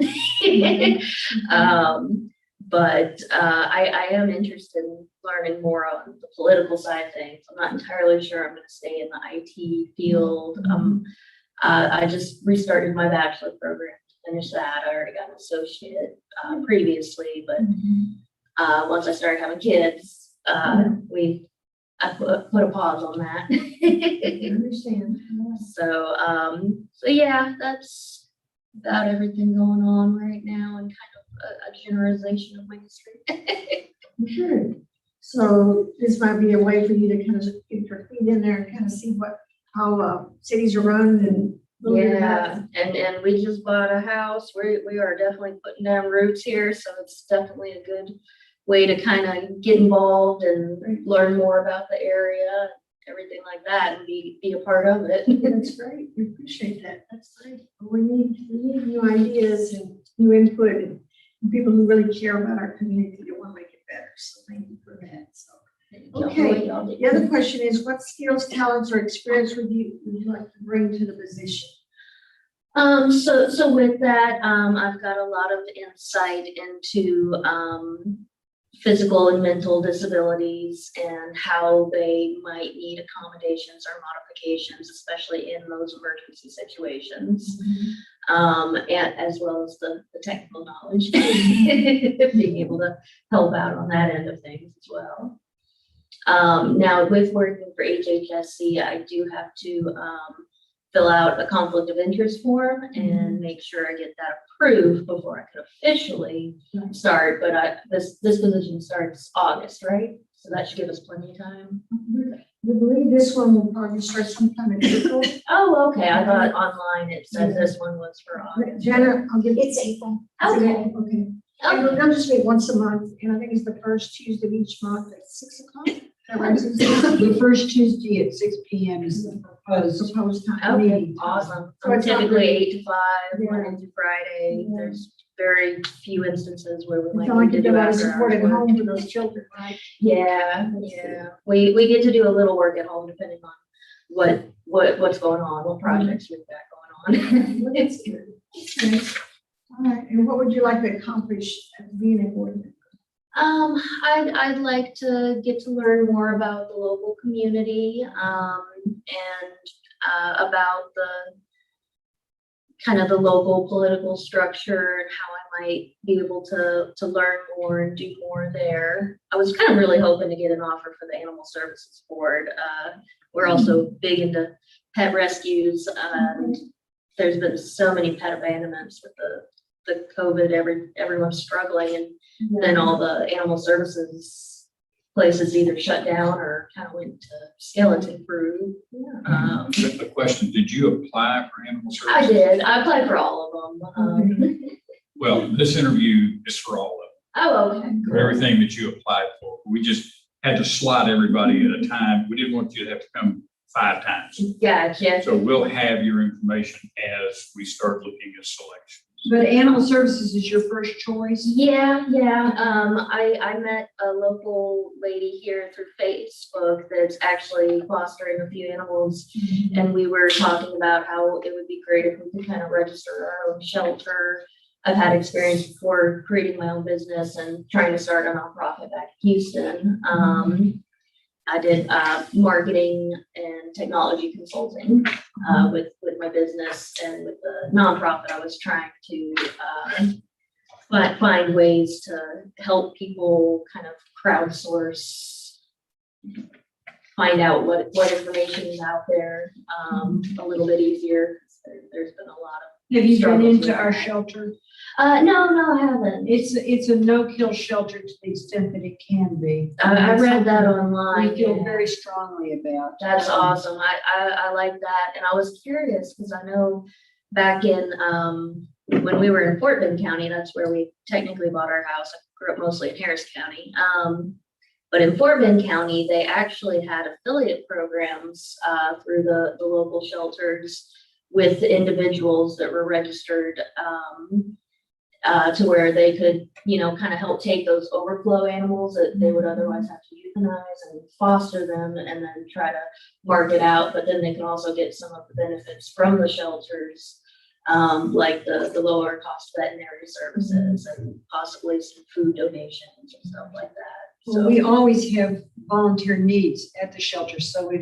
But I am interested in learning more on the political side of things. I'm not entirely sure I'm going to stay in the IT field. I just restarted my bachelor program to finish that. I already got an associate previously, but once I started having kids, I put a pause on that. I understand. So yeah, that's about everything going on right now, and kind of a generalization of my history. Good. So this might be a way for you to kind of get your feet in there and kind of see how cities are run and. Yeah, and we just bought a house. We are definitely putting down roots here, so it's definitely a good way to kind of get involved and learn more about the area, everything like that, and be a part of it. That's great. We appreciate that. That's great. We need new ideas and new input and people who really care about our community that want to make it better. So thank you for that. So, okay. The other question is, what skills, talents, or experience would you like to bring to the position? So with that, I've got a lot of insight into physical and mental disabilities and how they might need accommodations or modifications, especially in those emergency situations, and as well as the technical knowledge, being able to help out on that end of things as well. Now, with working for HHSC, I do have to fill out a conflict of interest form and make sure I get that approved before I could officially start. But this position starts August, right? So that should give us plenty of time. We believe this one will probably start sometime in April. Oh, okay. I thought online it said this one was for August. Jenna, I'll give it's April. Okay. Okay. And they'll just meet once a month, and I think it's the first Tuesday of each month at 6 o'clock. The first Tuesday at 6 PM is the proposed. Proposed time Okay, meeting. awesome. So it's not Typically really- 8 to 5, Yeah. Monday through Friday. Yeah. There's very few instances where we It's might not like need you to do do a lot of after support hours at work. home for those children, right? Yeah, yeah. We get to do a little work at home depending on what's going on, what projects we've got going on. It's good. Okay. All right, and what would you like to accomplish as being a board member? I'd like to get to learn more about the local community, and about the kind of the local political structure and how I might be able to learn more and do more there. I was kind of really hoping to get an offer for the Animal Services Board. We're also big into pet rescues, and there's been so many pet abandonments with the COVID, everyone's struggling, and then all the animal services places either shut down or kind of went to skeleton crew. The question, did you apply for animal services? I did. I applied for all of them. Well, this interview is for all of Oh, okay. them, for everything that you applied for. We just had to slot everybody at a time. We didn't want you to have to come 5 times. Gotcha. So we'll have your information as we start looking at selection. But Animal Services is your first choice? Yeah. I met a local lady here through Facebook that's actually fostering a few animals. And we were talking about how it would be great if we could kind of register our own shelter. I've had experience before creating my own business and trying to start a nonprofit back in Houston. I did marketing and technology consulting with my business, and with the nonprofit, I was trying to find ways to help people kind of crowdsource, find out what information is out there a little bit easier. There's been a lot of. Have you been struggles into with our that. shelter? No, I haven't. It's a no-kill shelter to the extent that it can be. I read that online. We feel yeah. very strongly about. That's awesome. I like that. And I was curious because I know back in, when we were in Fort Bend County, that's where we technically bought our house. I grew up mostly in Harris County. But in Fort Bend County, they actually had affiliate programs through the local shelters with individuals that were registered to where they could, kind of help take those overflow animals that they would otherwise have to euthanize and foster them and then try to market out. But then they can also get some of the benefits from the shelters, like the lower cost veterinary services and possibly some food donations and stuff like that. So we always have volunteer needs at the shelter. So if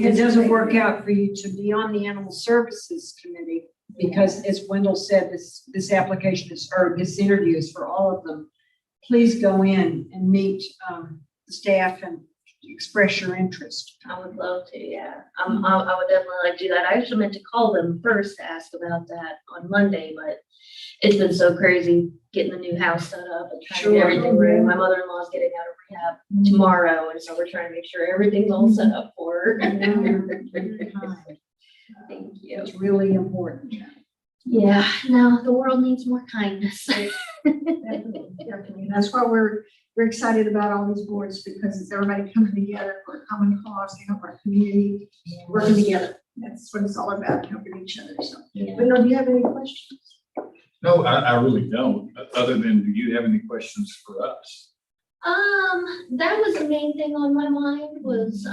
it doesn't work out for you to be on the Animal Services Committee, because as Wendell said, this application is, or this interview is for all of them, please go in and meet the staff and express your interest. I would love to, yeah. I would definitely like to do that. I actually meant to call them first to ask about that on Monday, but it's been so crazy getting the new house set up and trying to get everything ready. My mother-in-law's getting out of rehab tomorrow, and so we're trying to make sure everything's all set up for her. Thank you. It's really important. Yeah, no, the world needs more kindness. Definitely. That's why we're excited about all these boards, because it's everybody coming together for a common cause to help our community, working together. That's what it's all about, helping each other. So, but no, do you have any questions? No, I really don't, other than, do you have any questions for us? That was the main thing on my mind was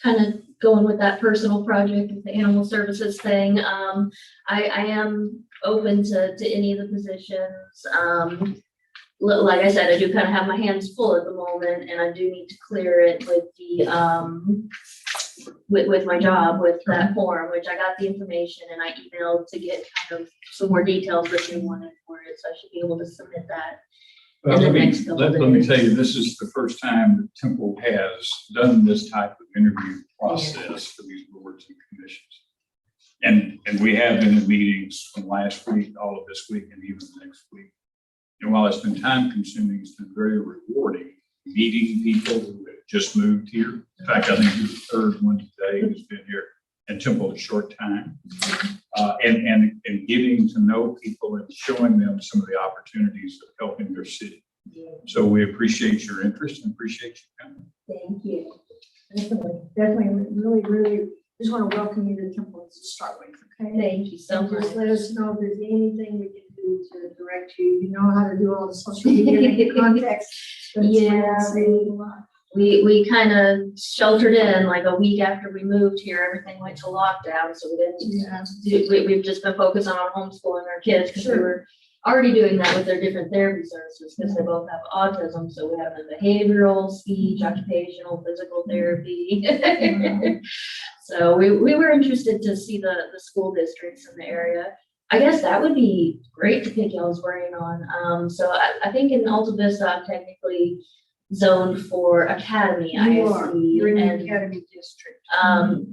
kind of going with that personal project with the animal services thing. I am open to any of the positions. Like I said, I do kind of have my hands full at the moment, and I do need to clear it with the with my job with that form, which I got the information and I emailed to get kind of some more details that they wanted for it. So I should be able to submit that. Well, in the next couple let me days. tell you, this is the first time that Temple has done this type of interview process for these boards and commissions. And we have been in meetings from last week, all of this week, and even next week. And while it's been time consuming, it's been very rewarding meeting people who have just moved here. In fact, I think you're the third one today who's been here in Temple a short time. And getting to know people and showing them some of the opportunities of helping their city. So we appreciate your interest and appreciate you coming. Thank you. Definitely, really, really, just want to welcome you to Temple to start with, okay? Thank you so And much. just let us know if there's anything we can do to direct you. You know how to do all the social media and contacts. Yeah, we kind of sheltered in like a week after we moved here. Everything went to lockdown, so we didn't. We've just been focused on homeschooling our kids because we were already doing that with their different therapy services because they both have autism. So we have the behavioral, speech, occupational, physical therapy. So we were interested to see the school districts in the area. I guess that would be great to pick y'all's brain on. So I think in Alta Vista, I'm technically zoned for Academy You are, you're in ISD. the academy district.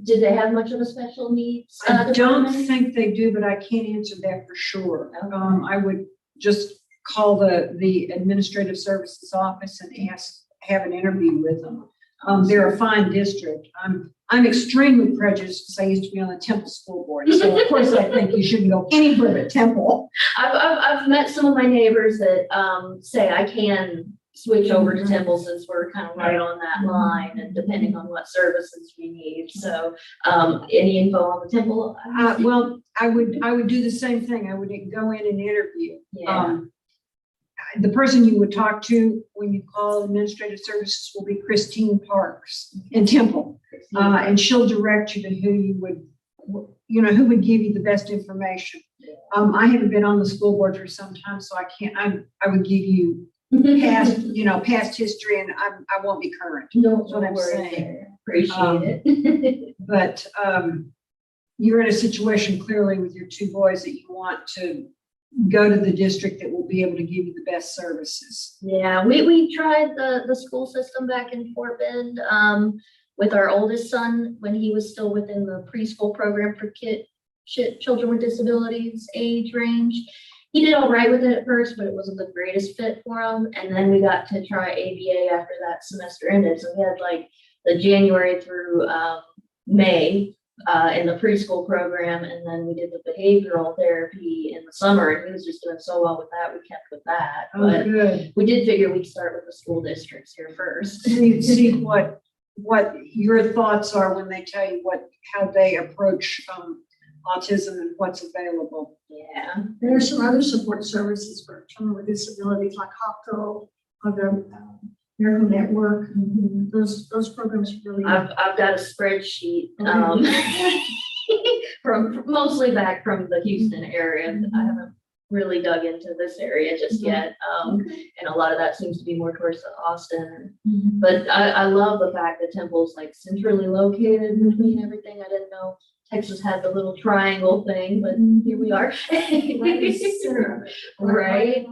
Did they have much of a special needs? I don't department? think they do, but I can't answer that for sure. I would just call the administrative services office and have an interview with them. They're a fine district. I'm extremely prejudiced because I used to be on the Temple School Board. So of course I think you shouldn't go anywhere but Temple. I've met some of my neighbors that say I can switch over to Temple since we're kind of right on that line and depending on what services we need. So any info on the Temple? Well, I would do the same thing. I would go in and interview. Yeah. The person you would talk to when you call administrative services will be Christine Parks in Temple. And she'll direct you to who you would, who would give you the best information. I haven't been on the school board for some time, so I would give you past history and I won't be current. That's what I'm saying. Appreciate it. But you're in a situation clearly with your two boys that you want to go to the district that will be able to give you the best services. Yeah, we tried the school system back in Fort Bend with our oldest son when he was still within the preschool program for children with disabilities age range. He did all right with it at first, but it wasn't the greatest fit for him. And then we got to try ABA after that semester ended. So we had like the January through May in the preschool program, and then we did the behavioral therapy in the summer, and he was just doing so well with that, we kept with that. But Good. we did figure we'd start with the school districts here first. See what your thoughts are when they tell you how they approach autism and what's available. Yeah. There are some other support services for children with disabilities like HOPCO, other Miracle Network. Those programs really. I've got a spreadsheet from mostly back from the Houston area. I haven't really dug into this area just yet. And a lot of that seems to be more towards the Austin. But I love the fact that Temple's like centrally located between everything. I didn't know Texas had the little triangle thing, but here we are. Right.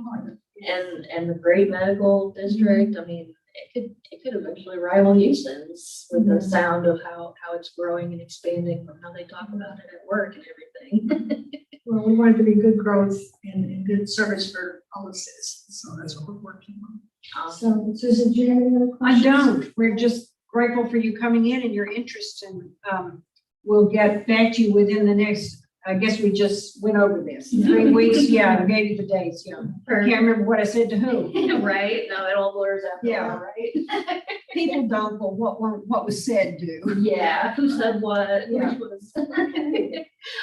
And the great medical district. I mean, it could eventually rival Houston's with the sound of how it's growing and expanding from how they talk about it at work and everything. Well, we want it to be good growth and good service for all the citizens, so that's what we're working on. So, Susan, do you have any other I questions? don't. We're just grateful for you coming in and your interest, and we'll get back to you within the next, I guess we just went over this. 3 weeks, yeah, I gave you the dates, yeah. Can't remember what I said to who. Right? No, it all blurs after Yeah. a while, right? People don't, but what was said do. Yeah, who said what? Yeah. Which was.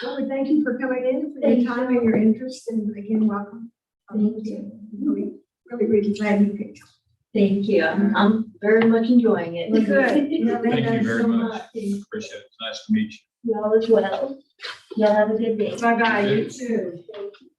Well, we thank you for coming in, for your time and your interest, and again, welcome. Thank you. Really, really, really glad you picked. Thank you. I'm very much enjoying it. Good. Thank you very much. Appreciate it. It's nice to meet you. You all as well. Y'all have a good day. Bye-bye, you too. Thank you.